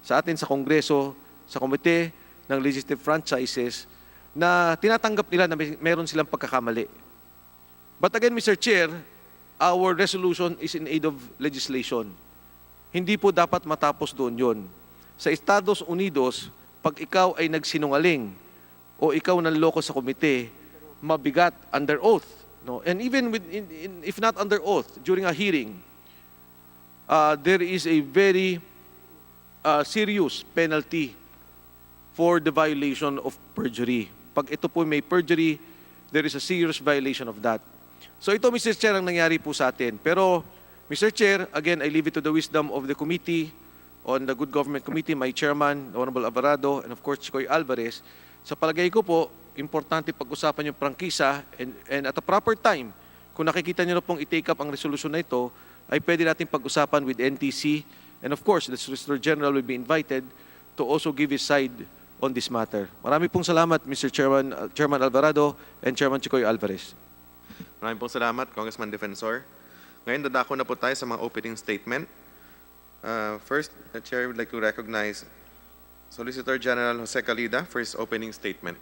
sa atin sa Kongreso, sa Komite ng Legislative Franchises, na tinatanggap nila na meron silang pagkakamali. But again, Mr. Chair, our resolution is in aid of legislation. Hindi po dapat matapos doon yun. sa Estados Unidos, pag ikaw ay nagsinungaling o ikaw nanloko sa komite, mabigat under oath. No? And even if not under oath, during a hearing, there is a very serious penalty for the violation of perjury. Pag ito po may perjury, there is a serious violation of that. So ito, Mr. Chair, ang nangyari po sa atin. Pero, Mr. Chair, again, I leave it to the wisdom of the committee, on the Good Government Committee, my chairman, Honorable Alvarado, and of course, Chicoy Alvarez. Sa palagay ko po, importante pag-usapan yung prangkisa and at a proper time, kung nakikita nyo na pong i-take up ang resolusyon na ito, ay pwede natin pag-usapan with NTC, and of course, the Solicitor General will be invited to also give his side on this matter. Marami pong salamat, Mr. Chairman, Chairman Alvarado and Chairman Chicoy Alvarez. Maraming pong salamat, Congressman Defensor. Ngayon, dadako na po tayo sa mga opening statement. First, the Chair would like to recognize Solicitor General Jose Calida for his opening statement.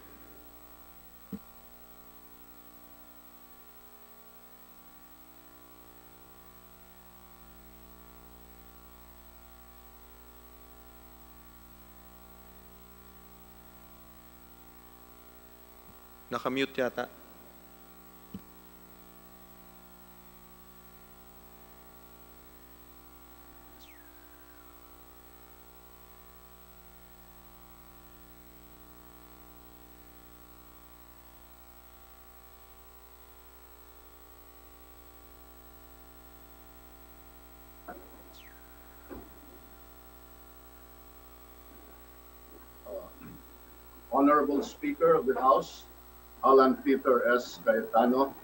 Nakamute yata. Honorable Speaker of the House, Alan Peter S. Cayetano,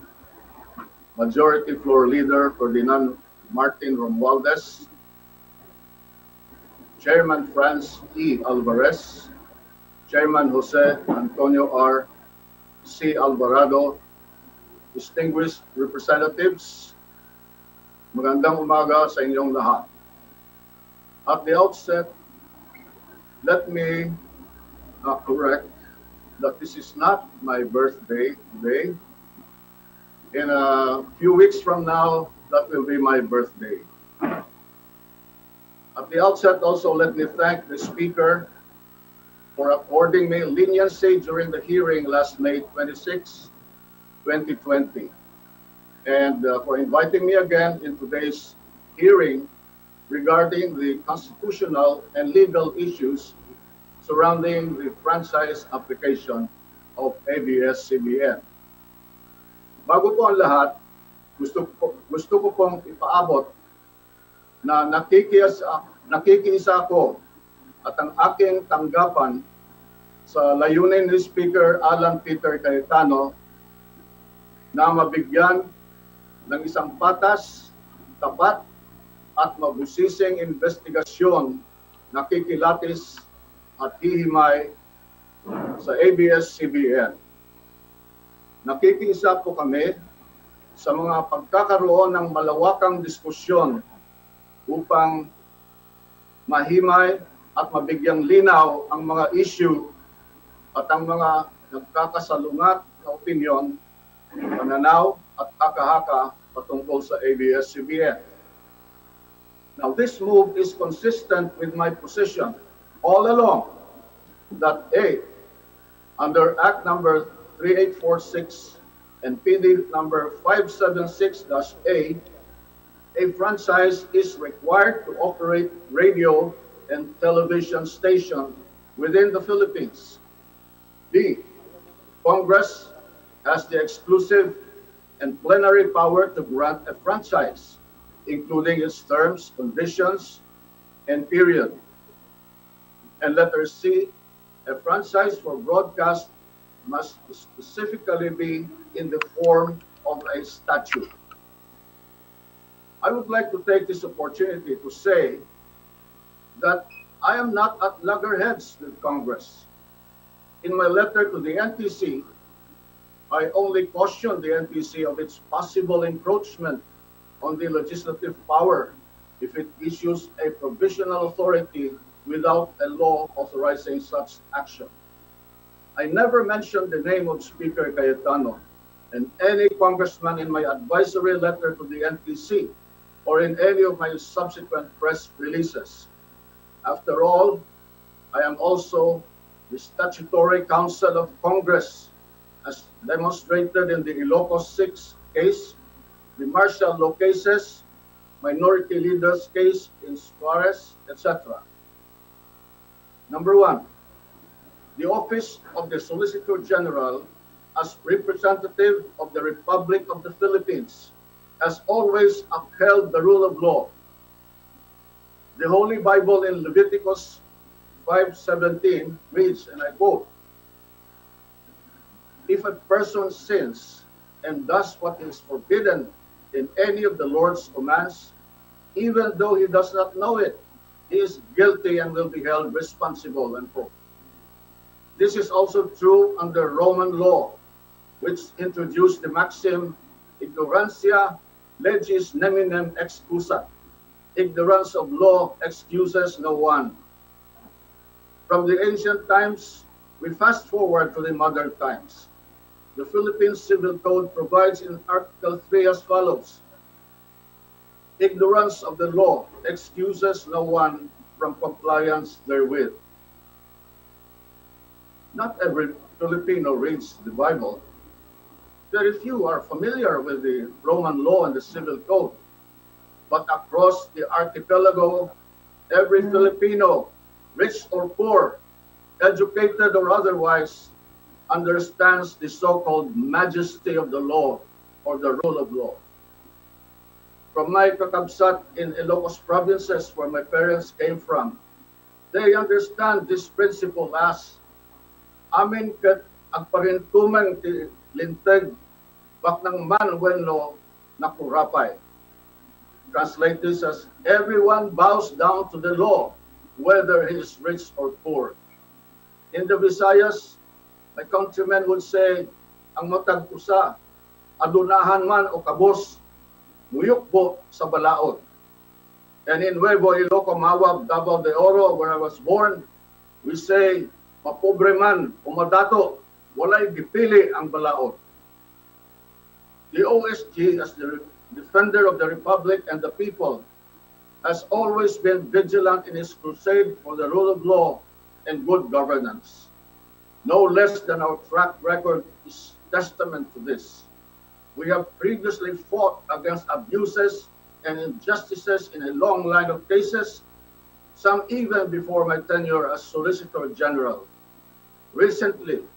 Majority Floor Leader Ferdinand Martin Romualdez, Chairman Franz E. Alvarez, Chairman Jose Antonio R. C. Alvarado, distinguished representatives, magandang umaga sa inyong lahat. At the outset, let me correct that this is not my birthday today. In a few weeks from now, that will be my birthday. At the outset, also let me thank the Speaker for according me leniency during the hearing last May 26, 2020, and for inviting me again in today's hearing regarding the constitutional and legal issues surrounding the franchise application of ABS-CBN. Bago po ang lahat, gusto ko pong ipaabot na nakikiisa ako at ang aking tanggapan sa layunin ni Speaker Alan Peter Cayetano na mabigyan ng isang patas, tapat at mabusising investigasyon na kikilatis at hihimay sa ABS-CBN. Nakikiisa po kami sa mga pagkakaroon ng malawakang diskusyon upang mahimay at mabigyang linaw ang mga issue at ang mga nagkakasalungat na opinyon, pananaw at haka-haka patungkol sa ABS-CBN. Now, this move is consistent with my position all along that A, under Act number 3846 and PD number 576-A, a franchise is required to operate radio and television station within the Philippines. B, Congress has the exclusive and plenary power to grant a franchise, including its terms, conditions, and period. And letter C, a franchise for broadcast must specifically be in the form of a statute. I would like to take this opportunity to say that I am not at loggerheads with Congress. In my letter to the NTC, I only cautioned the NTC of its possible encroachment on the legislative power if it issues a provisional authority without a law authorizing such action. I never mentioned the name of Speaker Cayetano and any congressman in my advisory letter to the NTC or in any of my subsequent press releases. After all, I am also the statutory counsel of Congress, as demonstrated in the Ilocos 6 case, the martial law cases, minority leaders case in Suarez, etc. Number one, the Office of the Solicitor General, as representative of the Republic of the Philippines, has always upheld the rule of law. The Holy Bible in Leviticus 5:17 reads, and I quote, "If a person sins and does what is forbidden in any of the Lord's commands, even though he does not know it, he is guilty and will be held responsible," unquote. This is also true under Roman law, which introduced the maxim, ignorantia legis neminem excusat. Ignorance of law excuses no one. From the ancient times, we fast forward to the modern times. The Philippine Civil Code provides in Article 3 as follows: ignorance of the law excuses no one from compliance therewith. Not every Filipino reads the Bible. Very few are familiar with the Roman law and the Civil Code. But across the archipelago, every Filipino, rich or poor, educated or otherwise, understands the so-called majesty of the law or the rule of law. From my kakabsat in Ilocos provinces where my parents came from, they understand this principle as amin ket agparintumang ti linteg baknang man wenno nakurapay. Translate this as everyone bows down to the law, whether he is rich or poor. In the Visayas, my countrymen would say, ang matag usa, adunahan man o kabos, muyukbo sa balaod. And in Nuevo Iloco, Mawab, Davao de Oro, where I was born, we say, mapobre man o madato, walay gipili ang balaod. The OSG, as the defender of the Republic and the people, has always been vigilant in his crusade for the rule of law and good governance. No less than our track record is testament to this. We have previously fought against abuses and injustices in a long line of cases, some even before my tenure as Solicitor General. Recently,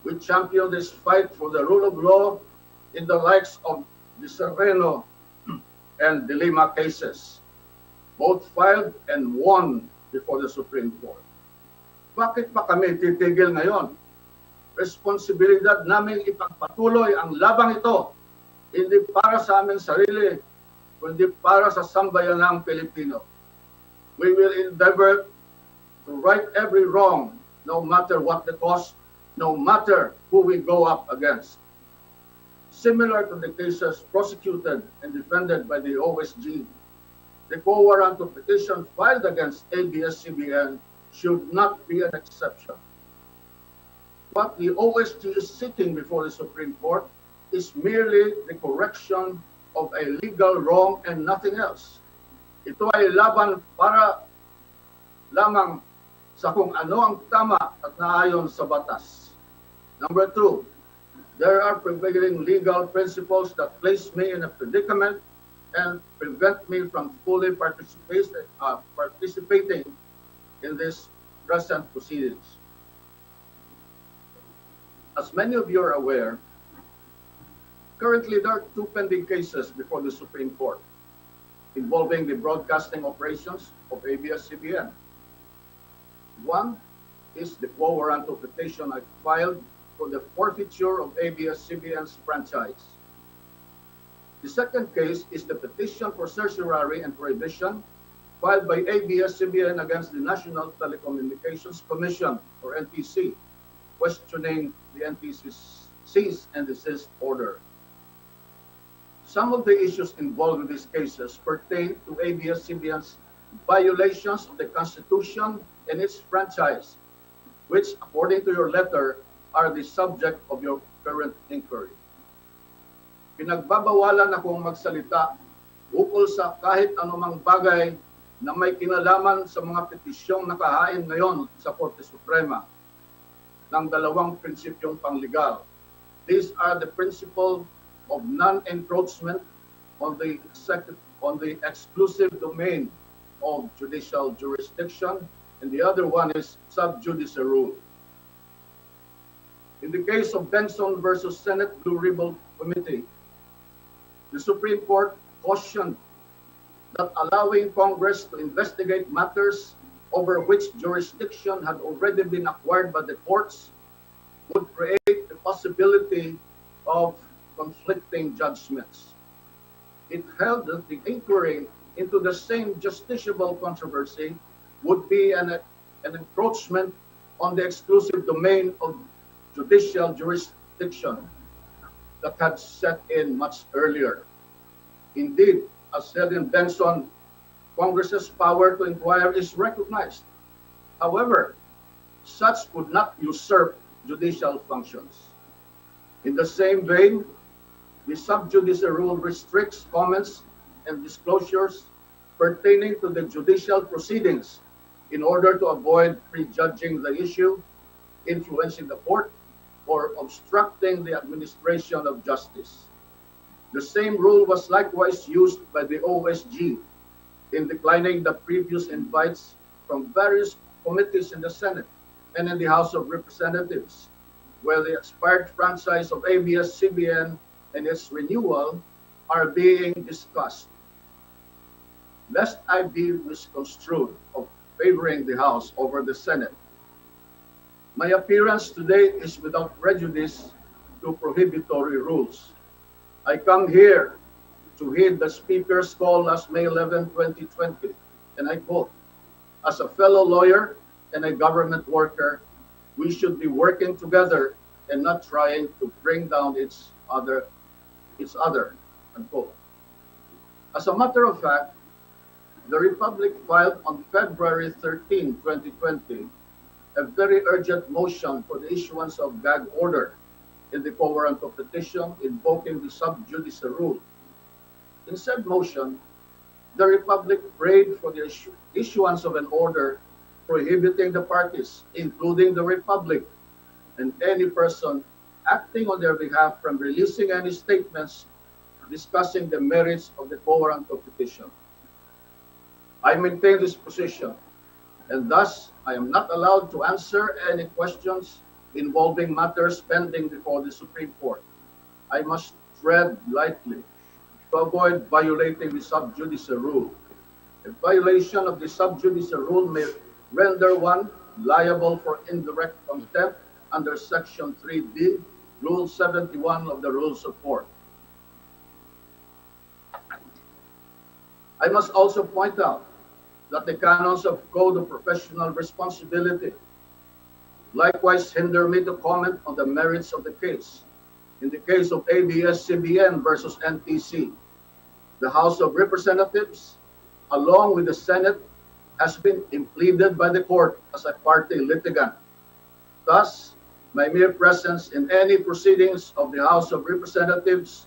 we championed this fight for the rule of law in the likes of the Sereno and the Lima cases, both filed and won before the Supreme Court. Bakit pa kami titigil ngayon? Responsibilidad namin ipagpatuloy ang labang ito, hindi para sa aming sarili, kundi para sa sambayanang Pilipino. We will endeavor to right every wrong, no matter what the cost, no matter who we go up against. Similar to the cases prosecuted and defended by the OSG, the co-warrant of petition filed against ABS-CBN should not be an exception. What the OSG is seeking before the Supreme Court is merely the correction of a legal wrong and nothing else. Ito ay laban para lamang sa kung ano ang tama at naayon sa batas. Number two, there are prevailing legal principles that place me in a predicament and prevent me from fully participating in this present proceedings. As many of you are aware, currently there are two pending cases before the Supreme Court involving the broadcasting operations of ABS-CBN. One is the quo warranto petition I filed for the forfeiture of ABS-CBN's franchise. The second case is the petition for certiorari and prohibition filed by ABS-CBN against the National Telecommunications Commission, or NTC, questioning the NTC's cease and desist order. Some of the issues involved in these cases pertain to ABS-CBN's violations of the Constitution and its franchise, which, according to your letter, are the subject of your current inquiry. Pinagbabawalan akong magsalita ukol sa kahit anumang bagay na may kinalaman sa mga petisyong nakahain ngayon sa Korte Suprema ng dalawang prinsipyong pangligal. These are the principle of non-encroachment on the exclusive domain of judicial jurisdiction, and the other one is sub judice rule. In the case of Benson versus Senate Blue Ribbon Committee, the Supreme Court cautioned that allowing Congress to investigate matters over which jurisdiction had already been acquired by the courts would create the possibility of conflicting judgments. It held that the inquiry into the same justiciable controversy would be an encroachment on the exclusive domain of judicial jurisdiction that had set in much earlier. Indeed, as said in Benson, Congress's power to inquire is recognized. However, such could not usurp judicial functions. In the same vein, the sub judice rule restricts comments and disclosures pertaining to the judicial proceedings in order to avoid prejudging the issue, influencing the court, or obstructing the administration of justice. The same rule was likewise used by the OSG in declining the previous invites from various committees in the Senate and in the House of Representatives, where the expired franchise of ABS-CBN and its renewal are being discussed. Lest I be misconstrued of favoring the House over the Senate, my appearance today is without prejudice to prohibitory rules. I come here to heed the Speaker's call last May 11, 2020, and I quote, "As a fellow lawyer and a government worker, we should be working together and not trying to bring down each other, unquote." As a matter of fact, the Republic filed on February 13, 2020, a very urgent motion for the issuance of gag order in the quo warranto petition invoking the sub judice rule. In said motion, the Republic prayed for the issuance of an order prohibiting the parties, including the Republic, and any person acting on their behalf from releasing any statements discussing the merits of the quo warranto petition. I maintain this position, and thus I am not allowed to answer any questions involving matters pending before the Supreme Court. I must tread lightly to avoid violating the sub judice rule. A violation of the sub judice rule may render one liable for indirect contempt under Section 3D, Rule 71 of the Rules of Court. I must also point out that the canons of Code of Professional Responsibility likewise hinder me to comment on the merits of the case. In the case of ABS-CBN versus NTC, the House of Representatives, along with the Senate, has been impleaded by the court as a party litigant. Thus, my mere presence in any proceedings of the House of Representatives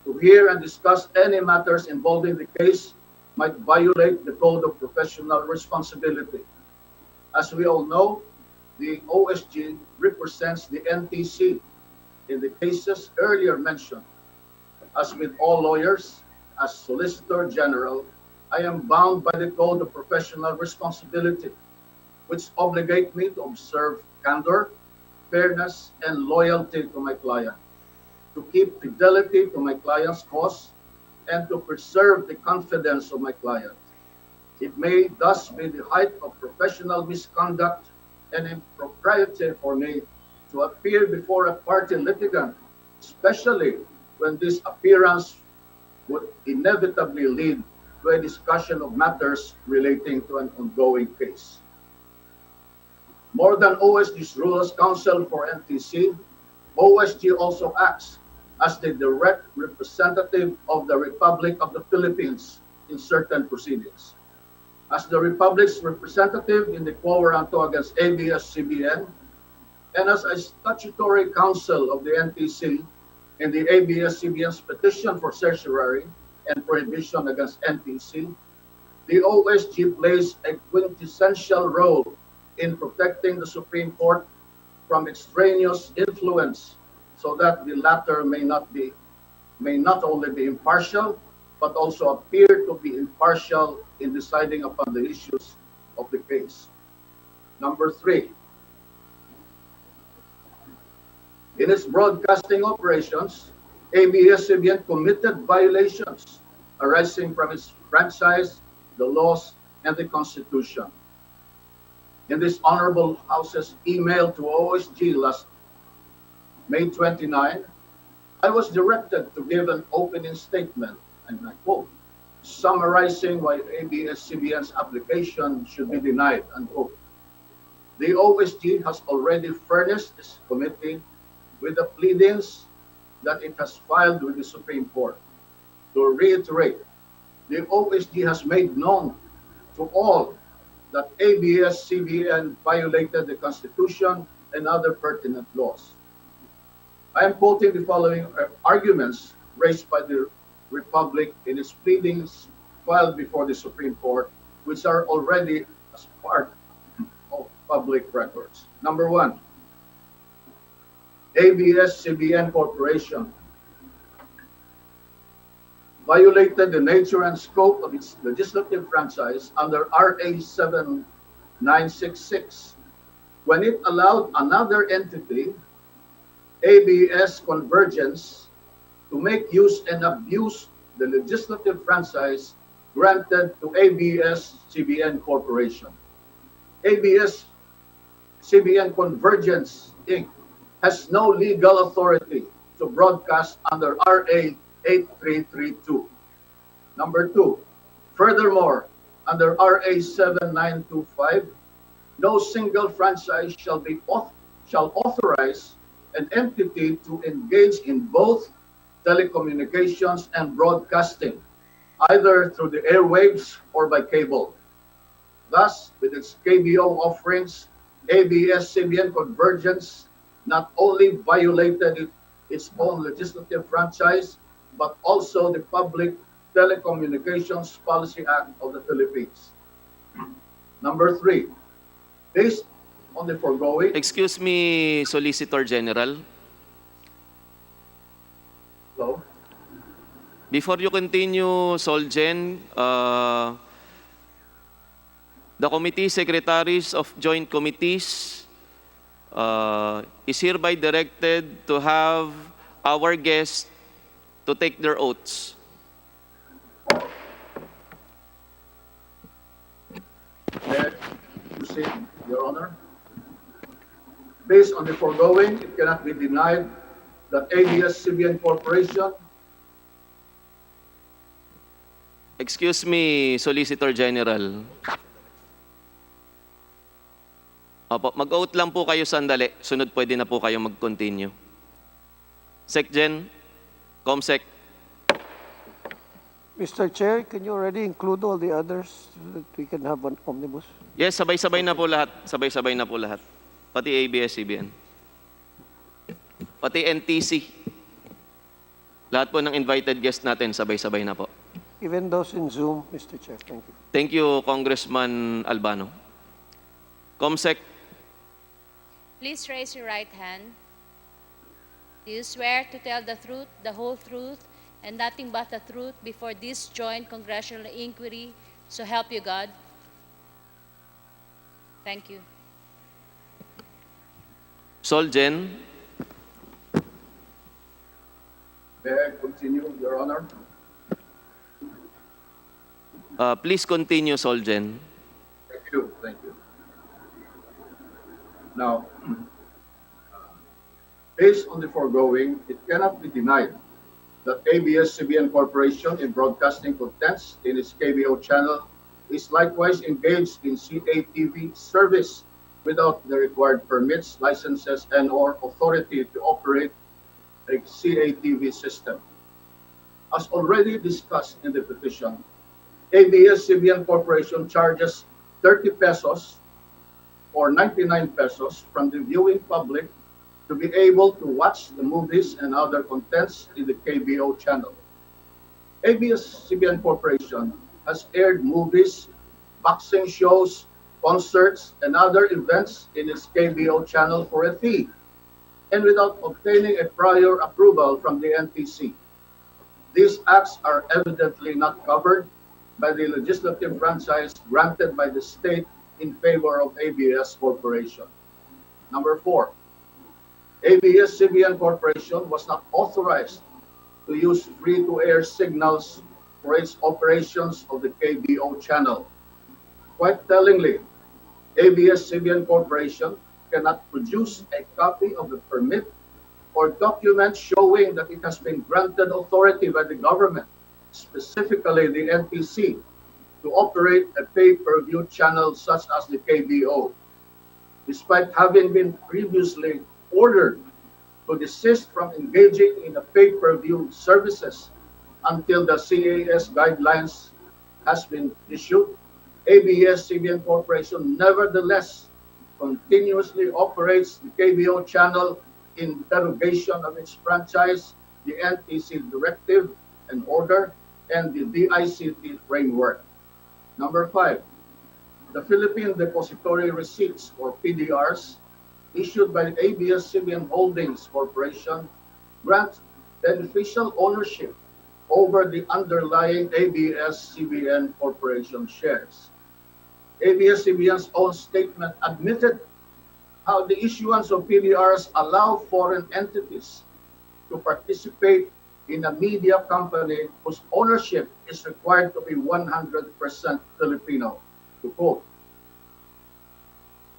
to hear and discuss any matters involving the case might violate the Code of Professional Responsibility. As we all know, the OSG represents the NTC in the cases earlier mentioned. As with all lawyers, as Solicitor General, I am bound by the Code of Professional Responsibility, which obligate me to observe candor, fairness, and loyalty to my client, to keep fidelity to my client's cause, and to preserve the confidence of my client. It may thus be the height of professional misconduct and impropriety for me to appear before a party litigant, especially when this appearance would inevitably lead to a discussion of matters relating to an ongoing case. More than OSG's role as counsel for NTC, OSG also acts as the direct representative of the Republic of the Philippines in certain proceedings. As the Republic's representative in the quo warranto against ABS-CBN, and as a statutory counsel of the NTC in the ABS-CBN's petition for certiorari and prohibition against NTC, The OSG plays a quintessential role in protecting the Supreme Court from extraneous influence so that the latter may not only be impartial, but also appear to be impartial in deciding upon the issues of the case. Number three, in its broadcasting operations, ABS-CBN committed violations arising from its franchise, the laws, and the Constitution. In this Honorable House's email to OSG last May 29, I was directed to give an opening statement, and I quote, summarizing why ABS-CBN's application should be denied, unquote. The OSG has already furnished this committee with the pleadings that it has filed with the Supreme Court. To reiterate, the OSG has made known to all that ABS-CBN violated the Constitution and other pertinent laws. I am quoting the following arguments raised by the Republic in its pleadings filed before the Supreme Court, which are already as part of public records. Number one, ABS-CBN Corporation violated the nature and scope of its legislative franchise under RA 7966 when it allowed another entity, ABS Convergence, to make use and abuse the legislative franchise granted to ABS-CBN Corporation. ABS-CBN Convergence, Inc. has no legal authority to broadcast under RA 8332. Number two, furthermore, under RA 7925, no single franchise shall authorize an entity to engage in both telecommunications and broadcasting, either through the airwaves or by cable. Thus, with its KBO offerings, ABS-CBN Convergence not only violated its own legislative franchise, but also the Public Telecommunications Policy Act of the Philippines. Number three, based on the foregoing... Excuse me, Solicitor General. Hello? Before you continue, Solgen, the committee secretaries of joint committees is hereby directed to have our guests to take their oaths. May I proceed, Your Honor? Based on the foregoing, it cannot be denied that ABS-CBN Corporation... Excuse me, Solicitor General. Opo, mag-oath lang po kayo sandali. Sunod pwede na po kayo mag-continue. SecGen, ComSec. Mr. Chair, can you already include all the others so that we can have an omnibus? Yes, sabay-sabay na po lahat. Sabay-sabay na po lahat. Pati ABS-CBN. Pati NTC. Lahat po ng invited guest natin, sabay-sabay na po. Even those in Zoom, Mr. Chair. Thank you. Thank you, Congressman Albano. ComSec. Please raise your right hand. Do you swear to tell the truth, the whole truth, and nothing but the truth before this joint congressional inquiry, so help you God? Thank you. Solgen. May I continue, Your Honor? Please continue, Solgen. Thank you. Thank you. Now, based on the foregoing, it cannot be denied that ABS-CBN Corporation in broadcasting contents in its KBO channel is likewise engaged in CATV service without the required permits, licenses, and/or authority to operate a CATV system. As already discussed in the petition, ABS-CBN Corporation charges 30 pesos or 99 pesos from the viewing public to be able to watch the movies and other contents in the KBO channel. ABS-CBN Corporation has aired movies, boxing shows, concerts, and other events in its KBO channel for a fee and without obtaining a prior approval from the NTC. These acts are evidently not covered by the legislative franchise granted by the state in favor of ABS Corporation. Number 4, ABS-CBN Corporation was not authorized to use free-to-air signals for its operations of the KBO channel. Quite tellingly, ABS-CBN Corporation cannot produce a copy of the permit or document showing that it has been granted authority by the government, specifically the NTC, to operate a pay-per-view channel such as the KBO, despite having been previously ordered to desist from engaging in the pay-per-view services until the CAS guidelines has been issued. ABS-CBN Corporation nevertheless continuously operates the KBO channel in derogation of its franchise, the NTC directive and order, and the DICT framework. Number 5, the Philippine Depository Receipts, or PDRs, issued by the ABS-CBN Holdings Corporation grant beneficial ownership over the underlying ABS-CBN Corporation shares. ABS-CBN's own statement admitted how the issuance of PDRs allow foreign entities to participate in a media company whose ownership is required to be 100% Filipino. To quote,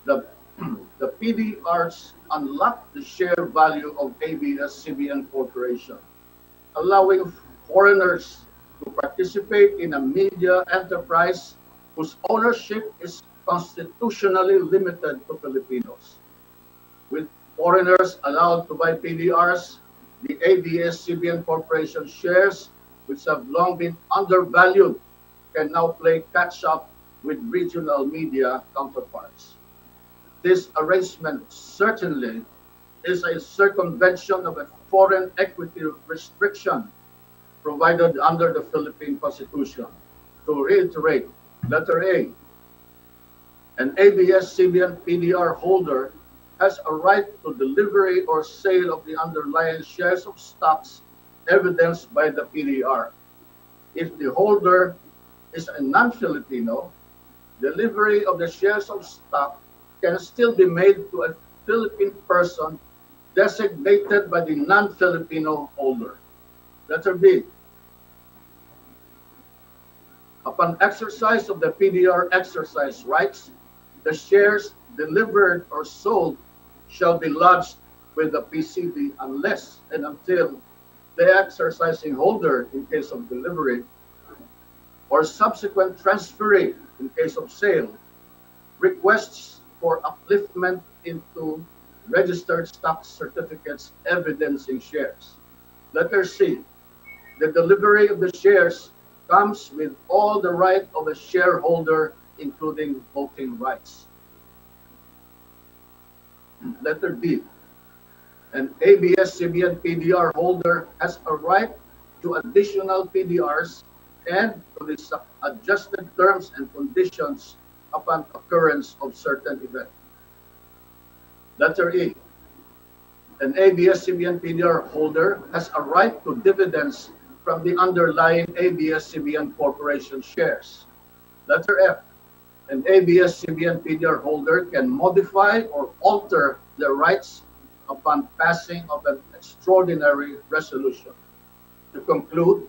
the PDRs unlock the share value of ABS-CBN Corporation, allowing foreigners to participate in a media enterprise whose ownership is constitutionally limited to Filipinos. With foreigners allowed to buy PDRs, the ABS-CBN Corporation shares, which have long been undervalued, can now play catch-up with regional media counterparts. This arrangement certainly is a circumvention of a foreign equity restriction provided under the Philippine Constitution. To reiterate, letter A, an ABS-CBN PDR holder has a right to delivery or sale of the underlying shares of stocks evidenced by the PDR. If the holder is a non-Filipino, delivery of the shares of stock can still be made to a Philippine person designated by the non-Filipino holder. Letter B, upon exercise of the PDR exercise rights, the shares delivered or sold shall be lodged with the PCD unless and until the exercising holder, in case of delivery, or subsequent transferee, in case of sale, requests for upliftment into registered stock certificates evidencing shares. Letter C, the delivery of the shares comes with all the right of a shareholder, including voting rights. Letter B, an ABS-CBN PDR holder has a right to additional PDRs and to the adjusted terms and conditions upon occurrence of certain event. Letter E, an ABS-CBN PDR holder has a right to dividends from the underlying ABS-CBN Corporation shares. Letter F, an ABS-CBN PDR holder can modify or alter their rights upon passing of an extraordinary resolution. To conclude,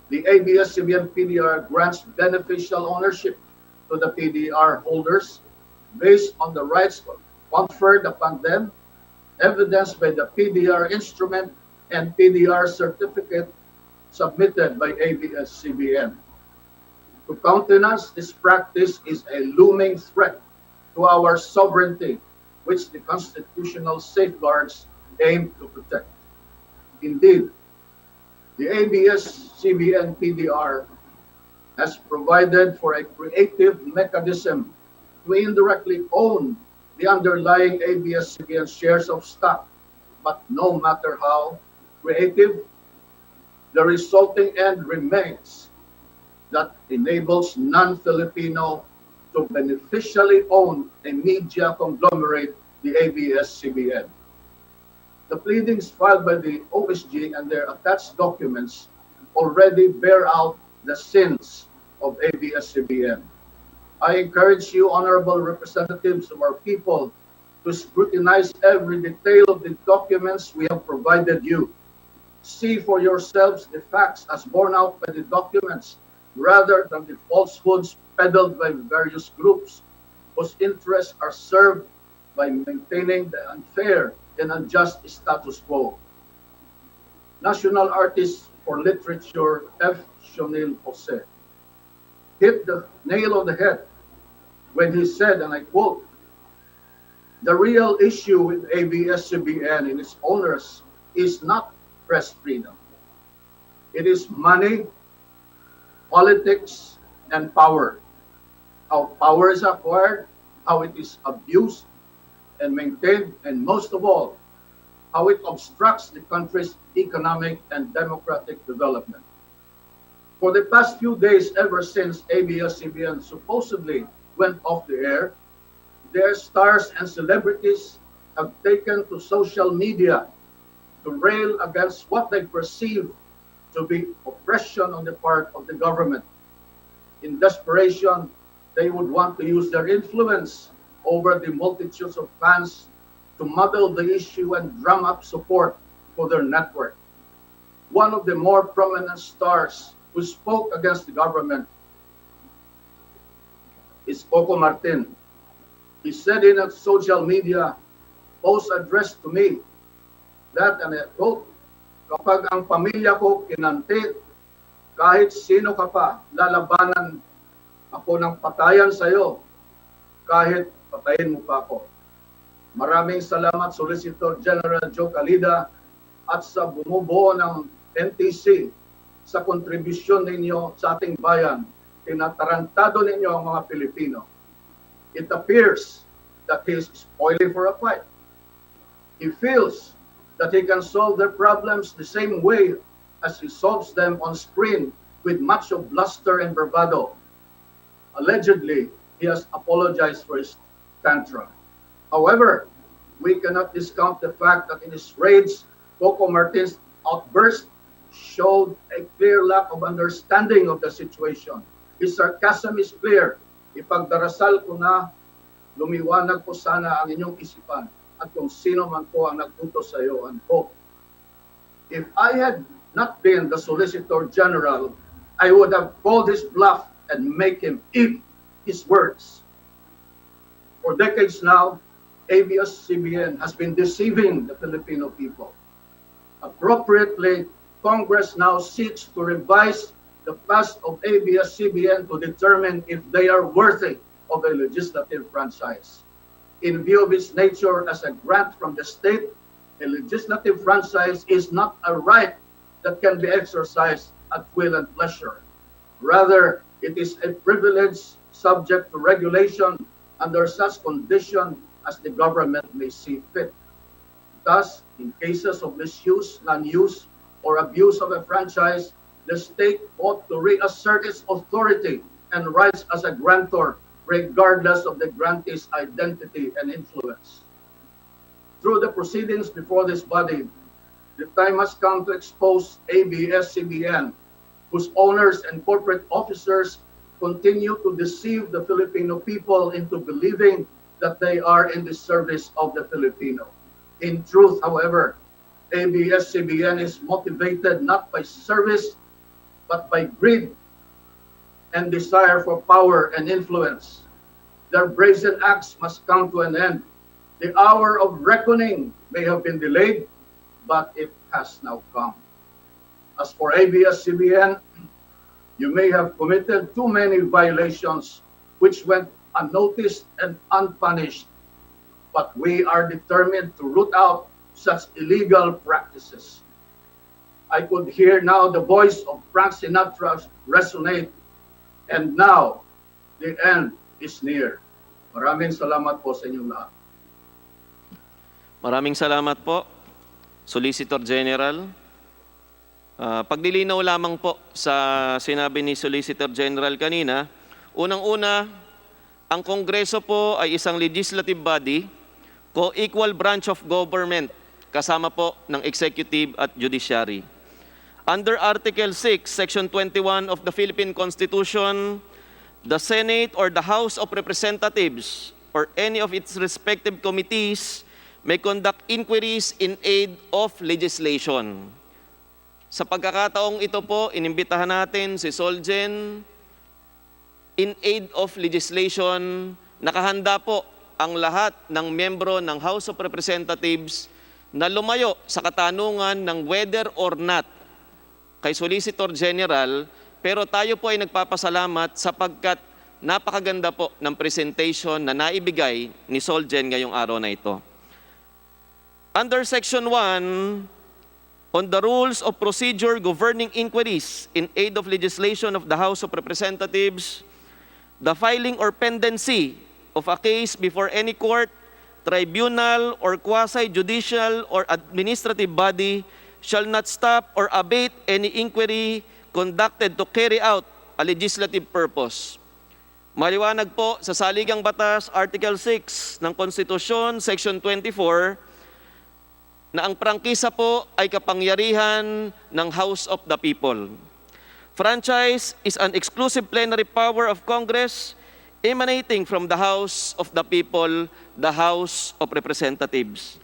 the ABS-CBN PDR grants beneficial ownership to the PDR holders based on the rights conferred upon them, evidenced by the PDR instrument and PDR certificate submitted by ABS-CBN. To countenance this practice is a looming threat to our sovereignty, which the constitutional safeguards aim to protect. Indeed, the ABS-CBN PDR has provided for a creative mechanism to indirectly own the underlying ABS-CBN shares of stock, but no matter how creative, the resulting end remains that enables non-Filipino to beneficially own a media conglomerate, the ABS-CBN. The pleadings filed by the OSG and their attached documents already bear out the sins of ABS-CBN. I encourage you, honorable representatives of our people, to scrutinize every detail of the documents we have provided you. See for yourselves the facts as borne out by the documents, rather than the falsehoods peddled by various groups whose interests are served by maintaining the unfair and unjust status quo. National Artist for Literature F. Shonil Jose hit the nail on the head when he said, and I quote, "The real issue with ABS-CBN and its owners is not press freedom. It is money, politics, and power. How power is acquired, how it is abused and maintained, and most of all, how it obstructs the country's economic and democratic development." For the past few days, ever since ABS-CBN supposedly went off the air, their stars and celebrities have taken to social media to rail against what they perceive to be oppression on the part of the government. In desperation, they would want to use their influence over the multitudes of fans to muddle the issue and drum up support for their network. One of the more prominent stars who spoke against the government is Coco Martin. He said in a social media post addressed to me that, and I quote, "Kapag ang pamilya ko kinanti, kahit sino ka pa, lalabanan ako ng patayan sa iyo, kahit patayin mo pa ako." Maraming salamat, Solicitor General Joe Calida, at sa bumubuo ng NTC sa kontribusyon ninyo sa ating bayan. Tinatarantado ninyo ang mga Pilipino. It appears that he is spoiling for a fight. He feels that he can solve their problems the same way as he solves them on screen with much of bluster and bravado. Allegedly, he has apologized for his tantrum. However, we cannot discount the fact that in his rage, Coco Martin's outburst showed a clear lack of understanding of the situation. His sarcasm is clear. Ipagdarasal ko na lumiwanag po sana ang inyong isipan at kung sino man po ang nagtutos sa iyo. Unquote. If I had not been the Solicitor General, I would have called his bluff and make him eat his words. For decades now, ABS-CBN has been deceiving the Filipino people. Appropriately, Congress now seeks to revise the past of ABS-CBN to determine if they are worthy of a legislative franchise. In view of its nature as a grant from the state, a legislative franchise is not a right that can be exercised at will and pleasure. Rather, it is a privilege subject to regulation under such condition as the government may see fit. Thus, in cases of misuse, non-use, or abuse of a franchise, the state ought to reassert its authority and rights as a grantor, regardless of the grantee's identity and influence. Through the proceedings before this body, the time has come to expose ABS-CBN, whose owners and corporate officers continue to deceive the Filipino people into believing that they are in the service of the Filipino. In truth, however, ABS-CBN is motivated not by service, but by greed and desire for power and influence. Their brazen acts must come to an end. The hour of reckoning may have been delayed, but it has now come. As for ABS-CBN, you may have committed too many violations which went unnoticed and unpunished, but we are determined to root out such illegal practices. I could hear now the voice of Frank Sinatra resonate, and now the end is near. Maraming salamat po sa inyong lahat. Maraming salamat po, Solicitor General Paglilinaw lamang po sa sinabi ni Solicitor General kanina, unang-una, ang Kongreso po ay isang legislative body, co-equal branch of government, kasama po ng executive at judiciary. Under Article 6, Section 21 of the Philippine Constitution, the Senate or the House of Representatives or any of its respective committees may conduct inquiries in aid of legislation. Sa pagkakataong ito po, inimbitahan natin si Solgen in aid of legislation. Nakahanda po ang lahat ng miyembro ng House of Representatives na lumayo sa katanungan ng whether or not kay Solicitor General, pero tayo po ay nagpapasalamat sapagkat napakaganda po ng presentation na naibigay ni Solgen ngayong araw na ito. Under Section 1, on the rules of procedure governing inquiries in aid of legislation of the House of Representatives, the filing or pendency of a case before any court, tribunal, or quasi-judicial or administrative body shall not stop or abate any inquiry conducted to carry out a legislative purpose. Maliwanag po sa Saligang Batas, Article 6 ng Konstitusyon, Section 24, na ang prangkisa po ay kapangyarihan ng House of the People. Franchise is an exclusive plenary power of Congress emanating from the House of the People, the House of Representatives.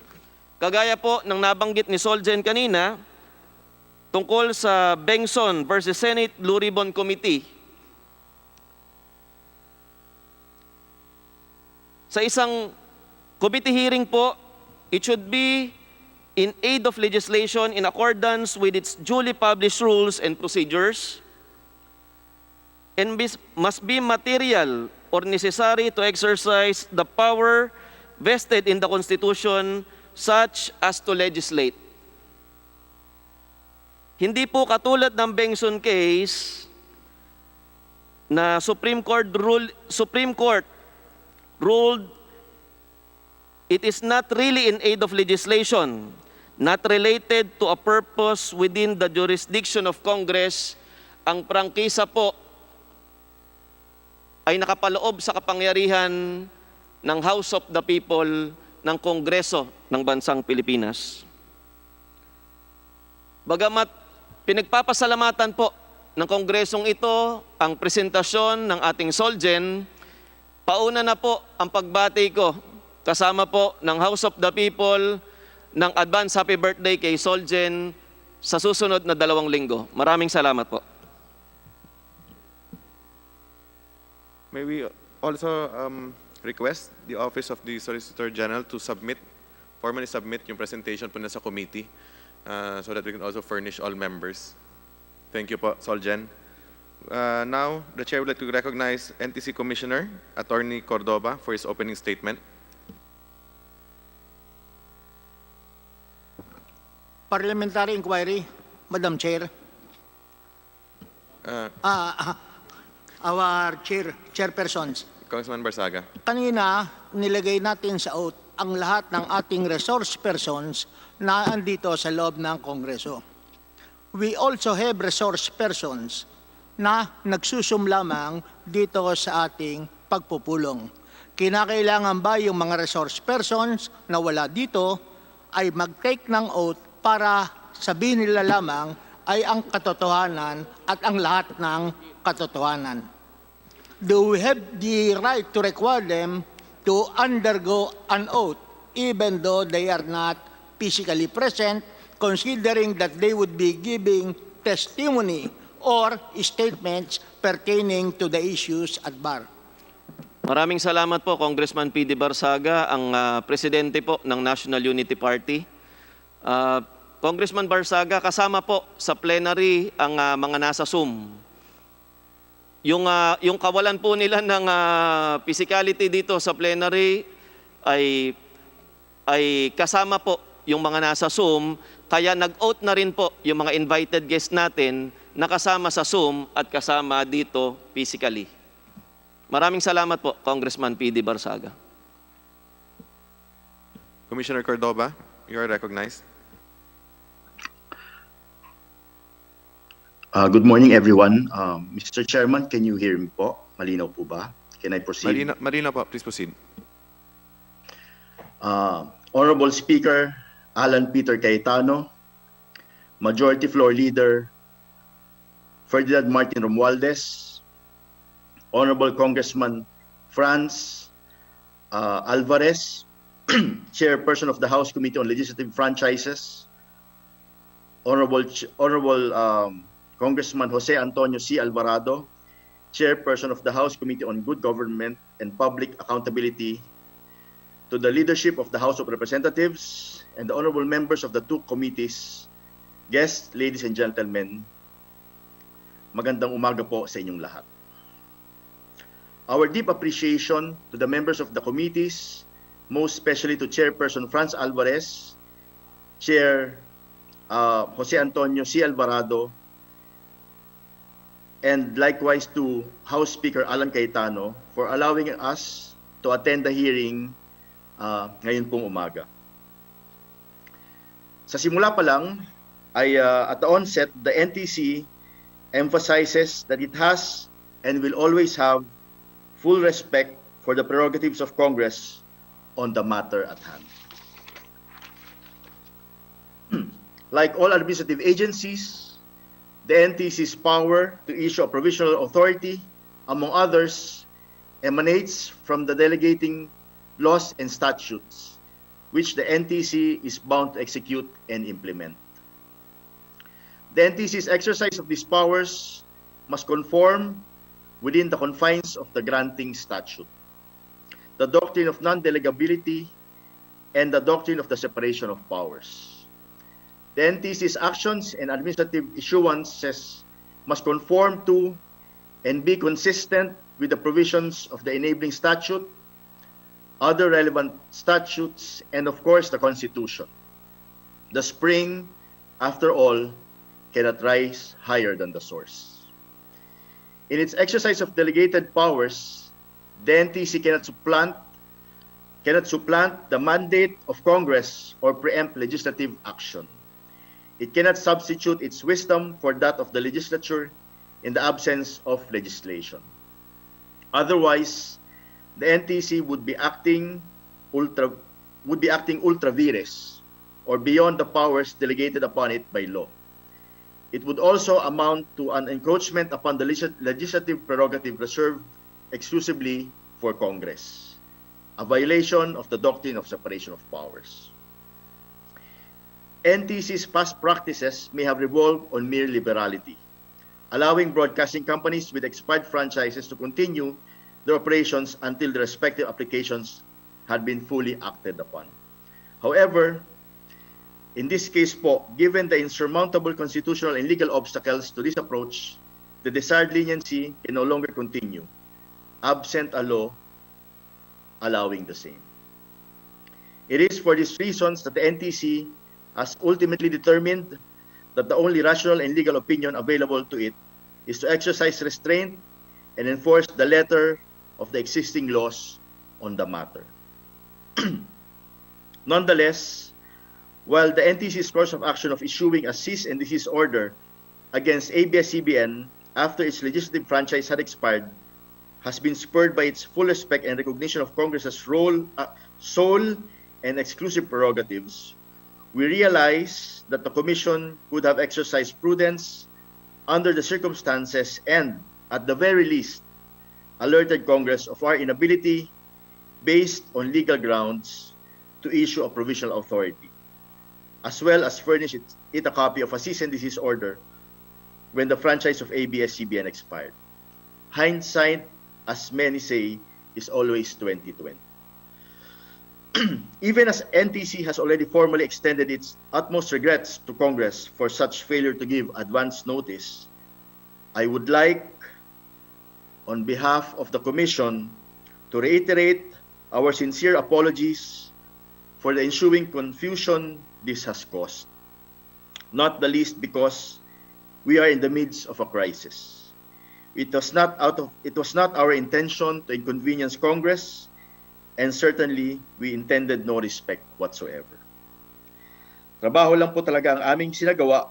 Kagaya po ng nabanggit ni Solgen kanina, tungkol sa Bengson versus Senate Blue Ribbon Committee. Sa isang committee hearing po, it should be in aid of legislation in accordance with its duly published rules and procedures, and must be material or necessary to exercise the power vested in the Constitution such as to legislate. Hindi po katulad ng Bengson case na Supreme Court ruled it is not really in aid of legislation, not related to a purpose within the jurisdiction of Congress. Ang prangkisa po ay nakapaloob sa kapangyarihan ng House of the People ng Kongreso ng Bansang Pilipinas. Bagamat pinagpapasalamatan po ng Kongresong ito ang presentasyon ng ating Solgen, pauna na po ang pagbati ko kasama po ng House of the People ng advance happy birthday kay Solgen sa susunod na 2 linggo. Maraming salamat po. May we also request the Office of the Solicitor General to formally submit yung presentation po na sa committee so that we can also furnish all members. Thank you po, Solgen. Now, the Chair would like to recognize NTC Commissioner, Attorney Cordoba, for his opening statement. Parliamentary inquiry, Madam Chair. Our chairpersons. Congressman Barsaga. Kanina, nilagay natin sa oath ang lahat ng ating resource persons na andito sa loob ng Kongreso. We also have resource persons na nagsusum lamang dito sa ating pagpupulong. Kinakailangan ba yung mga resource persons na wala dito ay mag-take ng oath para sabihin nila lamang ay ang katotohanan at ang lahat ng katotohanan? Do we have the right to require them to undergo an oath even though they are not physically present, considering that they would be giving testimony or statements pertaining to the issues at bar? Maraming salamat po, Congressman P.D. Barsaga, ang presidente po ng National Unity Party. Congressman Barsaga, kasama po sa plenary ang mga nasa Zoom. Yung kawalan po nila ng physicality dito sa plenary ay kasama po yung mga nasa Zoom, kaya nag-oath na rin po yung mga invited guests natin na kasama sa Zoom at kasama dito physically. Maraming salamat po, Congressman P.D. Barsaga. Commissioner Cordoba, you are recognized. Good morning, everyone. Mr. Chairman, can you hear me po? Malinaw po ba? Can I proceed? Marina po, please proceed. Honorable Speaker Alan Peter Cayetano, Majority Floor Leader Ferdinand Martin Romualdez, Honorable Congressman Franz Alvarez, Chairperson of the House Committee on Legislative Franchises, Honorable Congressman Jose Antonio C. Alvarado, Chairperson of the House Committee on Good Government and Public Accountability, to the leadership of the House of Representatives and the honorable members of the two committees, guests, ladies and gentlemen, magandang umaga po sa inyong lahat. Our deep appreciation to the members of the committees, most especially to Chairperson Franz Alvarez, Chair Jose Antonio C. Alvarado, and likewise to House Speaker Alan Cayetano for allowing us to attend the hearing ngayon pong umaga. Sa simula pa lang, ay at the onset, the NTC emphasizes that it has and will always have full respect for the prerogatives of Congress on the matter at hand. Like all administrative agencies, the NTC's power to issue a provisional authority, among others, emanates from the delegating laws and statutes, which the NTC is bound to execute and implement. The NTC's exercise of these powers must conform within the confines of the granting statute, the doctrine of non-delegability, and the doctrine of the separation of powers. The NTC's actions and administrative issuances must conform to and be consistent with the provisions of the enabling statute, other relevant statutes, and of course the Constitution. The spring, after all, cannot rise higher than the source. In its exercise of delegated powers, the NTC cannot supplant the mandate of Congress or preempt legislative action. It cannot substitute its wisdom for that of the legislature in the absence of legislation. Otherwise, the NTC would be acting ultra vires, or beyond the powers delegated upon it by law. It would also amount to an encroachment upon the legislative prerogative reserved exclusively for Congress, a violation of the doctrine of separation of powers. NTC's past practices may have revolved on mere liberality, allowing broadcasting companies with expired franchises to continue their operations until the respective applications had been fully acted upon. However, in this case po, given the insurmountable constitutional and legal obstacles to this approach, the desired leniency can no longer continue, absent a law allowing the same. It is for these reasons that the NTC has ultimately determined that the only rational and legal opinion available to it is to exercise restraint and enforce the letter of the existing laws on the matter. Nonetheless, while the NTC's course of action of issuing a cease and desist order against ABS-CBN after its legislative franchise had expired has been spurred by its full respect and recognition of Congress's sole and exclusive prerogatives, we realize that the Commission could have exercised prudence under the circumstances and, at the very least, alerted Congress of our inability, based on legal grounds, to issue a provisional authority, as well as furnish it a copy of a cease and desist order when the franchise of ABS-CBN expired. Hindsight, as many say, is always 20/20. Even as NTC has already formally extended its utmost regrets to Congress for such failure to give advance notice, I would like, on behalf of the Commission, to reiterate our sincere apologies for the ensuing confusion this has caused, not the least because we are in the midst of a crisis. It was not our intention to inconvenience Congress, and certainly we intended no respect whatsoever. Trabaho lang po talaga ang aming sinagawa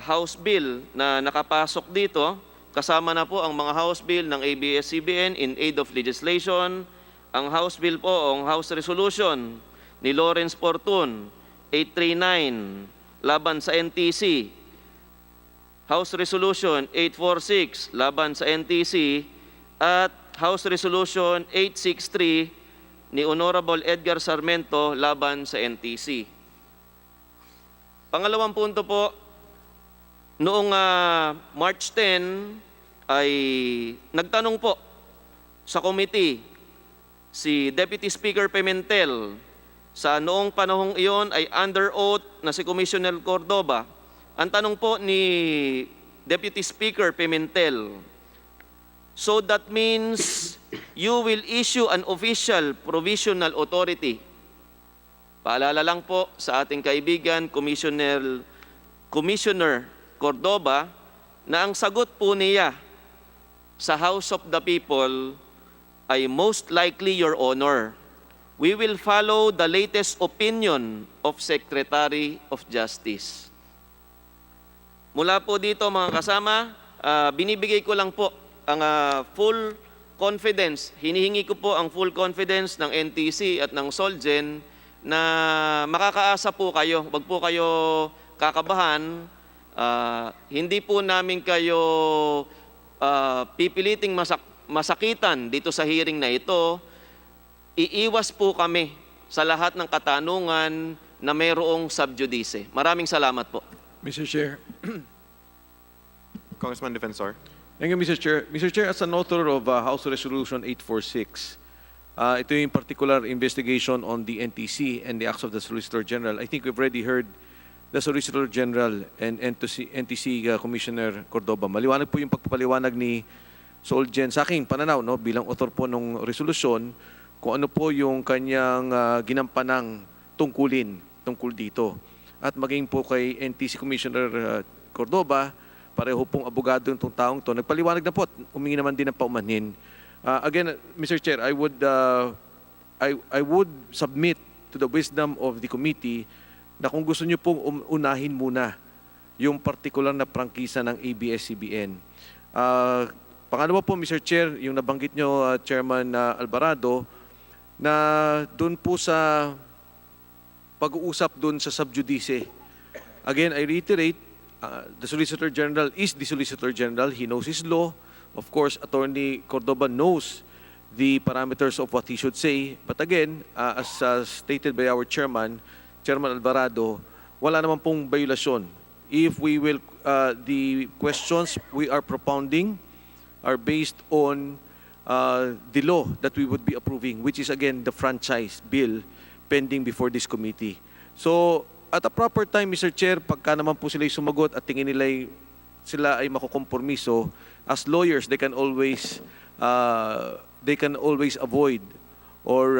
House Bill na nakapasok dito. Kasama na po ang mga House Bill ng ABS-CBN in aid of legislation, ang House Bill po, ang House Resolution ni Lawrence Fortun, 839, laban sa NTC, House Resolution 846, laban sa NTC, at House Resolution 863 ni Honorable Edgar Sarmiento, laban sa NTC. Pangalawang punto po, noong March 10 ay nagtanong po sa committee si Deputy Speaker Pimentel. Sa noong panahong iyon ay under oath na si Commissioner Cordoba. Ang tanong po ni Deputy Speaker Pimentel, so that means you will issue an official provisional authority. Paalala lang po sa ating kaibigan, Commissioner Cordoba, na ang sagot po niya sa House of the People ay most likely, Your Honor, we will follow the latest opinion of Secretary of Justice. Mula po dito mga kasama, binibigay ko lang po ang full confidence, hinihingi ko po ang full confidence ng NTC at ng Solgen na makakaasa po kayo, wag po kayo kakabahan. Hindi po namin kayo pipiliting masakitan dito sa hearing na ito. Iiwas po kami sa lahat ng katanungan na mayroong sub judice. Maraming salamat po. Mr. Chair. Congressman Defensor. Thank you, Mr. Chair. Mr. Chair, as an author of House Resolution 846, ito yung particular investigation on the NTC and the acts of the Solicitor General. I think we've already heard the Solicitor General and NTC Commissioner Cordoba. Maliwanag po yung pagpapaliwanag ni Solgen sa aking pananaw, no, bilang author po ng resolusyon, kung ano po yung kanyang ginampanang tungkulin tungkol dito. At maging po kay NTC Commissioner Cordoba, pareho pong abogado itong taong to. Nagpaliwanag na po at humingi naman din ng paumanhin. Again, Mr. Chair, I would submit to the wisdom of the committee na kung gusto niyo pong unahin muna yung particular na prangkisa ng ABS-CBN. Pangalawa po, Mr. Chair, yung nabanggit niyo, Chairman Alvarado, na doon po sa pag-uusap doon sa subjudice. Again, I reiterate, the Solicitor General is the Solicitor General. He knows his law. Of course, Attorney Cordoba knows the parameters of what he should say. But again, as stated by our Chairman Alvarado, wala naman pong violasyon. If we will, the questions we are propounding are based on the law that we would be approving, which is again the franchise bill pending before this committee. So, at a proper time, Mr. Chair, pagka naman po sila sumagot at tingin nila sila ay makukompromiso, as lawyers, they can always avoid or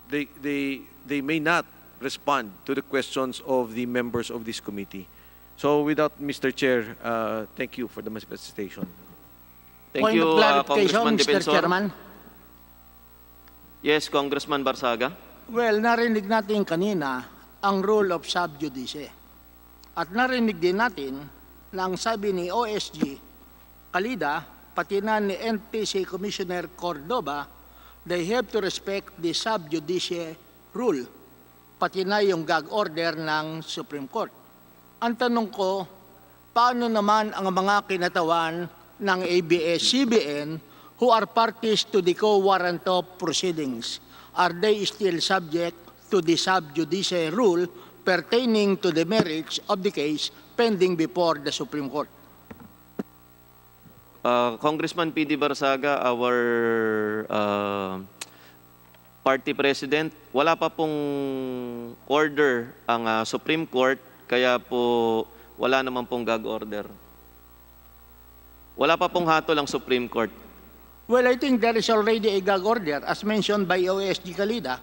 they may not respond to the questions of the members of this committee. So, without Mr. Chair, thank you for the manifestation. Thank you, Congressman Mr. Defensor. Chairman. Yes, Congressman Barsaga. Well, narinig natin kanina ang rule of sub judice. At narinig din natin na ang sabi ni OSG Kalida, pati na ni NTC Commissioner Cordoba, they have to respect the sub judice rule, pati na yung gag order ng Supreme Court. Ang tanong ko, paano naman ang mga kinatawan ng ABS-CBN who are parties to the co-warrant of proceedings? Are they still subject to the sub judice rule pertaining to the merits of the case pending before the Supreme Court? Congressman P.D. Barsaga, our party president, wala pa pong order ang Supreme Court, kaya po wala naman pong gag order. Wala pa pong hatol ang Supreme Court. Well, I think there is already a gag order as mentioned by OSG Kalida.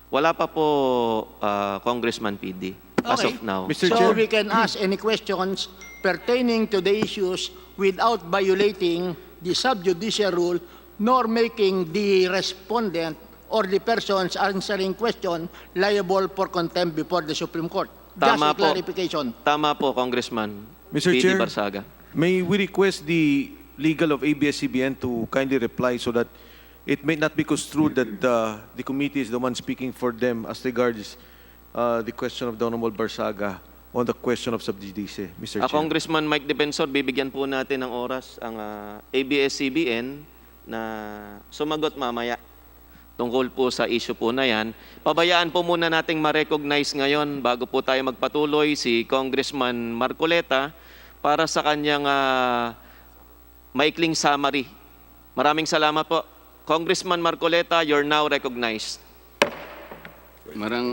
Wala pa po, Congressman PD, as of now. Mr. So we can ask any questions pertaining to the issues without violating the sub-judicial rule nor making the respondent or the persons answering question liable for contempt before the Supreme Court. Just Tama a po. clarification. Tama po, Congressman. Mr. PD Chair, Barsaga. may we request the legal of ABS-CBN to kindly reply so that it may not be construed that the committee is the one speaking for them as regards the question of the Honorable Barsaga on the question of sub judice, Mr. Chair. Congressman Mike Defensor, bibigyan po natin ng oras ang ABS-CBN na sumagot mamaya tungkol po sa issue po na yan. Pabayaan po muna nating ma-recognize ngayon bago po tayo magpatuloy si Congressman Marcoleta para sa kanyang maikling summary. Maraming salamat po. Congressman Marcoleta, you're now recognized.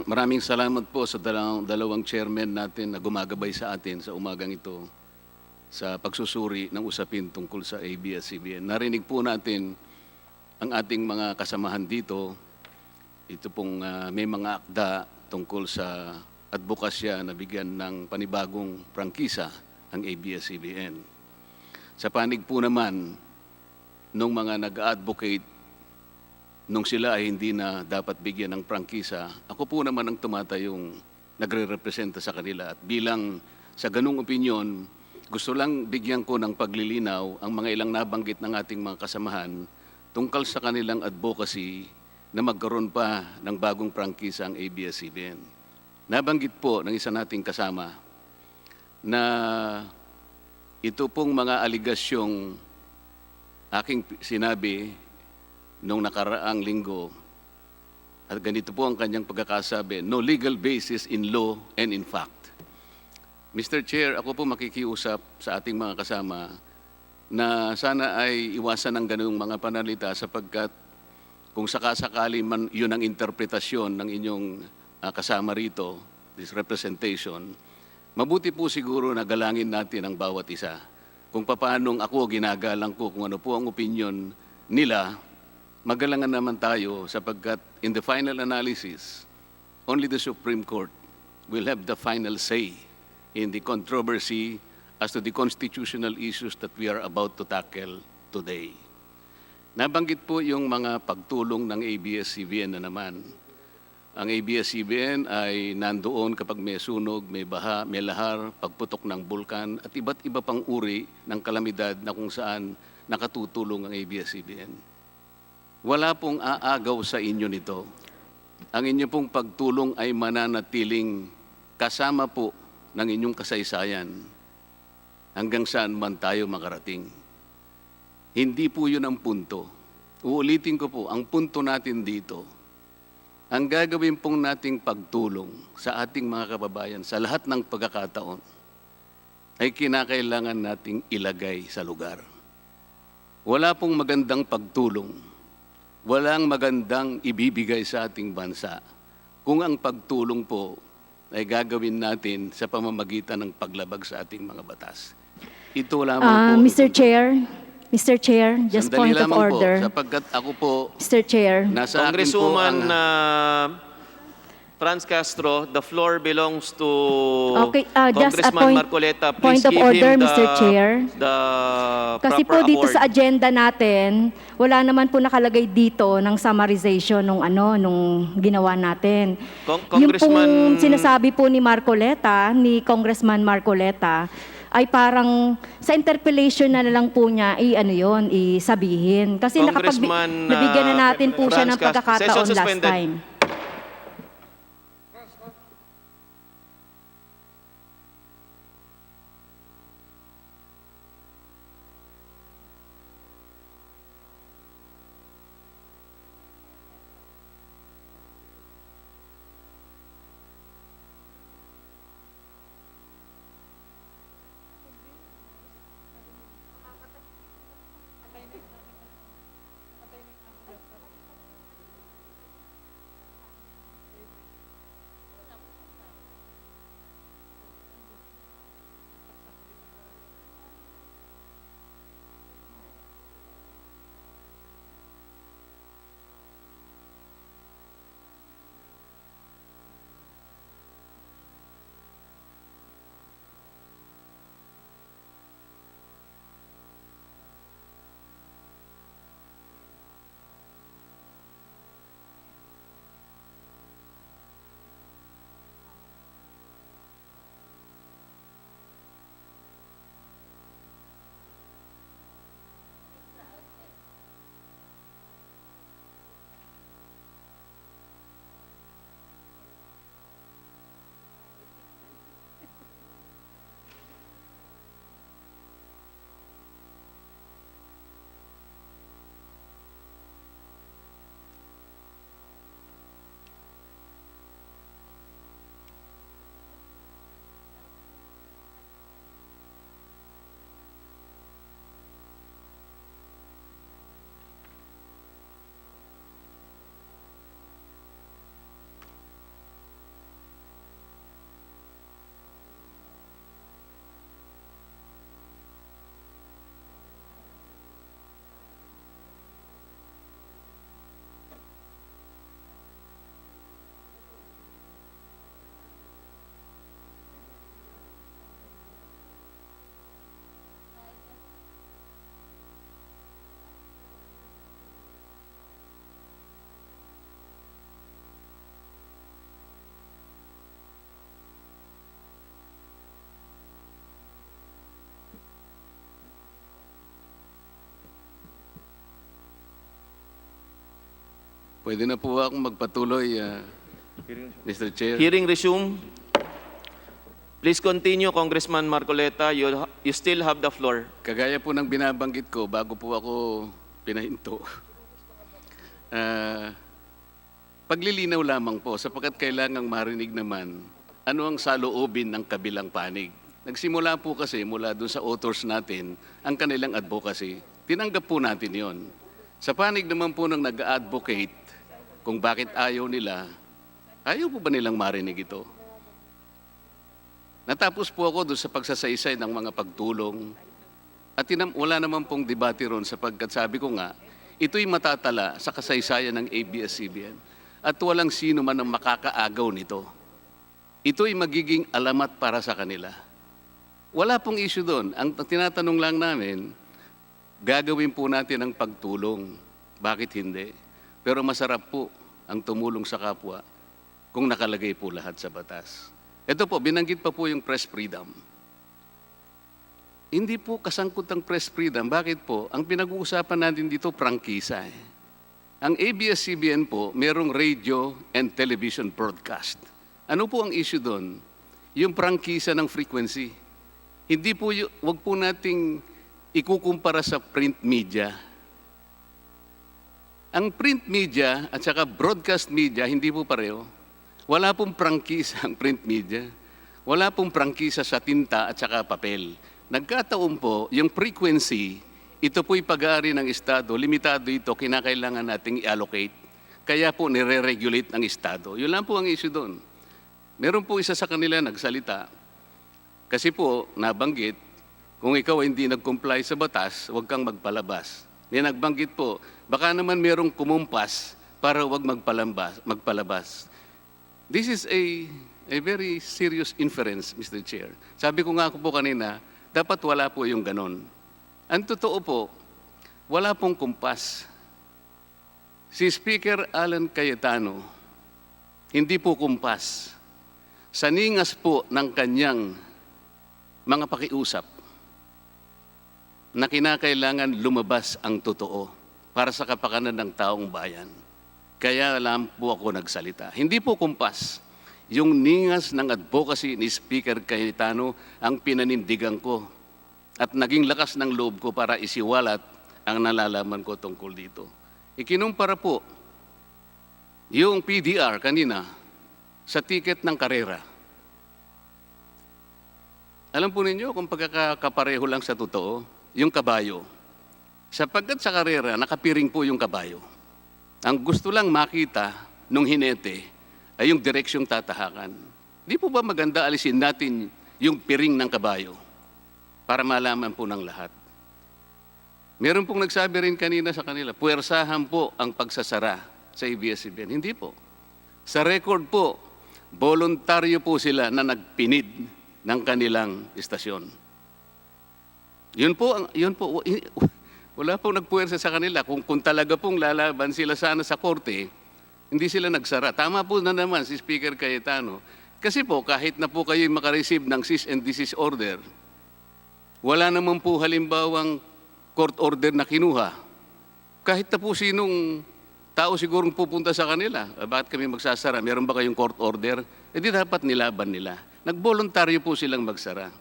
Maraming salamat po sa dalawang chairman natin na gumagabay sa atin sa umagang ito sa pagsusuri ng usapin tungkol sa ABS-CBN. Narinig po natin ang ating mga kasamahan dito. Ito pong may mga akda tungkol sa advokasya na bigyan ng panibagong prangkisa ang ABS-CBN. Sa panig po naman nung mga nag-advocate nung sila ay hindi na dapat bigyan ng prangkisa, ako po naman ang tumatayong nagre-representa sa kanila. At bilang sa ganung opinyon, gusto lang bigyan ko ng paglilinaw ang mga ilang nabanggit ng ating mga kasamahan tungkol sa kanilang advocacy na magkaroon pa ng bagong prangkisa ang ABS-CBN. Nabanggit po ng isa nating kasama na ito pong mga aligasyong aking sinabi nung nakaraang linggo, at ganito po ang kanyang pagkakasabi, no legal basis in law and in fact. Mr. Chair, ako po makikiusap sa ating mga kasama na sana ay iwasan ang ganung mga panalita sapagkat kung sakasakali man yun ang interpretasyon ng inyong kasama rito, this representation, mabuti po siguro na galangin natin ang bawat isa. Kung paanong ako ginagalang ko, kung ano po ang opinion nila, magalangan naman tayo sapagkat in the final analysis, only the Supreme Court will have the final say in the controversy as to the constitutional issues that we are about to tackle today. Nabanggit po yung mga pagtulong ng ABS-CBN na naman. Ang ABS-CBN ay nandoon kapag may sunog, may baha, may lahar, pagputok ng bulkan at iba't iba pang uri ng kalamidad na kung saan nakatutulong ang ABS-CBN. Wala pong aagaw sa inyo nito. Ang inyo pong pagtulong ay mananatiling kasama po ng inyong kasaysayan hanggang saan man tayo makarating. Hindi po yun ang punto. Uulitin ko po, ang punto natin dito, ang gagawin pong nating pagtulong sa ating mga kababayan sa lahat ng pagkakataon ay kinakailangan nating ilagay sa lugar. Wala pong magandang pagtulong, walang magandang ibibigay sa ating bansa kung ang pagtulong po ay gagawin natin sa pamamagitan ng paglabag sa ating mga batas. Ito lamang po. Mr. Chair, just Sandali point of lamang order. Po, sapagkat ako po, Mr. Chair. nasa akin po Congresswoman ang... Franz Castro, the floor belongs to Okay, just a Congressman Marcoleta. Please point of give order, him Mr. Chair. the Kasi proper po dito award. sa agenda natin, wala naman po nakalagay dito ng summarization nung ginawa natin. Yung Congressman... pong sinasabi po ni Congressman Marcoleta, ay parang sa interpellation na lang po niya isabihin. Kasi Congressman, nabigyan na natin po siya ng Franz Castro. pagkakataon Session last suspended. time. Pwede na po akong magpatuloy, Mr. Chair. Hearing resume. Please continue, Congressman Marcoleta. You still have the floor. Kagaya po ng binabanggit ko bago po ako pinahinto. Paglilinaw lamang po sapagkat kailangang marinig naman ano ang saloobin ng kabilang panig. Nagsimula po kasi mula doon sa authors natin ang kanilang advocacy. Tinanggap po natin yon. Sa panig naman po ng nag-advocate kung bakit ayaw nila, ayaw po ba nilang marinig ito? Natapos po ako doon sa pagsasaysay ng mga pagtulong at wala naman pong debate ron sapagkat sabi ko nga, ito'y matatala sa kasaysayan ng ABS-CBN at walang sino man ang makakaagaw nito. Ito'y magiging alamat para sa kanila. Wala pong issue doon. Ang tinatanong lang namin, gagawin po natin ang pagtulong. Bakit hindi? Pero masarap po ang tumulong sa kapwa kung nakalagay po lahat sa batas. Ito po, binanggit pa po yung press freedom. Hindi po kasangkot ang press freedom. Bakit po? Ang pinag-uusapan natin dito, prangkisa. Ang ABS-CBN po, merong radio and television broadcast. Ano po ang issue doon? Yung prangkisa ng frequency. Hindi po, wag po nating ikukumpara sa print media. Ang print media at saka broadcast media, hindi po pareho. Wala pong prangkisa ang print media. Wala pong prangkisa sa tinta at saka papel. Nagkataon po, yung frequency, ito po'y pag-aari ng Estado, limitado ito, kinakailangan nating i-allocate. Kaya po nire-regulate ng Estado. Yun lang po ang issue doon. Meron po isa sa kanila nagsalita. Kasi po, nabanggit, kung ikaw hindi nag-comply sa batas, huwag kang magpalabas. Nabanggit po, baka naman merong kumumpas para huwag magpalabas. This is a very serious inference, Mr. Chair. Sabi ko nga po kanina, dapat wala po yung ganon. Ang totoo po, wala pong kumpas. Si Speaker Alan Cayetano, hindi po kumpas. Sa ningas po ng kanyang mga pakiusap na kinakailangan lumabas ang totoo para sa kapakanan ng taong bayan. Kaya lang po ako nagsalita. Hindi po kumpas. Yung ningas ng advocacy ni Speaker Cayetano ang pinanindigan ko at naging lakas ng loob ko para isiwalat ang nalalaman ko tungkol dito. Ikinumpara po yung PDR kanina sa ticket ng karera. Alam po ninyo kung pagkakapareho lang sa totoo, yung kabayo. Sapagkat sa karera, nakapiring po yung kabayo. Ang gusto lang makita nung hinete ay yung direksyong tatahakan. Di po ba maganda alisin natin yung piring ng kabayo para malaman po ng lahat? Meron pong nagsabi rin kanina sa kanila, puwersahan po ang pagsasara sa ABS-CBN. Hindi po. Sa record po, voluntaryo po sila na nagpinid ng kanilang istasyon. Yun po, wala pong nagpuwersa sa kanila. Kung talaga pong lalaban sila sana sa korte, hindi sila nagsara. Tama po na naman si Speaker Cayetano. Kasi po, kahit na po kayo makareceive ng cease and desist order, wala naman po halimbawang court order na kinuha. Kahit na po sinong tao sigurong pupunta sa kanila, bakit kami magsasara? Meron ba kayong court order? E di dapat nilaban nila. Nagboluntaryo po silang magsara.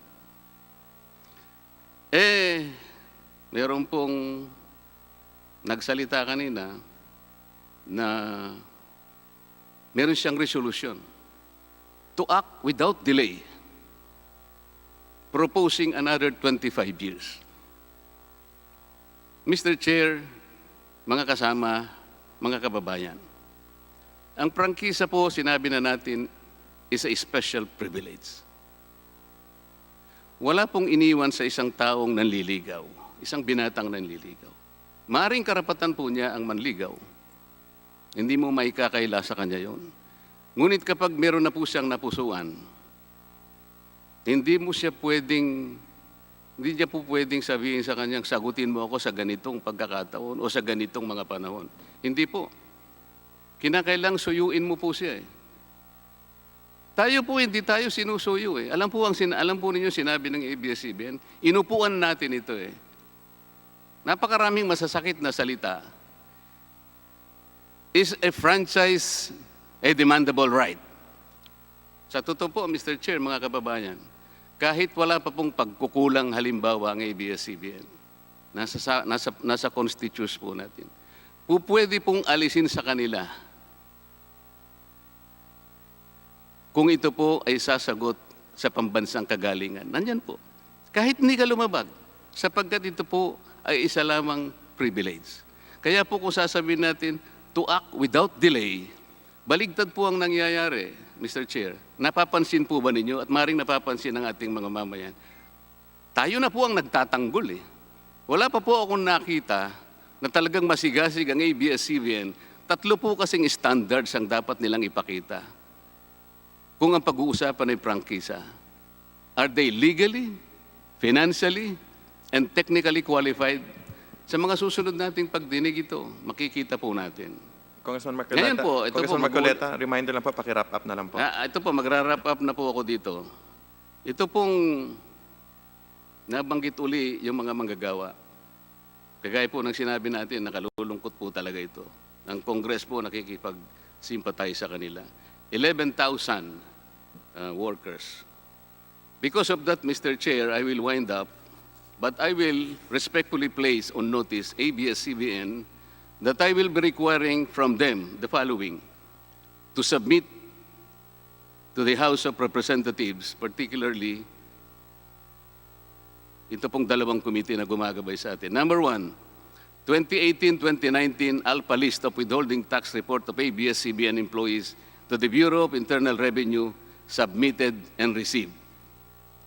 Meron pong nagsalita kanina na meron siyang resolution to act without delay, proposing another 25 years. Mr. Chair, mga kasama, mga kababayan, ang prangkisa po, sinabi na natin, is a special privilege. Wala pong iniwan sa isang taong nanliligaw, isang binatang nanliligaw. Maaring karapatan po niya ang manligaw. Hindi mo maikakaila sa kanya yon. Ngunit kapag meron na po siyang napusuan, hindi niya po pwedeng sabihin sa kanyang, sagutin mo ako sa ganitong pagkakataon o sa ganitong mga panahon. Hindi po. Kinakailang suyuin mo po siya. Tayo po, hindi tayo sinusuyo. Alam po ninyo sinabi ng ABS-CBN, inupuan natin ito. Napakaraming masasakit na salita. Is a franchise a demandable right? Sa totoo po, Mr. Chair, mga kababayan, kahit wala pa pong pagkukulang halimbawa ang ABS-CBN, nasa constitution po natin, pwede pong alisin sa kanila kung ito po ay sasagot sa pambansang kagalingan. Nandyan po. Kahit hindi ka lumabag, sapagkat ito po ay isa lamang privilege. Kaya po kung sasabihin natin, to act without delay, baligtad po ang nangyayari, Mr. Chair. Napapansin po ba ninyo, at maring napapansin ng ating mga mamayan, tayo na po ang nagtatanggol eh. Wala pa po akong nakita na talagang masigasig ang ABS-CBN. 3 po kasing standards ang dapat nilang ipakita. Kung ang pag-uusapan ay prangkisa, are they legally, financially, and technically qualified? Sa mga susunod nating pagdinig ito, makikita po natin. Congressman Ngayon Marcoleta, po, ito Congressman po, Marcoleta, reminder lang po, paki-wrap up na lang po. Ito po, magra-wrap up na po ako dito. Ito pong nabanggit uli yung mga manggagawa. Kagaya po ng sinabi natin, nakalulungkot po talaga ito. Ang Congress po nakikipag-sympathize sa kanila. 11,000 workers. Because of that, Mr. Chair, I will wind up, but I will respectfully place on notice ABS-CBN that I will be requiring from them the following: to submit to the House of Representatives, particularly ito pong 2 committee na gumagabay sa atin. Number 1, 2018-2019 ALPA list of withholding tax report of ABS-CBN employees to the Bureau of Internal Revenue submitted and received.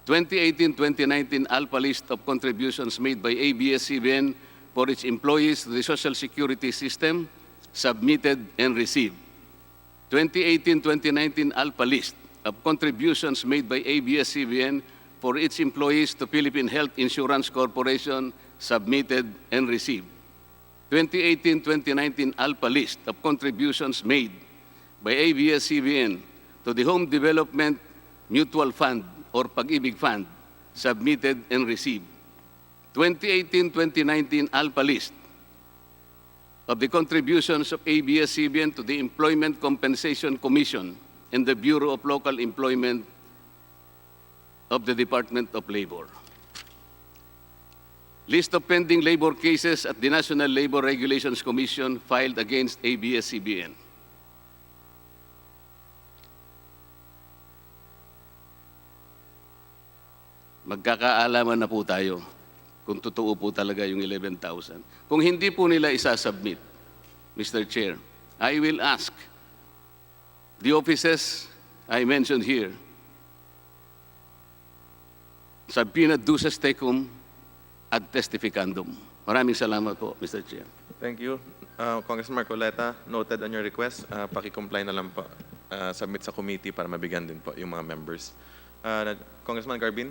2018-2019 ALPA list of contributions made by ABS-CBN for its employees to the Social Security System, submitted and received. 2018-2019 ALPA list of contributions made by ABS-CBN for its employees to Philippine Health Insurance Corporation, submitted and received. 2018-2019 ALPA list of contributions made by ABS-CBN to the Home Development Mutual Fund or Pag-ibig Fund, submitted and received. 2018-2019 ALPA list of the contributions of ABS-CBN to the Employment Compensation Commission and the Bureau of Local Employment of the Department of Labor. List of pending labor cases at the National Labor Regulations Commission filed against ABS-CBN. Magkakaalaman na po tayo kung totoo po talaga yung 11,000. Kung hindi po nila isasubmit, Mr. Chair, I will ask the offices I mentioned here, subpoena duces tecum ad testificandum. Maraming salamat po, Mr. Chair. Thank you. Congressman Marcoleta, noted on your request, paki-comply na lang po, submit sa committee para mabigyan din po yung mga members. Congressman Garbin?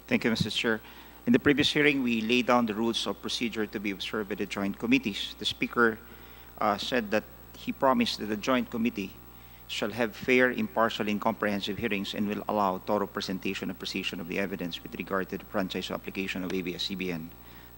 Thank you, Mr. Chair. In the previous hearing, we laid down the rules of procedure to be observed by the joint committees. The Speaker said that he promised that the joint committee shall have fair, impartial, and comprehensive hearings and will allow thorough presentation and precision of the evidence with regard to the franchise application of ABS-CBN.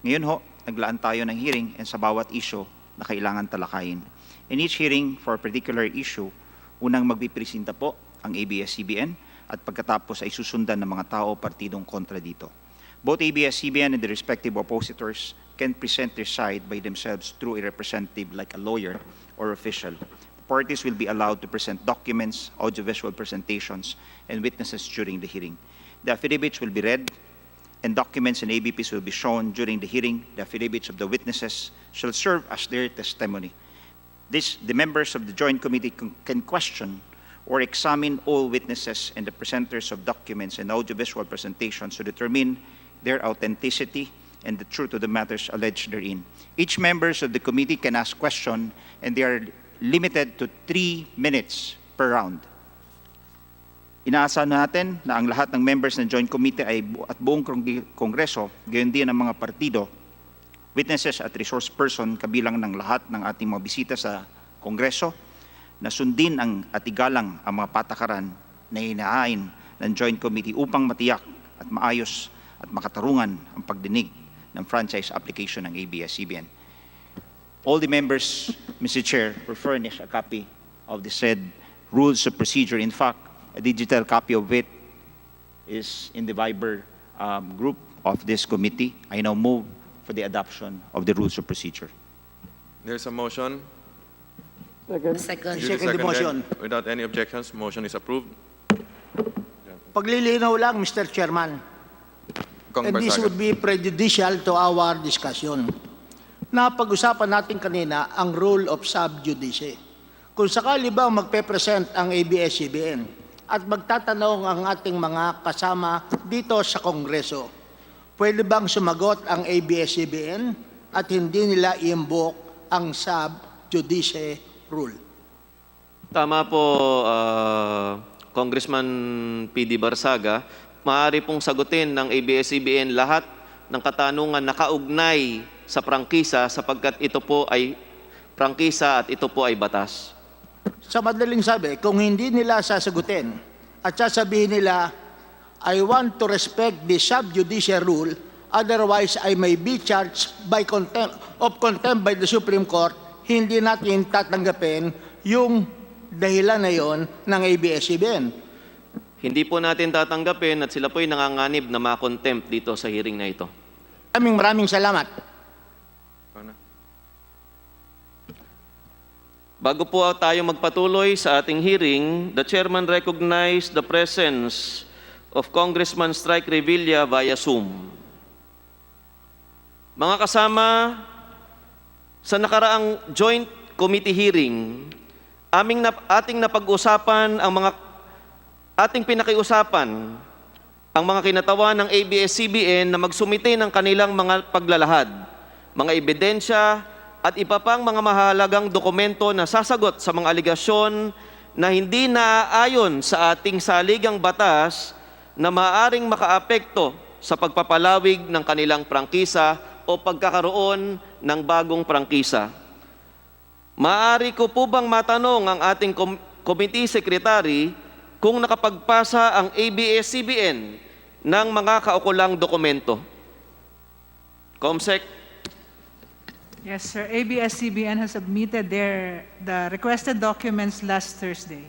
Ngayon ho, naglaan tayo ng hearing and sa bawat issue na kailangan talakayin. In each hearing for a particular issue, unang magpipresenta po ang ABS-CBN at pagkatapos ay susundan ng mga tao partidong kontra dito. Both ABS-CBN and the respective oppositors can present their side by themselves through a representative like a lawyer or official. The parties will be allowed to present documents, audiovisual presentations, and witnesses during the hearing. The affidavits will be read, and documents and ABPs will be shown during the hearing. The affidavits of the witnesses shall serve as their testimony. The members of the Joint Committee can question or examine all witnesses and the presenters of documents and audiovisual presentations to determine their authenticity and the truth of the matters alleged therein. Each members of the committee can ask questions, and they are limited to 3 minutes per round. Inaasahan natin na ang lahat ng members ng Joint Committee at buong Kongreso, gayon din ang mga partido, witnesses at resource person, kabilang ng lahat ng ating mga bisita sa Kongreso, na sundin at igalang ang mga patakaran na hinahain ng Joint Committee upang matiyak at maayos at makatarungan ang pagdinig ng franchise application ng ABS-CBN. all the members, Mr. Chair, will furnish a copy of the said rules of procedure. In fact, a digital copy of it is in the Viber group of this committee. I now move for the adoption of the rules of procedure. There's a motion. Second Duly the seconded. motion. Without any objections, motion is approved. Paglilinaw lang, Mr. Chairman. Kong And this Barsaga. would be prejudicial to our discussion. Napag-usapan natin kanina ang rule of sub judice. Kung sakali ba magpe-present ang ABS-CBN at magtatanong ang ating mga kasama dito sa Kongreso, pwede bang sumagot ang ABS-CBN at hindi nila i-invoke ang sub judice rule? Tama po, Congressman PD Barsaga. Maaari pong sagutin ng ABS-CBN lahat ng katanungan na kaugnay sa prangkisa sapagkat ito po ay prangkisa at ito po ay batas. Sa madaling sabi, kung hindi nila sasagutin at sasabihin nila, I want to respect the sub-judice rule, otherwise I may be charged by contempt by the Supreme Court, hindi natin tatanggapin yung dahilan na yon ng ABS-CBN. Hindi po natin tatanggapin at sila po ay nanganganib na ma-contempt dito sa hearing na ito. Maraming salamat. Bago po tayo magpatuloy sa ating hearing, the chairman recognized the presence of Congressman Strike Revilla via Zoom. Mga kasama, sa nakaraang joint committee hearing, ating napag-usapan ang ating pinakiusapan ang mga kinatawan ng ABS-CBN na magsumite ng kanilang mga paglalahad, mga ebidensya at iba pang mga mahalagang dokumento na sasagot sa mga aligasyon na hindi naaayon sa ating saligang batas na maaaring makaapekto sa pagpapalawig ng kanilang prangkisa o pagkakaroon ng bagong prangkisa. Maaari ko po bang matanong ang ating committee secretary kung nakapagpasa ang ABS-CBN ng mga kaukulang dokumento? Comsec. Yes, sir. ABS-CBN has submitted the requested documents last Thursday.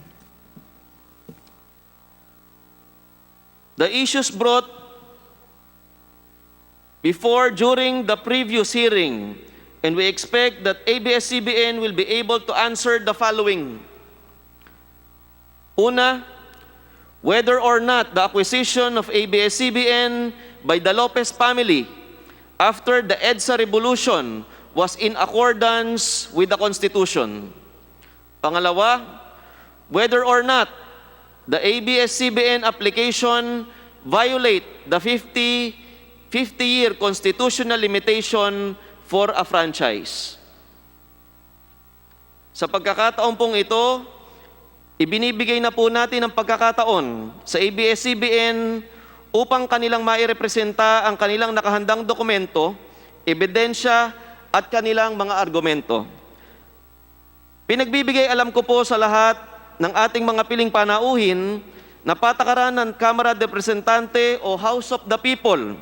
The issues brought before, during the previous hearing, and we expect that ABS-CBN will be able to answer the following. Una, whether or not the acquisition of ABS-CBN by the Lopez family after the EDSA revolution was in accordance with the Constitution. Pangalawa, whether or not the ABS-CBN application violate the 50-year constitutional limitation for a franchise. Sa pagkakataon pong ito, ibinibigay na po natin ang pagkakataon sa ABS-CBN upang kanilang mairepresenta ang kanilang nakahandang dokumento, ebidensya at kanilang mga argumento. Pinagbibigay alam ko po sa lahat ng ating mga piling panauhin na patakaran ng Kamara de Representante o House of the People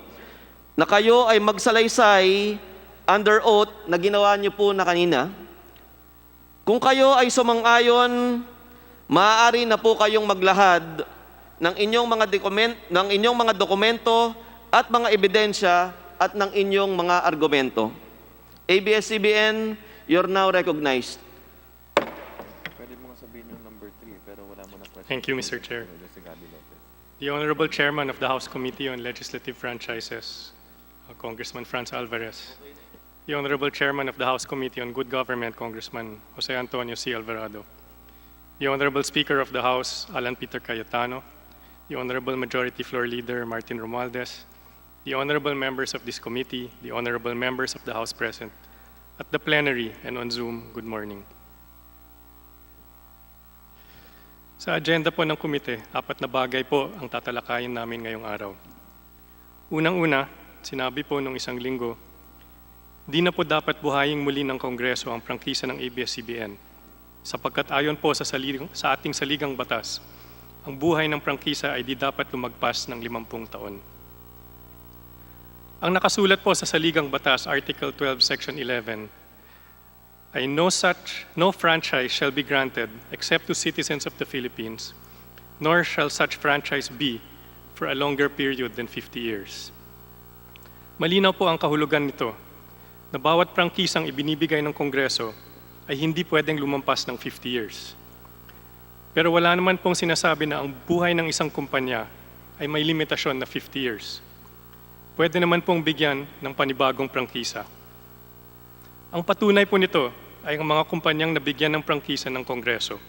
na kayo ay magsalaysay under oath na ginawa niyo po na kanina. Kung kayo ay sumang-ayon, maaari na po kayong maglahad ng inyong mga dokumento at mga ebidensya at ng inyong mga argumento. ABS-CBN, you're now recognized. Thank you, Mr. Chair. The Honorable Chairman of the House Committee on Legislative Franchises, Congressman Franz Alvarez. The Honorable Chairman of the House Committee on Good Government, Congressman Jose Antonio C. Alvarado. The Honorable Speaker of the House, Alan Peter Cayetano. The Honorable Majority Floor Leader, Martin Romualdez. The Honorable Members of this committee, the Honorable Members of the House present, at the plenary and on Zoom, good morning. Sa agenda po ng komite, 4 na bagay po ang tatalakayin namin ngayong araw. Unang-una, sinabi po nung isang linggo, di na po dapat buhayin muli ng Kongreso ang prangkisa ng ABS-CBN sapagkat ayon po sa ating saligang batas, ang buhay ng prangkisa ay di dapat lumagpas ng 50 taon. Ang nakasulat po sa saligang batas, Article 12, Section 11, ay no franchise shall be granted except to citizens of the Philippines, nor shall such franchise be for a longer period than 50 years. Malinaw po ang kahulugan nito na bawat prangkisang ibinibigay ng Kongreso ay hindi pwedeng lumampas ng 50 years. Pero wala naman pong sinasabi na ang buhay ng isang kumpanya ay may limitasyon na 50 years. Pwede naman pong bigyan ng panibagong prangkisa. Ang patunay po nito ay ang mga kumpanyang nabigyan ng prangkisa ng Kongreso.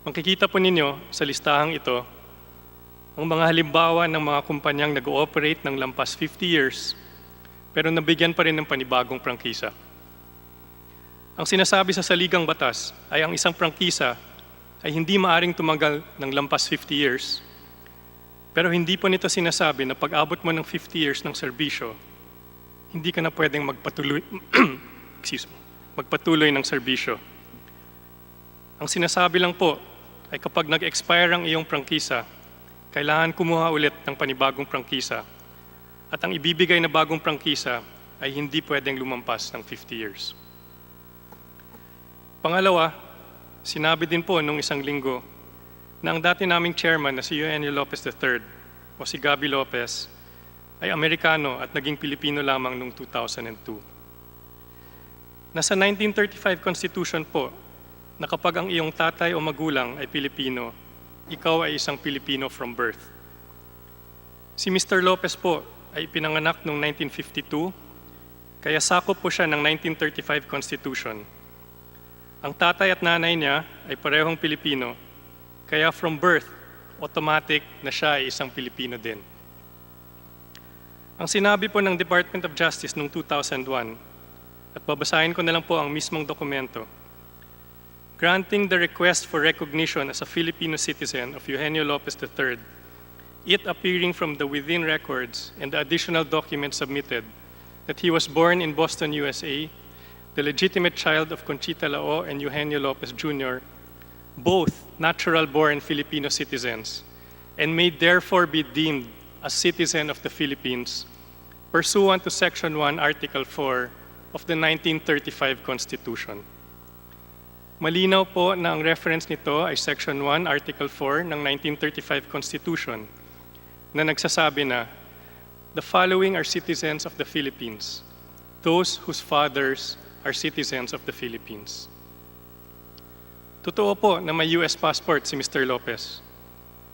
Makikita po ninyo sa listahang ito ang mga halimbawa ng mga kumpanyang nag-ooperate ng lampas 50 years pero nabigyan pa rin ng panibagong prangkisa. Ang sinasabi sa saligang batas ay ang isang prangkisa ay hindi maaring tumagal ng lampas 50 years, pero hindi po nito sinasabi na pag-abot mo ng 50 years ng serbisyo, hindi ka na pwedeng magpatuloy ng serbisyo. Ang sinasabi lang po ay kapag nag-expire ang iyong prangkisa, kailangan kumuha ulit ng panibagong prangkisa at ang ibibigay na bagong prangkisa ay hindi pwedeng lumampas ng 50 years. Pangalawa, sinabi din po nung isang linggo na ang dati naming chairman na si Eugenio Lopez III o si Gabby Lopez ay Amerikano at naging Pilipino lamang noong 2002. Nasa 1935 Constitution po na kapag ang iyong tatay o magulang ay Pilipino, ikaw ay isang Pilipino from birth. Si Mr. Lopez po ay pinanganak noong 1952, kaya sakop po siya ng 1935 Constitution. Ang tatay at nanay niya ay parehong Pilipino, kaya from birth, automatic na siya ay isang Pilipino din. Ang sinabi po ng Department of Justice noong 2001, at babasahin ko na lang po ang mismong dokumento, granting the request for recognition as a Filipino citizen of Eugenio Lopez III, it appearing from the within records and the additional documents submitted that he was born in Boston, USA, the legitimate child of Conchita Lao and Eugenio Lopez Jr., both natural-born Filipino citizens, and may therefore be deemed a citizen of the Philippines pursuant to Section 1, Article 4 of the 1935 Constitution. Malinaw po na ang reference nito ay Section 1, Article 4 ng 1935 Constitution na nagsasabi na the following are citizens of the Philippines, those whose fathers are citizens of the Philippines. Totoo po na may US passport si Mr. Lopez.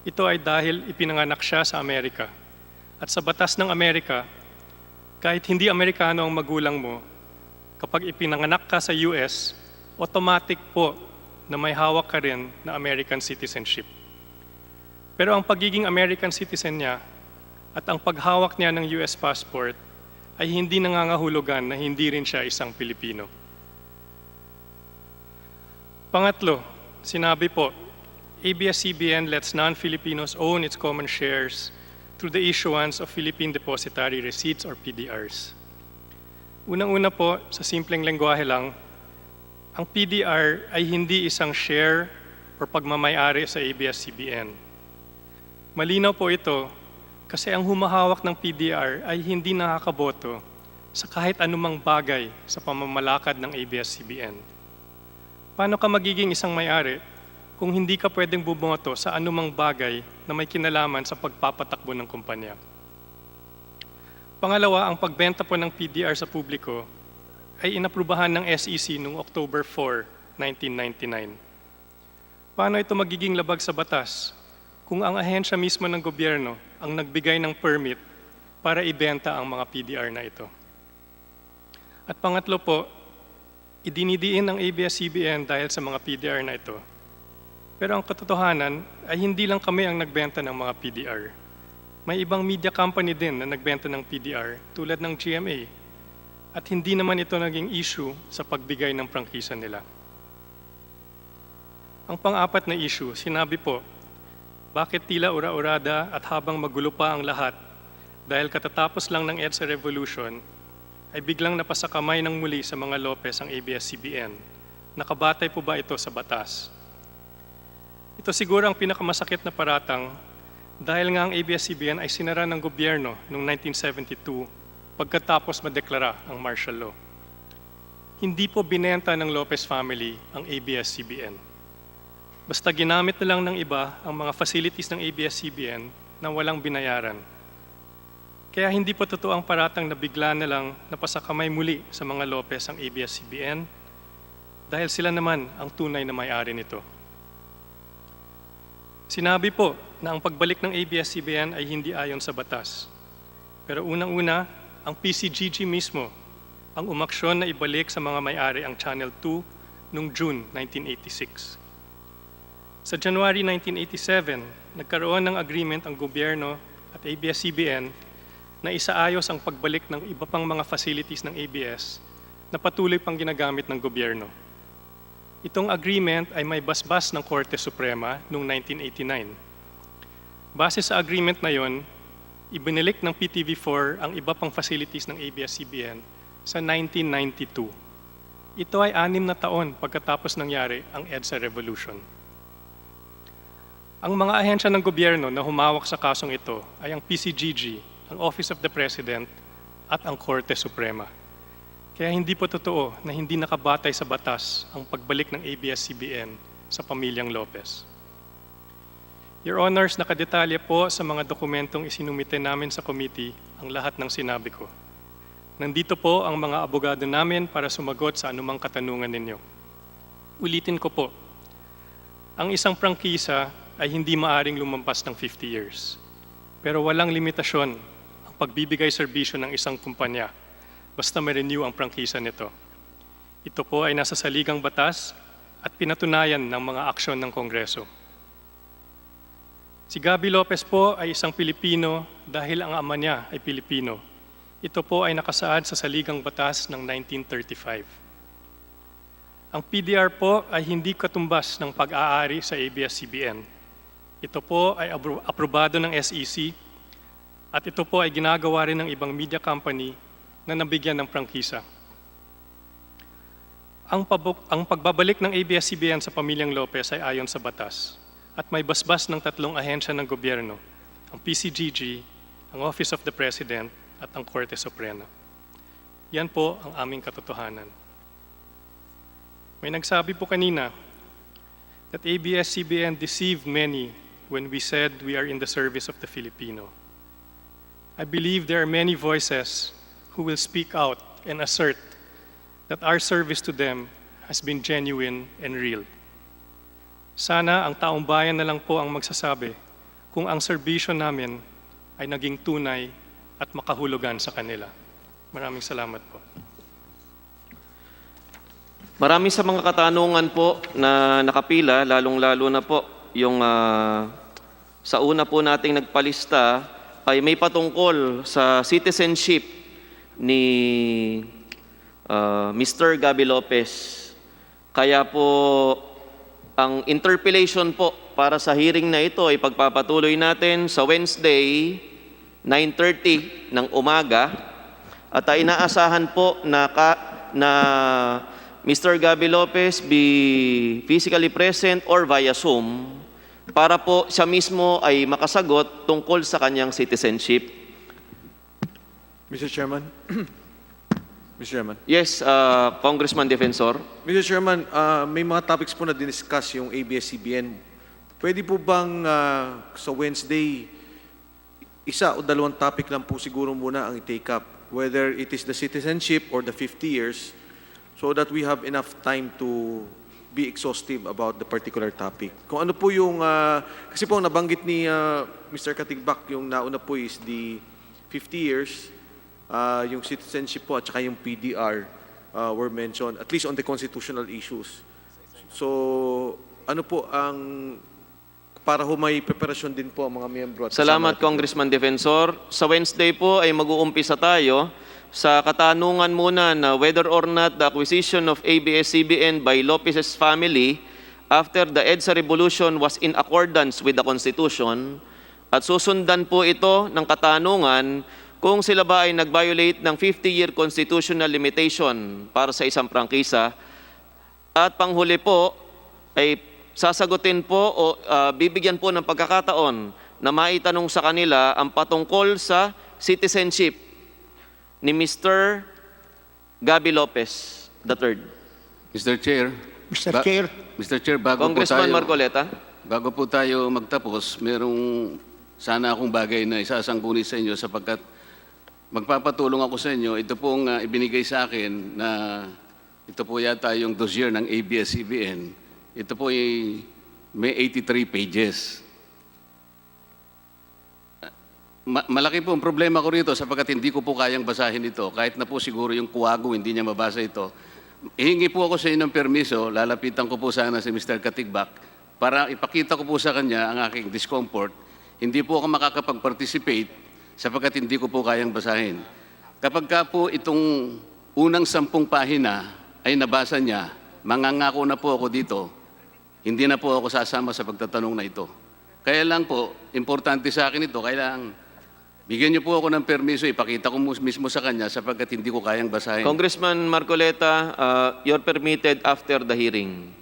Ito ay dahil ipinanganak siya sa Amerika. At sa batas ng Amerika, kahit hindi Amerikano ang magulang mo, kapag ipinanganak ka sa US, automatic po na may hawak ka rin na American citizenship. Pero ang pagiging American citizen niya at ang paghawak niya ng US passport ay hindi nangangahulugan na hindi rin siya isang Pilipino. Pangatlo, sinabi po, ABS-CBN lets non-Filipinos own its common shares through the issuance of Philippine Depositary Receipts or PDRs. Unang-una po, sa simpleng lengguwahe lang, ang PDR ay hindi isang share o pagmamayari sa ABS-CBN. Malinaw po ito kasi ang humahawak ng PDR ay hindi nakakaboto sa kahit anumang bagay sa pamamalakad ng ABS-CBN. Paano ka magiging isang may-ari kung hindi ka pwedeng bumoto sa anumang bagay na may kinalaman sa pagpapatakbo ng kumpanya? Pangalawa, ang pagbenta po ng PDR sa publiko ay inaprubahan ng SEC noong October 4, 1999. Paano ito magiging labag sa batas kung ang ahensya mismo ng gobyerno ang nagbigay ng permit para ibenta ang mga PDR na ito? At pangatlo po, idinidiin ng ABS-CBN dahil sa mga PDR na ito. Pero ang katotohanan ay hindi lang kami ang nagbenta ng mga PDR. May ibang media company din na nagbenta ng PDR tulad ng GMA. At hindi naman ito naging issue sa pagbigay ng prangkisa nila. Ang pang-apat na issue, sinabi po, bakit tila ura-urada at habang magulo pa ang lahat dahil katatapos lang ng EDSA Revolution, ay biglang napasakamay ng muli sa mga Lopez ang ABS-CBN. Nakabatay po ba ito sa batas? Ito siguro ang pinakamasakit na paratang dahil nga ang ABS-CBN ay sinara ng gobyerno noong 1972 pagkatapos madeklara ang martial law. Hindi po binenta ng Lopez family ang ABS-CBN. Basta ginamit na lang ng iba ang mga facilities ng ABS-CBN na walang binayaran. Kaya hindi po totoo ang paratang na bigla na lang napasakamay muli sa mga Lopez ang ABS-CBN dahil sila naman ang tunay na may-ari nito. Sinabi po na ang pagbalik ng ABS-CBN ay hindi ayon sa batas. Pero unang-una, ang PCGG mismo ang umaksyon na ibalik sa mga may-ari ang Channel 2 noong June 1986. Sa January 1987, nagkaroon ng agreement ang gobyerno at ABS-CBN na isaayos ang pagbalik ng iba pang mga facilities ng ABS na patuloy pang ginagamit ng gobyerno. Itong agreement ay may basbas ng Korte Suprema noong 1989. Base sa agreement na yon, ibinilik ng PTV4 ang iba pang facilities ng ABS-CBN sa 1992. Ito ay 6 na taon pagkatapos nangyari ang EDSA Revolution. Ang mga ahensya ng gobyerno na humawak sa kasong ito ay ang PCGG, ang Office of the President, at ang Korte Suprema. Kaya hindi po totoo na hindi nakabatay sa batas ang pagbalik ng ABS-CBN sa pamilyang Lopez. Your Honors, nakadetalye po sa mga dokumentong isinumite namin sa committee ang lahat ng sinabi ko. Nandito po ang mga abogado namin para sumagot sa anumang katanungan ninyo. Ulitin ko po, ang isang prangkisa ay hindi maaring lumampas ng 50 years. Pero walang limitasyon ang pagbibigay serbisyo ng isang kumpanya basta ma-renew ang prangkisa nito. Ito po ay nasa saligang batas at pinatunayan ng mga aksyon ng Kongreso. Si Gabby Lopez po ay isang Pilipino dahil ang ama niya ay Pilipino. Ito po ay nakasaad sa saligang batas ng 1935. Ang PDR po ay hindi katumbas ng pag-aari sa ABS-CBN. Ito po ay aprobado ng SEC at ito po ay ginagawa rin ng ibang media company na nabigyan ng prangkisa. Ang pagbabalik ng ABS-CBN sa pamilyang Lopez ay ayon sa batas at may basbas ng 3 ahensya ng gobyerno, ang PCGG, ang Office of the President, at ang Korte Suprema. Yan po ang aming katotohanan. May nagsabi po kanina that ABS-CBN deceived many when we said we are in the service of the Filipino. I believe there are many voices who will speak out and assert that our service to them has been genuine and real. Sana ang taong bayan na lang po ang magsasabi kung ang serbisyo namin ay naging tunay at makahulugan sa kanila. Maraming salamat po. Marami sa mga katanungan po na nakapila, lalong-lalo na po yung sa una po nating nagpalista ay may patungkol sa citizenship ni Mr. Gabby Lopez. Kaya po ang interpellation po para sa hearing na ito ay pagpapatuloy natin sa Wednesday 9:30 ng umaga at inaasahan po na Mr. Gabby Lopez be physically present or via Zoom para po siya mismo ay makasagot tungkol sa kanyang citizenship. Mr. Chairman. Mr. Chairman. Yes, Congressman Defensor. Mr. Chairman, may mga topics po na diniscuss yung ABS-CBN. Pwede po bang sa Wednesday, 1 o 2 topic lang po siguro muna ang i-take up, whether it is the citizenship or the 50 years, so that we have enough time to be exhaustive about the particular topic. Kung ano po yung, kasi po nabanggit ni Mr. Katigbak, yung nauna po is the 50 years, yung citizenship po at saka yung PDR were mentioned, at least on the constitutional issues. So, ano po ang, para ho may preparasyon din po ang mga miyembro. Salamat, Congressman Defensor. Sa Wednesday po ay mag-uumpisa tayo sa katanungan muna na whether or not the acquisition of ABS-CBN by Lopez's family after the EDSA Revolution was in accordance with the Constitution, at susundan po ito ng katanungan kung sila ba ay nag-violate ng 50-year constitutional limitation para sa isang prangkisa. At panghuli po ay sasagutin po o bibigyan po ng pagkakataon na maitanong sa kanila ang patungkol sa citizenship ni Mr. Gabby Lopez. the third. Mr. Chair. Mr. Chair. Mr. Chair, Congressman Marcoleta. bago po tayo magtapos, merong sana akong bagay na isasangkuni sa inyo sapagkat magpapatulong ako sa inyo. Ito pong ibinigay sa akin na ito po yata yung dossier ng ABS-CBN. Ito po ay may 83 pages. Malaki po ang problema ko rito sapagkat hindi ko po kayang basahin ito. Kahit na po siguro yung kuwago hindi niya mabasa ito. Ihingi po ako sa inyo ng permiso, lalapitan ko po sana si Mr. Katigbak para ipakita ko po sa kanya ang aking discomfort. Hindi po ako makakapag-participate sapagkat hindi ko po kayang basahin. Kapag ka po itong unang 10 pahina ay nabasa niya, mangangako na po ako dito, hindi na po ako sasama sa pagtatanong na ito. Kaya lang po, importante sa akin ito, kailangan bigyan niyo po ako ng permiso, ipakita ko mismo sa kanya sapagkat hindi ko kayang basahin. Congressman Marcoleta, you're permitted after the hearing.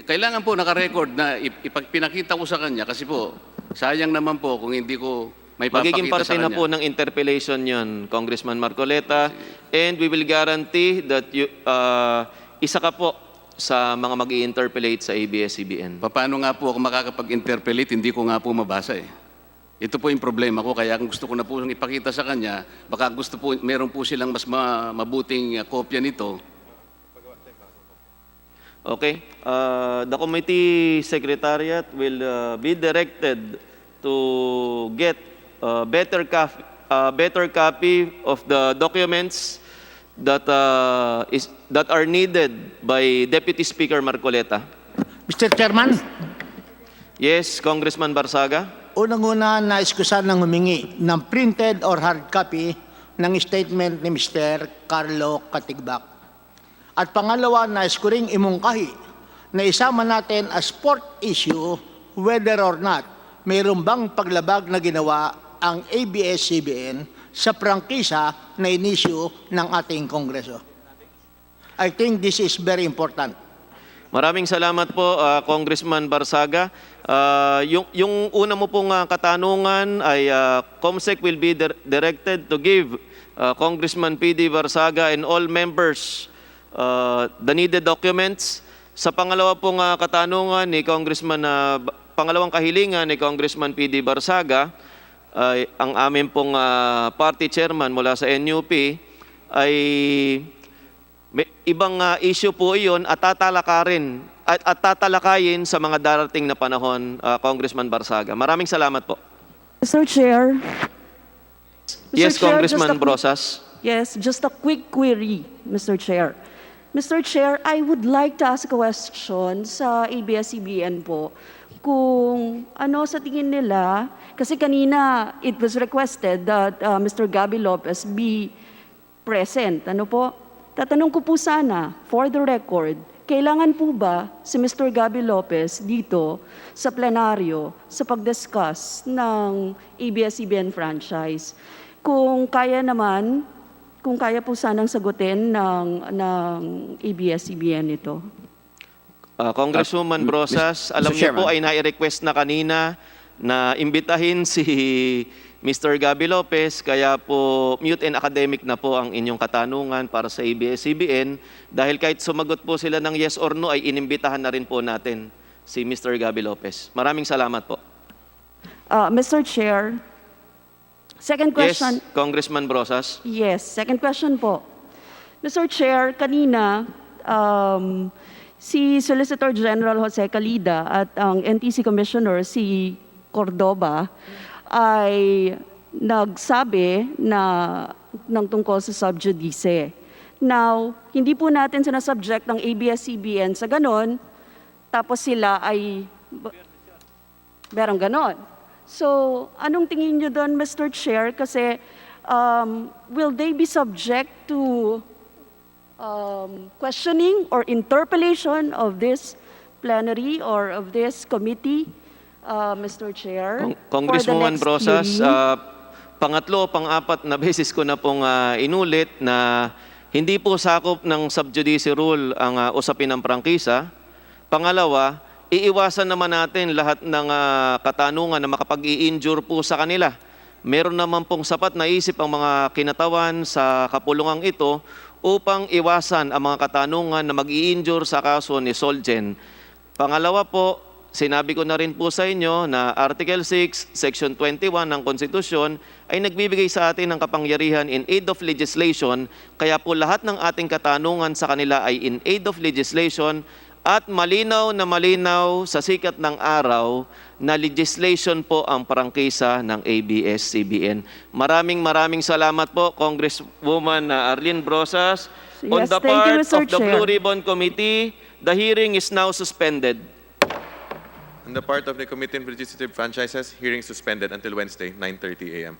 Kailangan po naka-record na pinakita ko sa kanya kasi po, sayang naman po kung hindi ko may papakita Magiging parte sa kanya. na po ng interpellation yon, Congressman Marcoleta, and we will guarantee that you, isa ka po sa mga mag-i-interpellate sa ABS-CBN. Paano nga po ako makakapag-interpellate, hindi ko nga po mabasa eh. Ito po yung problema ko, kaya kung gusto ko na po ipakita sa kanya, baka gusto po, meron po silang mas mabuting kopya nito. Okay. The committee secretariat will be directed to get better copy of the documents that that are needed by Deputy Speaker Marcoleta. Mr. Chairman. Yes, Congressman Barsaga. Unang-una, nais ko sanang humingi ng printed or hard copy ng statement ni Mr. Carlo Katigbak. At pangalawa, nais ko ring imungkahi na isama natin as sport issue whether or not mayroon bang paglabag na ginawa ang ABS-CBN sa prangkisa na inisyu ng ating Kongreso. I think this is very important. Maraming salamat po, Congressman Barsaga. Yung una mo pong katanungan ay COMSEC will be directed to give Congressman P.D. Barsaga and all members the needed documents. Sa pangalawa pong katanungan ni Congressman, pangalawang kahilingan ni Congressman P.D. Barsaga, ang amin pong party chairman mula sa NUP ay may ibang issue po iyon at tatalakayin sa mga darating na panahon, Congressman Barsaga. Maraming salamat po. Mr. Chair. Yes, Chair, Congressman Brosas. Yes, just a quick query, Mr. Chair. Mr. Chair, I would like to ask a question sa ABS-CBN po. Kung ano sa tingin nila, kasi kanina it was requested that Mr. Gabby Lopez be present. Ano po? Tatanong ko po sana, for the record, kailangan po ba si Mr. Gabby Lopez dito sa plenaryo sa pag-discuss ng ABS-CBN franchise? Kung kaya naman, kung kaya po sanang sagutin ng ABS-CBN ito. Congresswoman Brosas, alam niyo po ay nai-request na kanina na imbitahin si Mr. Gabby Lopez, kaya po mute and academic na po ang inyong katanungan para sa ABS-CBN dahil kahit sumagot po sila ng yes or no ay inimbitahan na rin po natin si Mr. Gabby Lopez. Maraming salamat po. Mr. Chair, second question. Yes, Congressman Brosas. Yes, second question po. Mr. Chair, kanina si Solicitor General Jose Calida at ang NTC Commissioner si Cordoba ay nagsabi na ng tungkol sa sub judice. Now, hindi po natin sinasubject ng ABS-CBN sa ganon, tapos sila ay merong ganon. So, anong tingin nyo doon, Mr. Chair? Kasi will they be subject to questioning or interpellation of this plenary or of this committee? Mr. Chair. Congresswoman Brosas, pangatlo o pang-apat na beses ko na pong inulit na hindi po sakop ng sub-judice rule ang usapin ng prangkisa. Pangalawa, iiwasan naman natin lahat ng katanungan na makapag-i-injure po sa kanila. Meron naman pong sapat na isip ang mga kinatawan sa kapulungang ito upang iwasan ang mga katanungan na mag-i-injure sa kaso ni Solgen. Pangalawa po, sinabi ko na rin po sa inyo na Article 6, Section 21 ng Konstitusyon ay nagbibigay sa atin ng kapangyarihan in aid of legislation, kaya po lahat ng ating katanungan sa kanila ay in aid of legislation at malinaw na malinaw sa sikat ng araw na legislation po ang prangkisa ng ABS-CBN. Maraming salamat po, Congresswoman Arlene Brosas. On Yes, the thank you, part Mr. of the Chair. Blue Ribbon Committee, the hearing is now suspended. On the part of the Committee on Legislative Franchises, hearing suspended until Wednesday, 9:30 a.m.